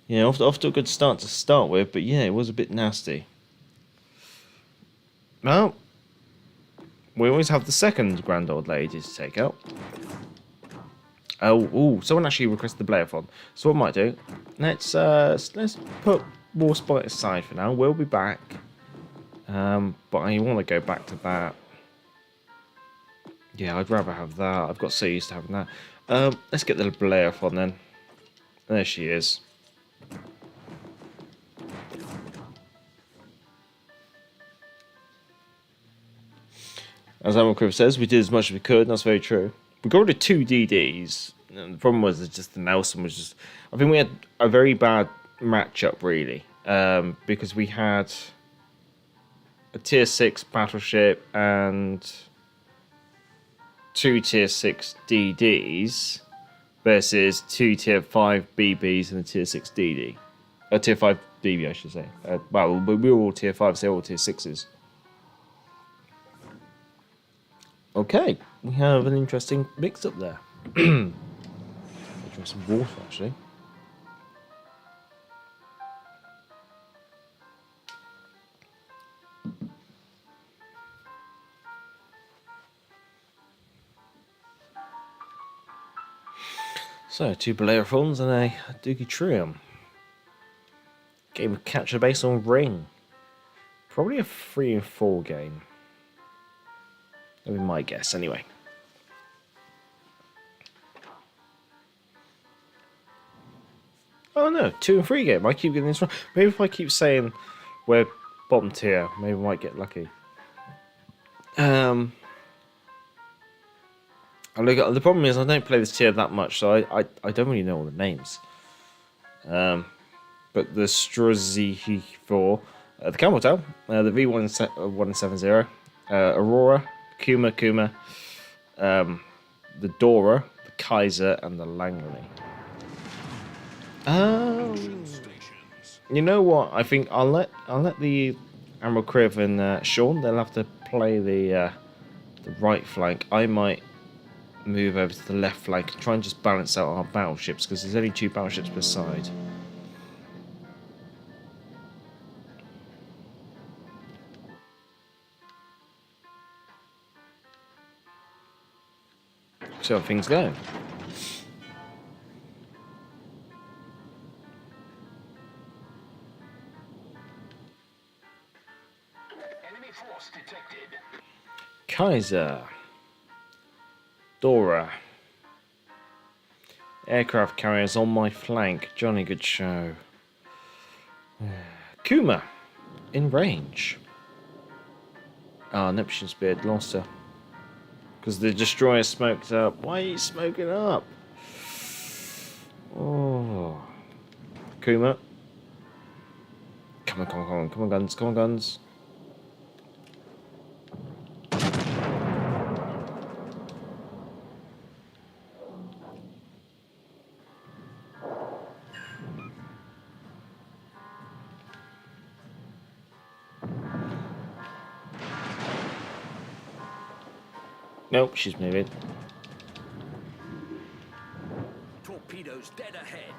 You know, off to a good start to start with, but yeah, it was a bit nasty. Well, we always have the second grand old lady to take out. Oh, someone actually requested the Blairphone. So what I might do, let's put Warspite aside for now. We'll be back. But I want to go back to that. Yeah, I'd rather have that. I've got so used to having that. Let's get the Blairphone then. There she is. As Amon Criv says, we did as much as we could, and that's very true. We got rid of 2 DDs. And the problem was that just the Nelson was just... I think we had a very bad matchup, really. Because we had a tier 6 battleship and 2 tier 6 DDs versus 2 tier 5 BBs and a tier 6 DD. Tier 5 BB, I should say. Well, we were all tier 5s, so they were all tier 6s. Okay, we have an interesting mix up there. Drink some water, actually. So, 2 Bellerophons and a Doogie Trium. Game of Capture Base on Ring. Probably a 3 and 4 game. That would be my guess, anyway. Oh no, 2 and 3 game. I keep getting this wrong. Maybe if I keep saying we're bottom tier, maybe we might get lucky. Look, the problem is I don't play this tier that much, so I don't really know all the names. But the Struzzi 4, the Campbelltown, the V170, Aurora, Kuma, the Dora, the Kaiser, and the Langley. You know what? I think I'll let the Admiral Criv and Sean. They'll have to play the right flank. I might move over to the left flank and try and just balance out our battleships because there's only 2 battleships per side. See how things go. Enemy force detected. Kaiser. Dora. Aircraft carriers on my flank. Johnny Good Show. Kuma. In range. Ah, Neptune's Beard. Lost her. Because the destroyer smoked up. Why are you smoking up? Oh. Kuma. Come on, guns. Nope, she's moving. Torpedoes dead ahead.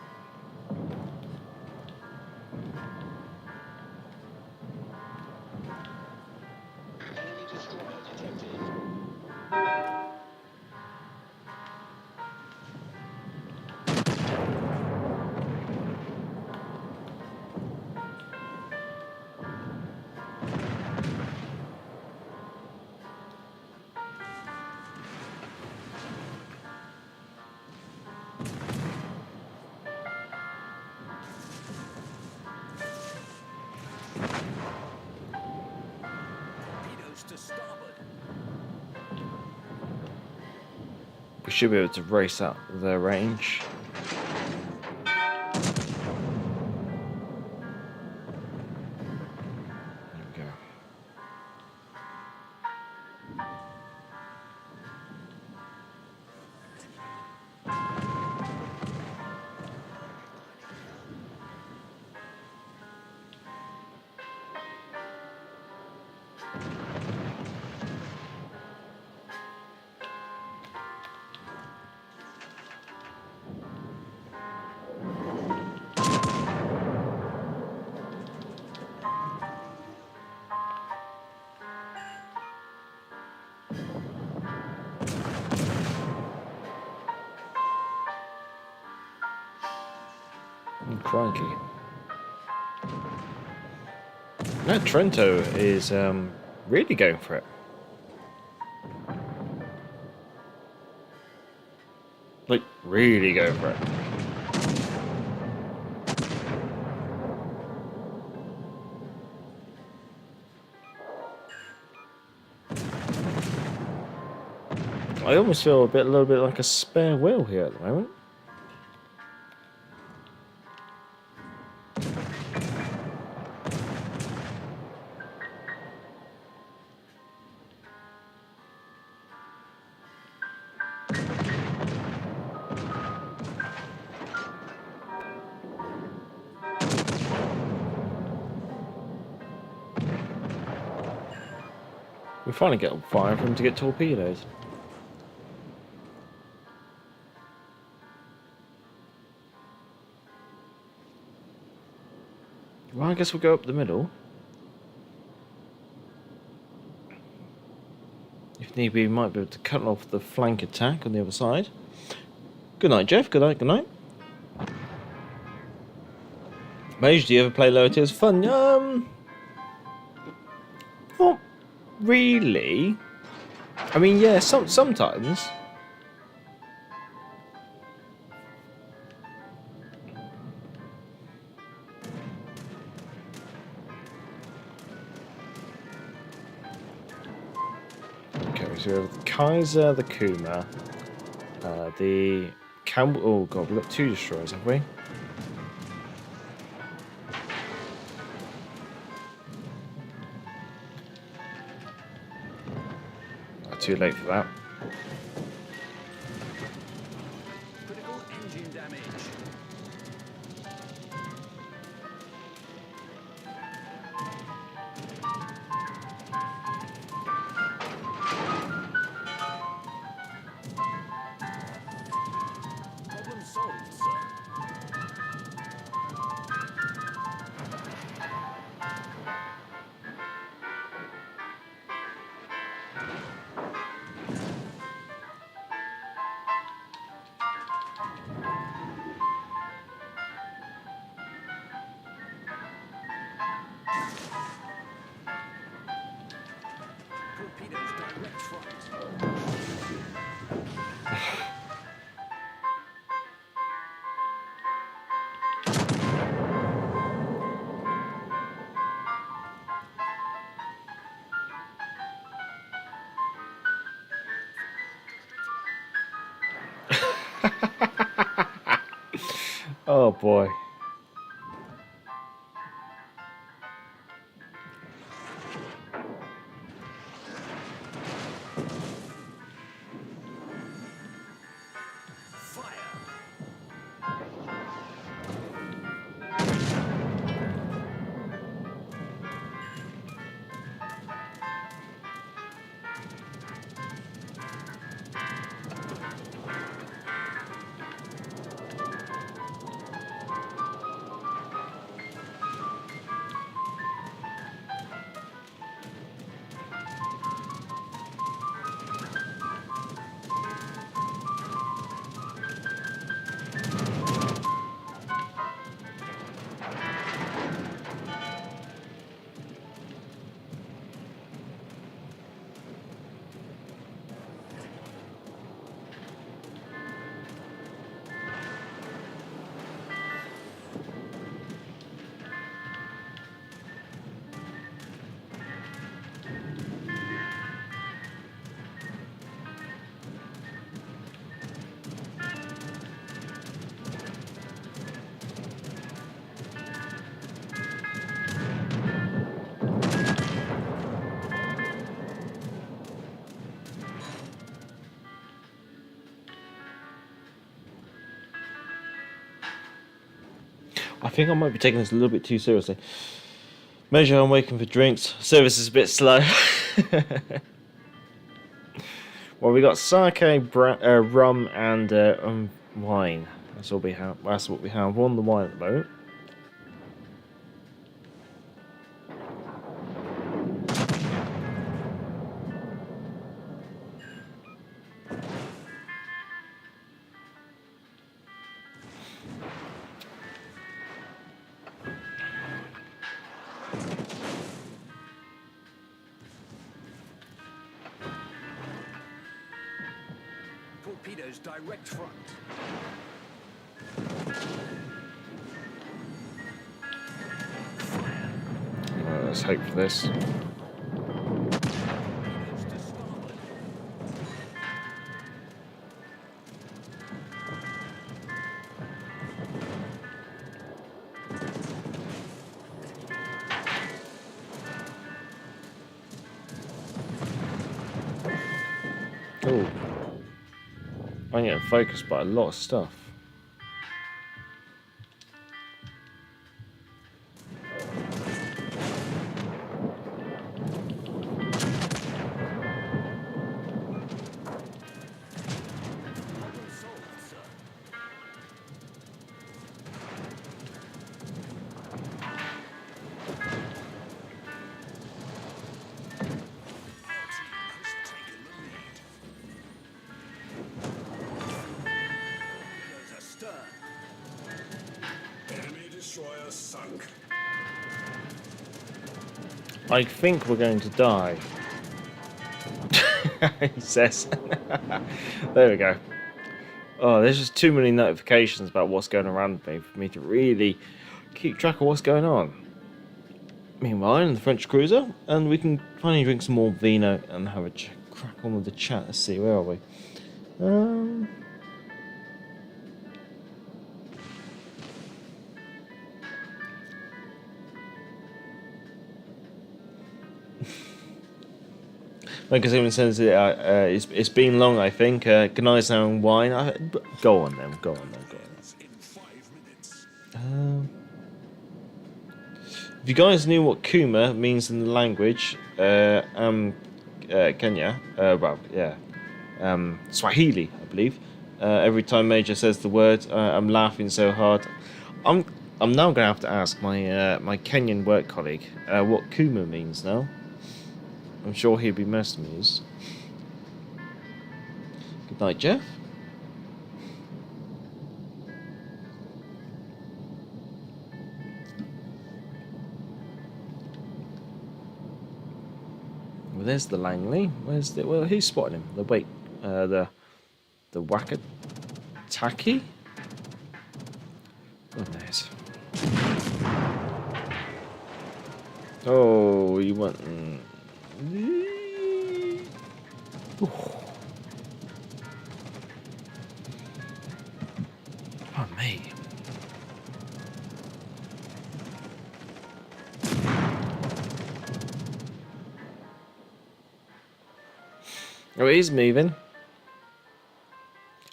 Enemy destroyer detected. We should be able to race up their range. There we go. Crikey. That Trento is really going for it. Like, really going for it. I almost feel a little bit like a spare wheel here at the moment. We finally get on fire for him to get torpedoed. Well, I guess we'll go up the middle. If need be, we might be able to cut off the flank attack on the other side. Good night, Jeff. Good night, good night. Mage, do you ever play lower tiers? Fun? Not really. I mean, yeah, sometimes. Okay, so we have the Kaiser, the Kuma, the Campbell. Oh god, we've got 2 destroyers, have we? Too late for that. Critical engine damage. Problem solved, sir. Torpedoes direct front. Oh boy. I think I might be taking this a little bit too seriously. Measure, I'm waiting for drinks. Service is a bit slow. Well, we got sake, rum, and wine. That's all we have. That's what we have. We're on the wine at the moment. Torpedoes direct front. Let's hope for this. Oh, I'm getting focused by a lot of stuff. Sunk. I think we're going to die. He says. There we go. Oh, there's just too many notifications about what's going around me for me to really keep track of what's going on. Meanwhile, in the French cruiser, and we can finally drink some more vino and have a crack on with the chat. Let's see, where are we? Like even says it's been long, I think. Good night now and wine. Go on then, go on. If you guys knew what Kuma means in the language, Kenya, well, yeah, Swahili, I believe. Every time Major says the word, I'm laughing so hard. I'm now going to have to ask my my Kenyan work colleague what Kuma means now. I'm sure he'd be most amused. Good night, Jeff. Well, there's the Langley. Where's the? Well, who's spotting him? The wait, the Wakataki. Oh, nice. Oh, you want? Oh, mate. Oh, it is moving.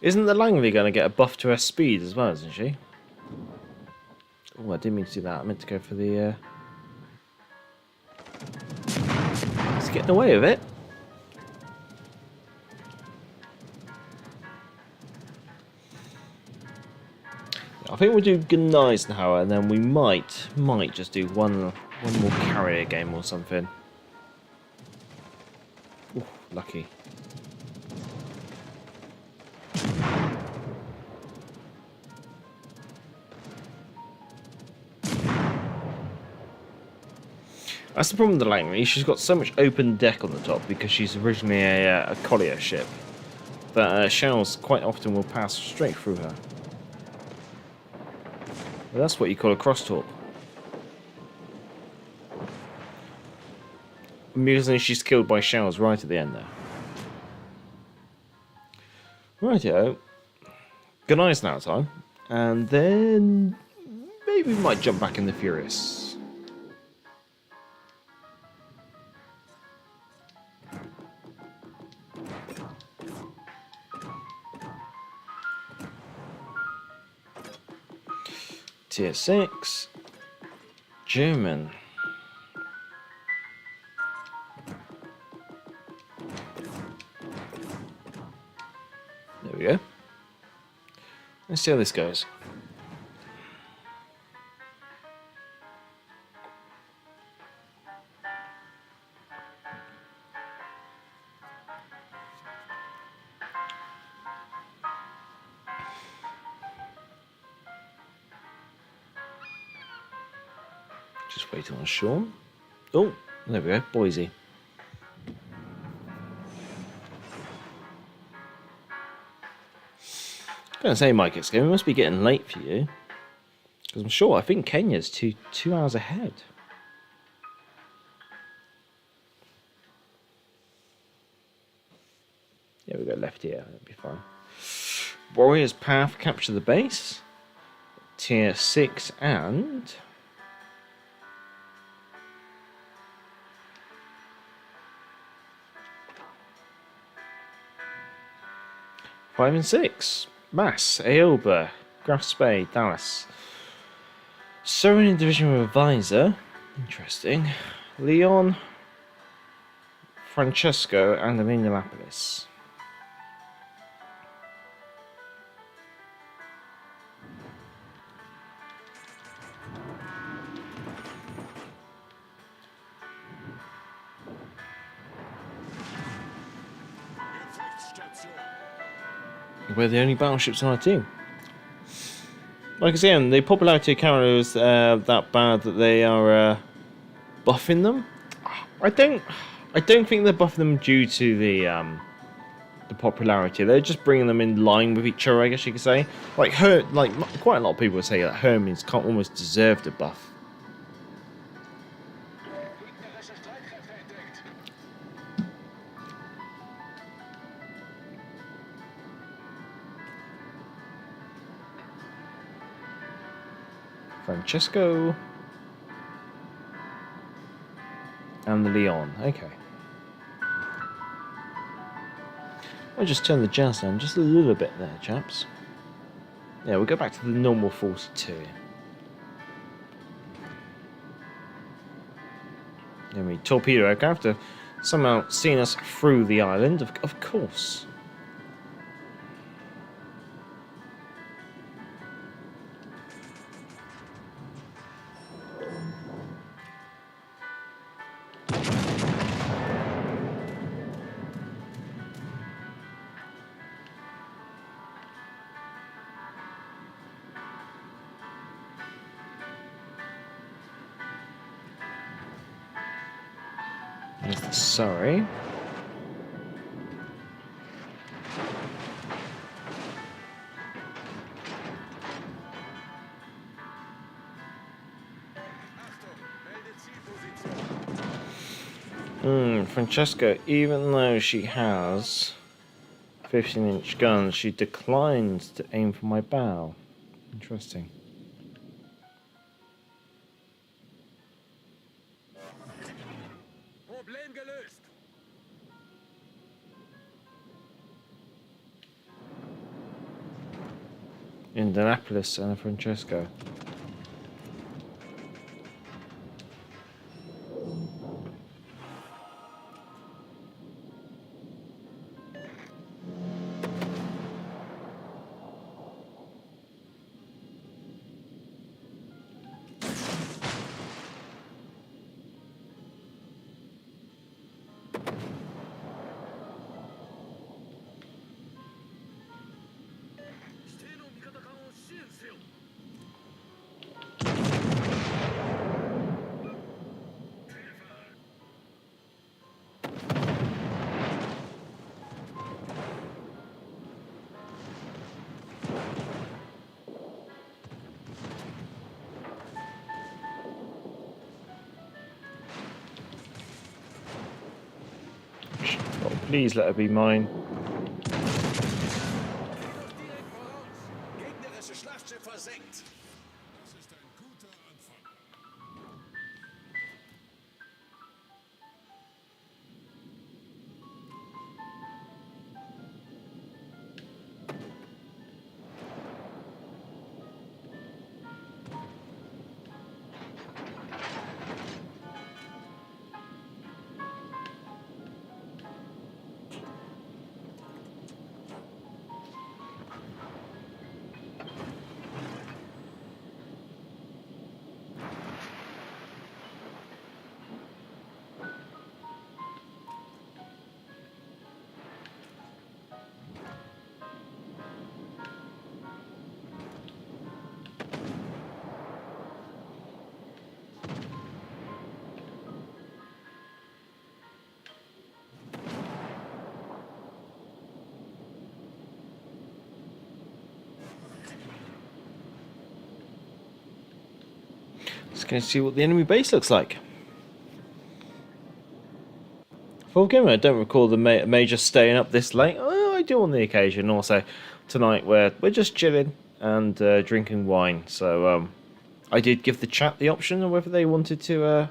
Isn't the Langley going to get a buff to her speed as well, isn't she? Oh, I didn't mean to do that. I meant to go for the... It's getting away with it. I think we'll do Gneisenhower, and then we might just do one more carrier game or something. Ooh, lucky. That's the problem with the Langley. She's got so much open deck on the top because she's originally a collier ship that shells quite often will pass straight through her. Well, that's what you call a crosstalk. Amusingly, she's killed by shells right at the end there. Rightio. Good night now time. And then maybe we might jump back in the Furious. Tier 6. German. There we go. Let's see how this goes. Just waiting on Sean. Oh, there we go, Boise. I'm gonna say, Mike, it must be getting late for you, because I'm sure I think Kenya's two hours ahead. Yeah, we go left here. That'll be fine. Warriors Path, capture the base. Tier 6 and 5 and 6. Mass, Aoba, Graf Spey, Dallas. Sorin Division Advisor. Interesting. Leon, Francesco, and Indianapolis. We're the only battleships on our team. Like I say, the popularity of Canada is that bad that they are buffing them. I don't think they're buffing them due to the popularity. They're just bringing them in line with each other, I guess you could say. Like quite a lot of people say that Hermes can't almost deserve the buff. Francesco and the Leon. Okay. I'll just turn the jazz down just a little bit there, chaps. Yeah, we'll go back to the normal 42. Then torpedo aircraft have somehow seen us through the island, of course. There's the Surrey. Francesca, even though she has 15-inch guns, she declines to aim for my bow. Interesting. Indianapolis and Francesco. Oh, please let her be mine. going to see what the enemy base looks like. Full game, I don't recall the major staying up this late. Oh, I do on the occasion. Also, tonight we're just chilling and drinking wine. So I did give the chat the option of whether they wanted to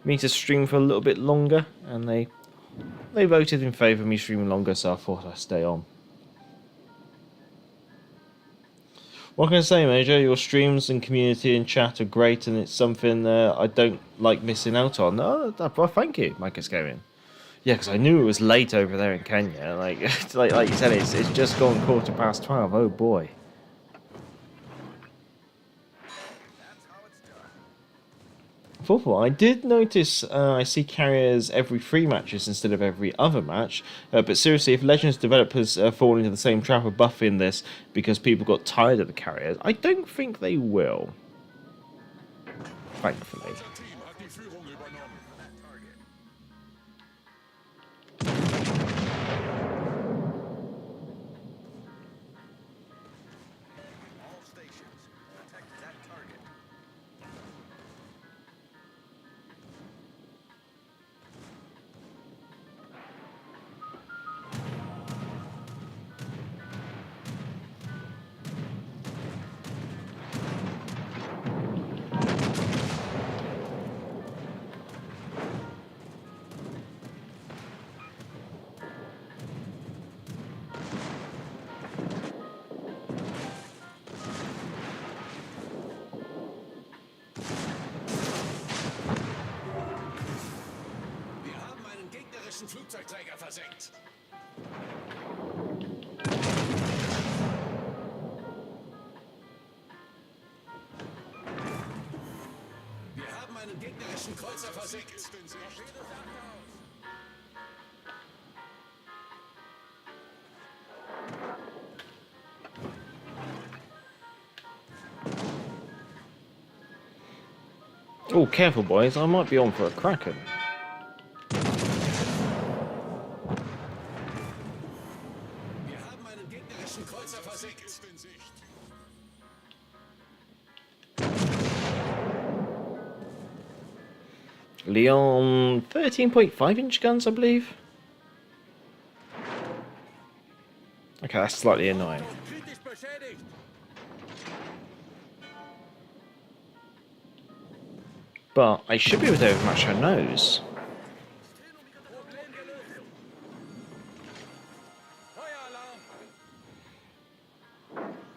me to stream for a little bit longer, and they voted in favour of me streaming longer. So I thought I'd stay on. What can I say, Major? Your streams and community and chat are great, and it's something I don't like missing out on. Oh, well, thank you, Micah's Gaming. Yeah, because I knew it was late over there in Kenya. Like you said, it's just gone 12:15. Oh boy. Football. I did notice I see carriers every 3 matches instead of every other match. But seriously, if Legends developers fall into the same trap of buffing this because people got tired of the carriers, I don't think they will. Thankfully. Flugzeugträger versenkt. Wir haben einen gegnerischen Kreuzer versenkt. Oh, careful, boys. I might be on for a Kraken. Leon 13.5-inch guns, I believe. Okay, that's slightly annoying. But I should be able to overmatch her nose.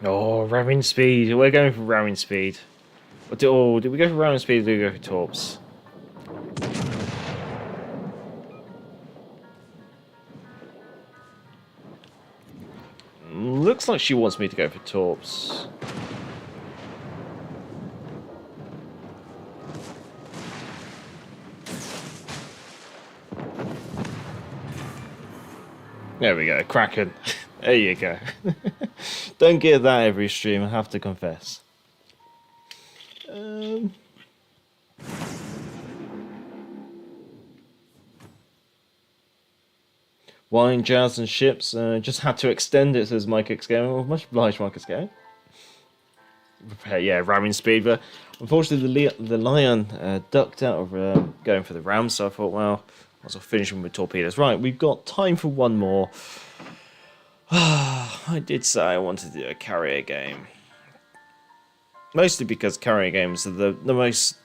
Oh, ramming speed. We're going for ramming speed. Oh, did we go for ramming speed or did we go for torps? Looks like she wants me to go for torps. There we go, Kraken. There you go. Don't get that every stream, I have to confess. Wine, jazz and ships. Just had to extend it, says Mike X Game. Well, much obliged, Mike X Game. Yeah, ramming speed, but unfortunately the Lion ducked out of going for the ram, so I thought, well, I was finishing with torpedoes. Right, we've got time for one more. I did say I wanted to do a carrier game. Mostly because carrier games are the most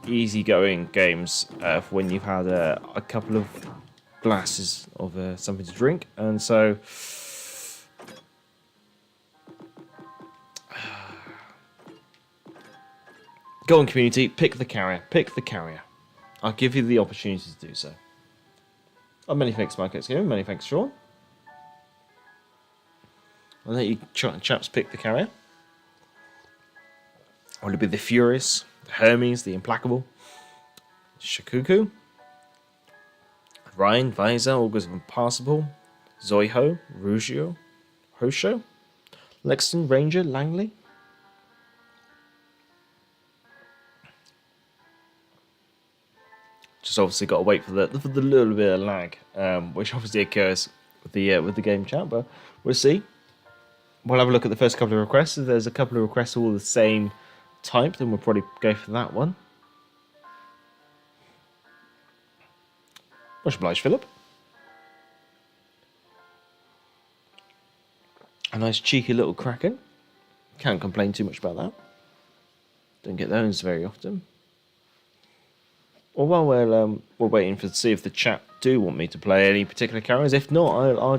easygoing games when you've had a couple of glasses of something to drink, and so go on, community, pick the carrier, I'll give you the opportunity to do so. Oh, many thanks, Mike X Game, many thanks, Sean. I'll let you chaps pick the carrier. Will it be the Furious, the Hermes, the Implacable, Shikuku, Ryan, Visor, August Impassable, Zoiho, Rugio, Hosho, Lexington, Ranger, Langley? Just obviously got to wait for the little bit of lag, which obviously occurs with the game chat, but we'll see. We'll have a look at the first couple of requests. If there's a couple of requests all the same type, then we'll probably go for that one. Much obliged, Philip. A nice cheeky little Kraken. Can't complain too much about that. Don't get those very often. Well, while we're waiting to see if the chat do want me to play any particular carriers, if not, I'll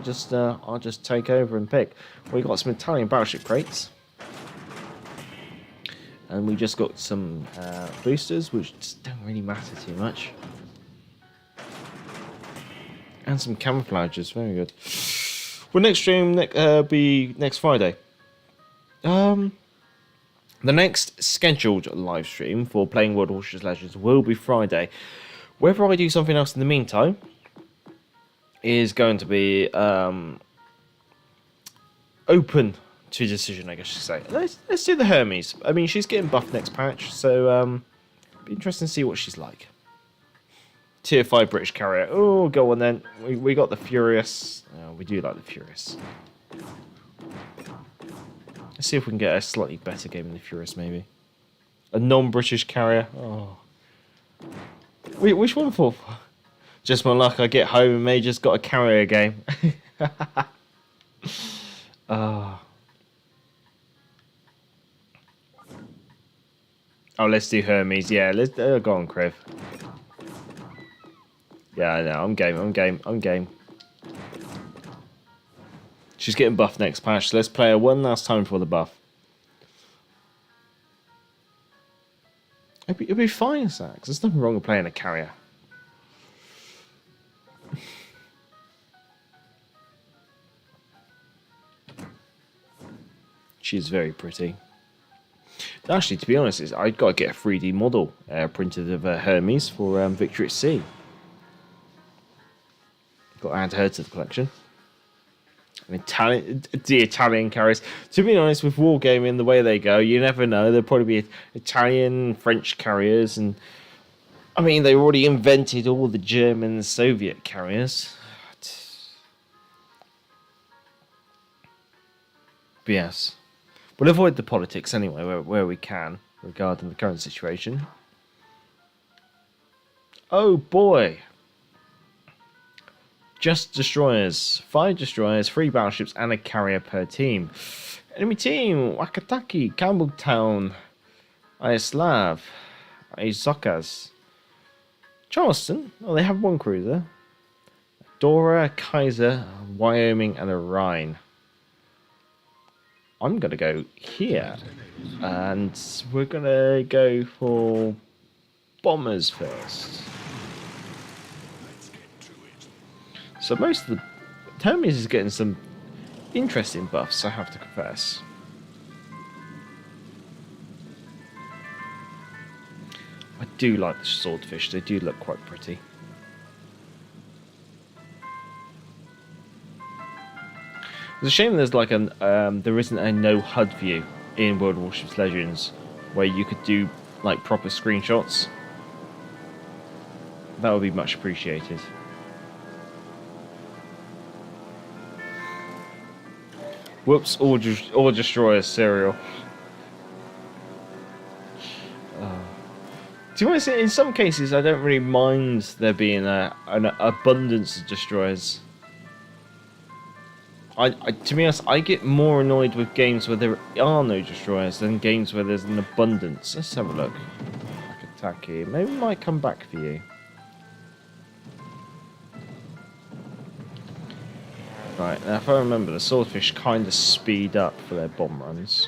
just take over and pick. We got some Italian battleship crates, and we just got some boosters, which just don't really matter too much, and some camouflages. Very good. Well, next stream be next Friday. The next scheduled live stream for playing World Warships Legends will be Friday. Whether I do something else in the meantime is going to be open to decision, I guess you should say. Let's do the Hermes. I mean, she's getting buffed next patch, so be interesting to see what she's like. Tier 5 British carrier. Oh, go on then. We got the Furious. Oh, we do like the Furious. Let's see if we can get a slightly better game than the Furious, maybe. A non-British carrier. Oh. Wait, which one for? Just my luck, I get home and Major's got a carrier game. Oh, let's do Hermes. Yeah, let's go on, Krev. Yeah, no, I'm game. She's getting buffed next patch, so let's play her one last time for the buff. It'd be fine, Sax. There's nothing wrong with playing a carrier. She's very pretty. Actually, to be honest, I've got to get a 3D model printed of Hermes for Victory at Sea. Got to add her to the collection. The Italian carriers. To be honest, with wargaming the way they go, you never know. There'll probably be Italian, French carriers, and I mean they already invented all the German and Soviet carriers. But yes, we'll avoid the politics anyway, where we can, regarding the current situation. Oh boy. Just destroyers. 5 destroyers, 3 battleships, and a carrier per team. Enemy team: Wakataki, Campbelltown, Iaslav, Izokas, Charleston. Oh, they have 1 cruiser. Dora, Kaiser, Wyoming, and a Rhine. I'm going to go here. And we're going to go for bombers first. So most of the Hermes is getting some interesting buffs, I have to confess. I do like the swordfish, they do look quite pretty. It's a shame there's like there isn't a no HUD view in World Warships Legends where you could do like proper screenshots. That would be much appreciated. Whoops, all destroyers cereal. To be honest, in some cases I don't really mind there being an abundance of destroyers. To be honest, I get more annoyed with games where there are no destroyers than games where there's an abundance. Let's have a look. Akataki, maybe might come back for you. Right, now if I remember, the swordfish kind of speed up for their bomb runs.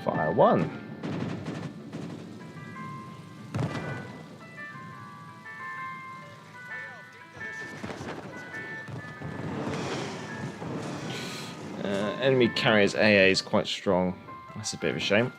Fire 1. Enemy carrier's AA is quite strong. That's a bit of a shame.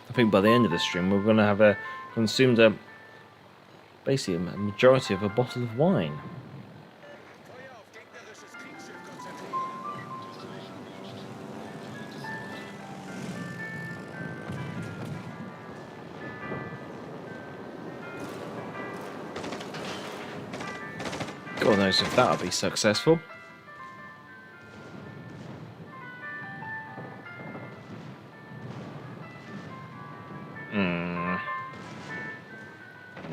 I think by the end of the stream we're going to have consumed basically a majority of a bottle of wine. God knows if that'll be successful.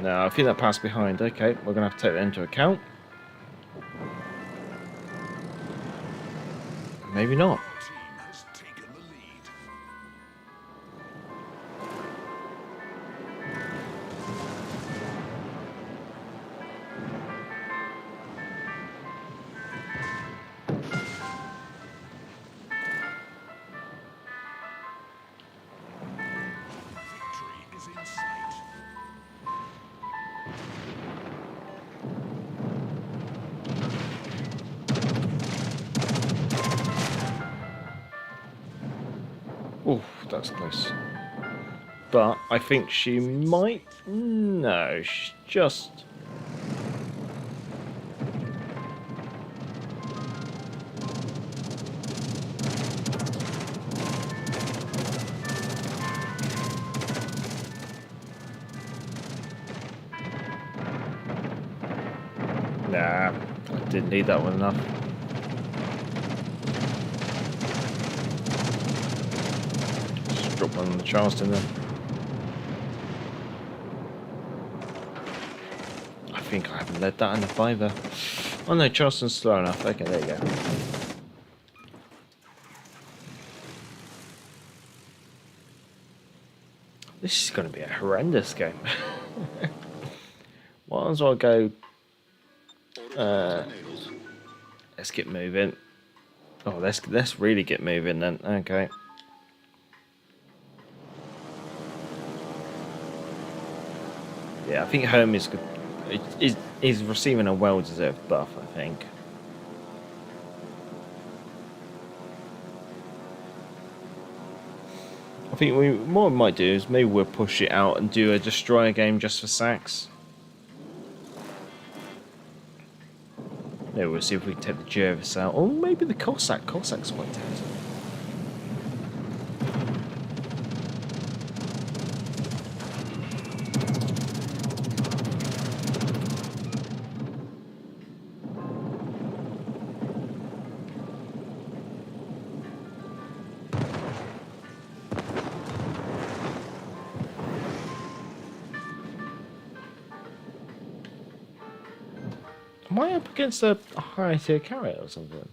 No, I think that passed behind. Okay, we're going to have to take that into account. Maybe not. Oof, that's close. But I think she might... No, she's just... Nah, I didn't need that one enough. Just drop one on the Charleston then. I think I haven't led that enough either. Oh no, Charleston's slow enough. Okay, there you go. This is going to be a horrendous game. Might as well go... let's get moving. Oh, let's really get moving then. Okay. Yeah, I think home is good. Is receiving a well-deserved buff, I think. I think what we might do is maybe we'll push it out and do a destroyer game just for sacks. Maybe we'll see if we can take the Jervis out. Or maybe the Cossack. Cossack's quite talented. Am I up against a higher tier carrier or something?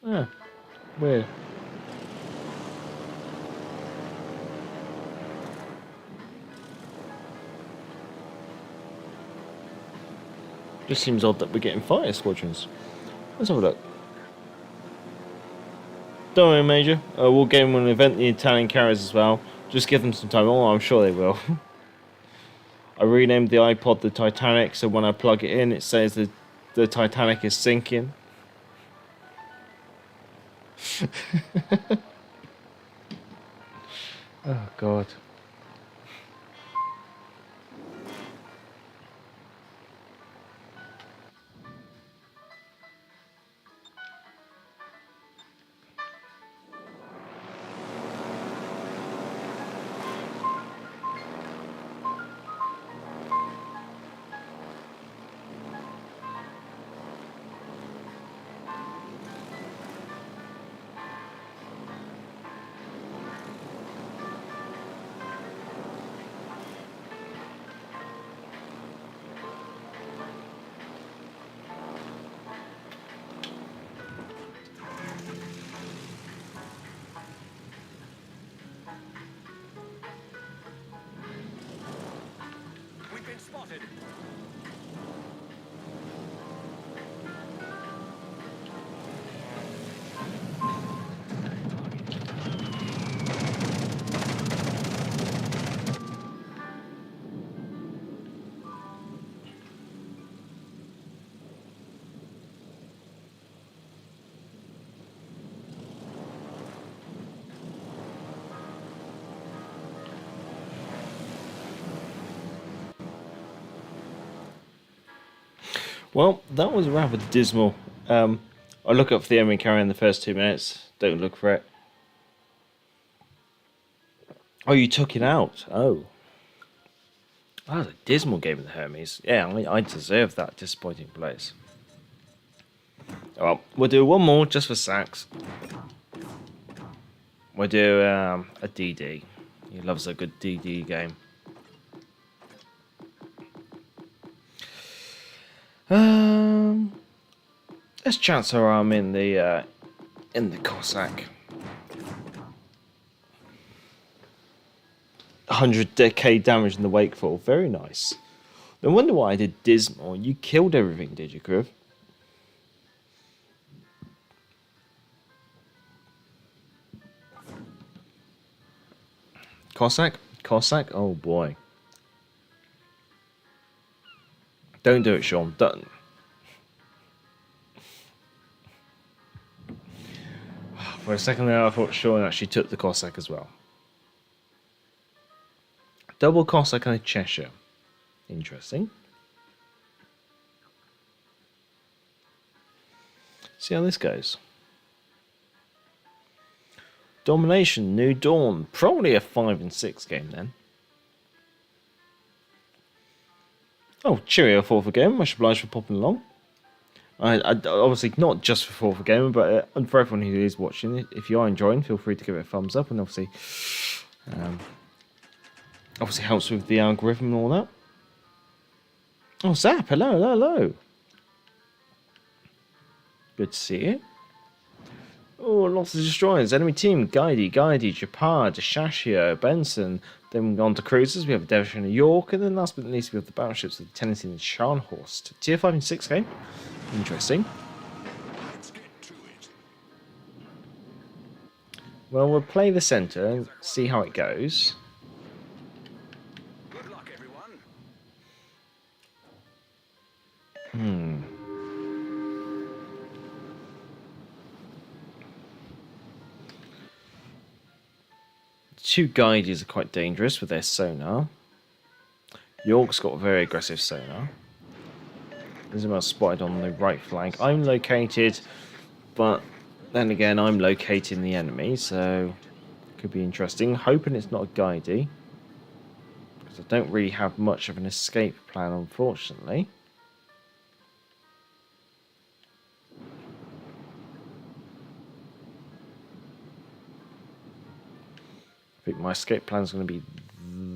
Yeah, weird. Just seems odd that we're getting fighter squadrons. Let's have a look. Don't worry, Major. We'll get them an event the Italian carriers as well. Just give them some time. Oh, I'm sure they will. I renamed the iPod the Titanic, so when I plug it in, it says that the Titanic is sinking. Oh, God. Well, that was rather dismal. I look up for the enemy carrier in the first 2 minutes. Don't look for it. Oh, you took it out. Oh. That was a dismal game of the Hermes. Yeah, I deserve that disappointing place. Well, we'll do one more just for sacks. We'll do a DD. He loves a good DD game. Let's chance our arm in the Cossack. 100k damage in the wakefall. Very nice. No wonder why I did dismal. You killed everything, did you, Kriv? Cossack? Cossack? Oh boy. Don't do it, Sean. Don't. For a second there, I thought Sean actually took the Cossack as well. Double Cossack and a Cheshire. Interesting. See how this goes. Domination, New Dawn. Probably a 5 and 6 game then. Oh, cheerio, 4th game. Much obliged for popping along. I obviously not just for 4th game, but for everyone who is watching it, if you are enjoying, feel free to give it a thumbs up, and obviously helps with the algorithm and all that. Oh, Zap, hello, hello, hello. Good to see you. Oh, lots of destroyers. Enemy team, Guidey, Japar, Deshashio, Benson. Then on to cruisers, we have Devonshire and York, and then last but not least we have the battleships of the Tennessee and Scharnhorst. Tier 5 and 6 game. Interesting. Well, we'll play the centre and see how it goes. Good luck, everyone. Two Guides are quite dangerous with their sonar. York's got very aggressive sonar. Isabel spotted on the right flank. I'm located, but then again, I'm locating the enemy, so could be interesting. Hoping it's not a Guidey, because I don't really have much of an escape plan, unfortunately. I think my escape plan is going to be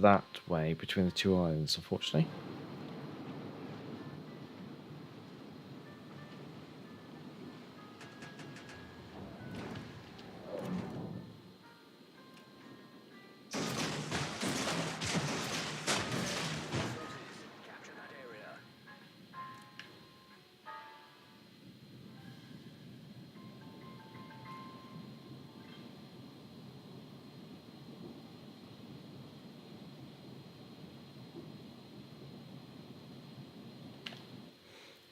that way between the two islands, unfortunately.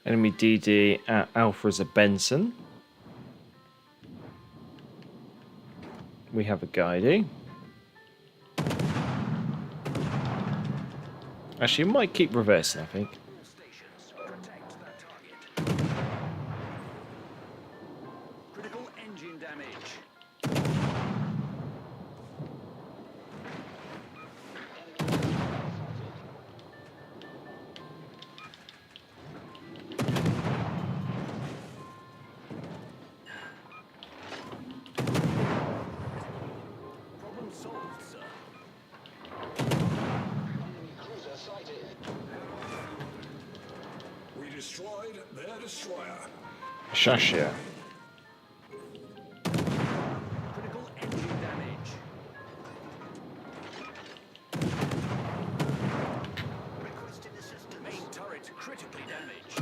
Enemy DD at Alpha is a Benson. We have a Guidey. Actually, it might keep reversing, I think. Critical engine damage. Problem solved, sir. Cruiser sighted. We destroyed their destroyer. Shashia. Critical engine damage. Requesting assistance. Main turret critically damaged.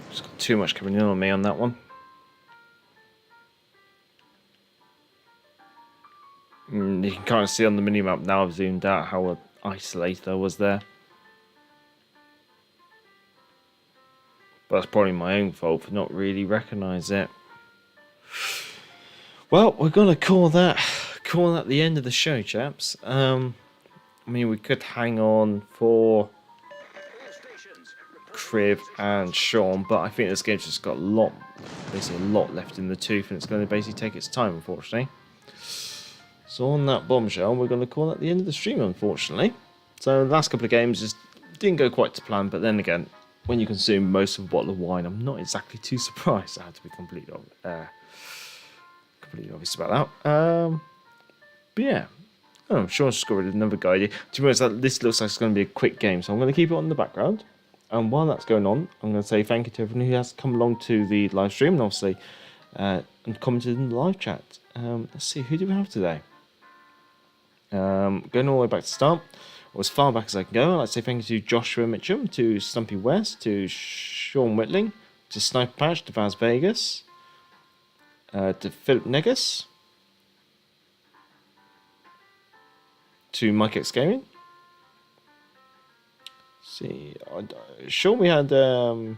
Just got too much coming in on me on that one. You can kind of see on the minimap now I've zoomed out how isolated I was there. But that's probably my own fault for not really recognising it. Well, we're gonna call that the end of the show, chaps. I mean, we could hang on for Criv and Sean, but I think this game's just got basically a lot left in the tooth, and it's going to basically take its time, unfortunately. So on that bombshell, we're going to call that the end of the stream, unfortunately. So the last couple of games just didn't go quite to plan, but then again, when you consume most of a bottle of wine, I'm not exactly too surprised. I had to be completely obvious about that. But yeah, I'm sure I've just got rid of another guide. To be honest, this looks like it's going to be a quick game, so I'm going to keep it on the background. And while that's going on, I'm going to say thank you to everyone who has come along to the live stream and obviously and commented in the live chat. Let's see, who do we have today? Going all the way back to start, or as far back as I can go, I'd like to say thank you to Joshua Mitchum, to Stumpy West, to Sean Whitling, to Sniper Patch, to Vaz Vegas, to Philip Negus, to Mike X Gaming. See, sure we had the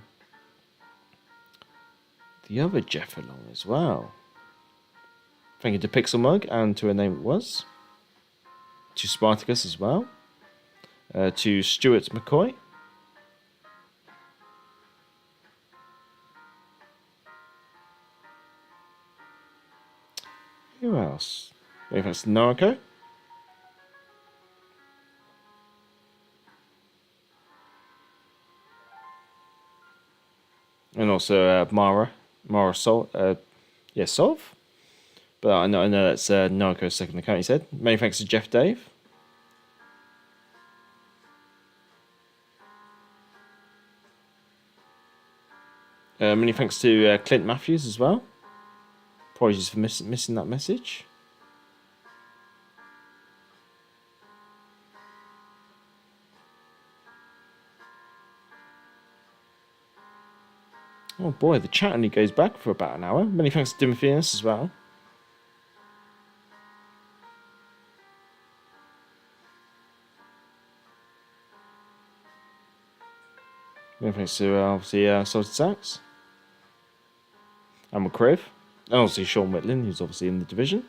other Jeff along as well. Thank you to Pixel Mug and to a name it was. To Spartacus as well. To Stuart McCoy. Who else? Maybe that's Narco. And also Mara Sol, Solve. But I know that's Narco's second account, he said. Many thanks to Jeff Dave. Many thanks to Clint Matthews as well. Apologies for missing that message. Oh boy, the chat only goes back for about an hour. Many thanks to Dimothyus as well. Many thanks to obviously Salted Sacks. And McCriv. And obviously Sean Whitland, who's obviously in the division.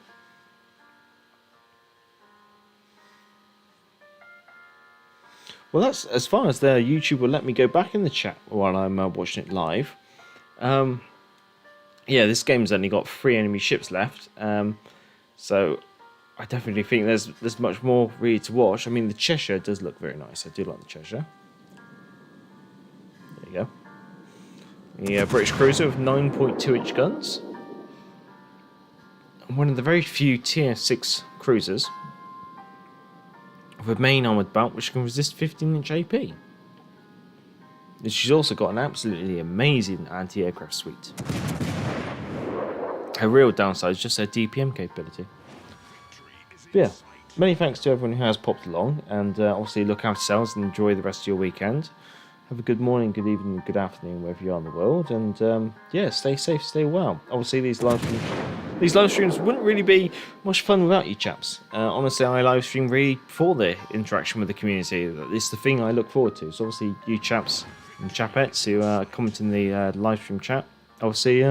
Well, that's as far as the YouTube will let me go back in the chat while I'm watching it live. Yeah, this game's only got 3 enemy ships left, so I definitely think there's much more really to watch. I mean, the Cheshire does look very nice. I do like the Cheshire. There you go. The British cruiser with 9.2-inch guns. And one of the very few Tier 6 cruisers with a main armoured belt which can resist 15-inch AP. She's also got an absolutely amazing anti-aircraft suite. Her real downside is just her DPM capability. But yeah, many thanks to everyone who has popped along, and obviously look after yourselves and enjoy the rest of your weekend. Have a good morning, good evening, good afternoon, wherever you are in the world, and yeah, stay safe, stay well. Obviously, these live streams wouldn't really be much fun without you chaps. Honestly, I live stream really for the interaction with the community. It's the thing I look forward to. So obviously, you chaps and chapettes who comment in the live stream chat, obviously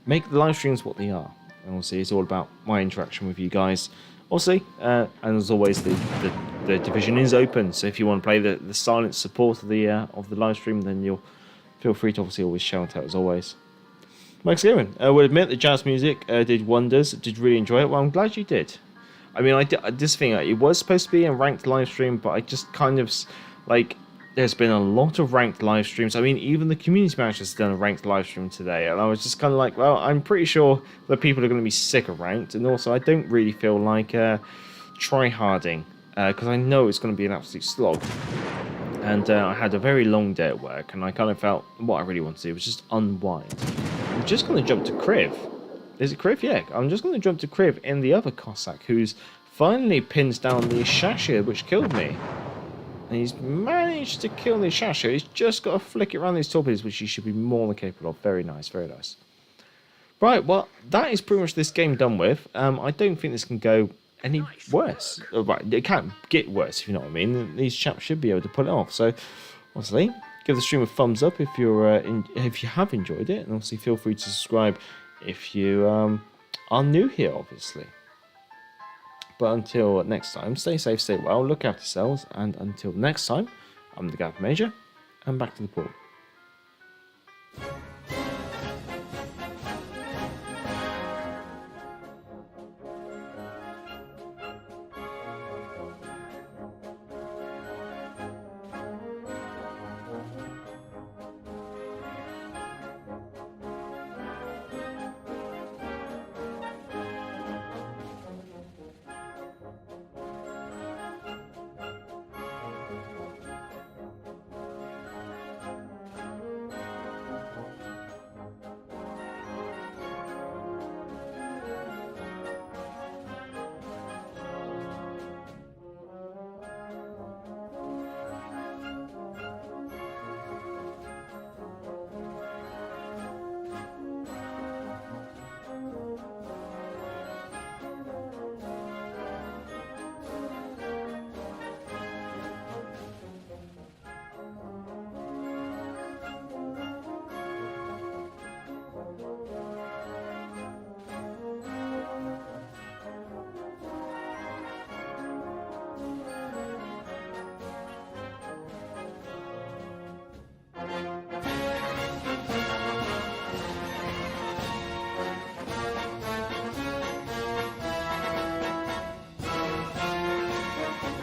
make the live streams what they are. And obviously, it's all about my interaction with you guys. Obviously, and as always, the division is open. So if you want to play the silent support of the live stream, then you'll feel free to obviously always shout out as always. Mike's Gaming. I will admit the jazz music did wonders. Did really enjoy it. Well, I'm glad you did. I mean, this thing, it was supposed to be a ranked live stream, but I just kind of like. There's been a lot of ranked live streams. I mean, even the community manager has done a ranked live stream today, and I was just kind of like, well, I'm pretty sure that people are going to be sick of ranked, and also I don't really feel like try-harding, because I know it's going to be an absolute slog. And I had a very long day at work, and I kind of felt what I really want to do was just unwind. I'm just going to jump to Criv. Is it Criv? Yeah, I'm just going to jump to Criv in the other Cossack, who's finally pins down the Shashir, which killed me. And he's managed to kill the Shasha. He's just got to flick it around these torpedoes, which he should be more than capable of. Very nice, very nice. Right, well, that is pretty much this game done with. I don't think this can go any worse. Right, it can't get worse, if you know what I mean. These chaps should be able to pull it off. So, obviously, give the stream a thumbs up if you have enjoyed it, and obviously feel free to subscribe if you are new here, obviously. But until next time, stay safe, stay well, look after yourselves, and until next time, I'm the Gap Major, and back to the port.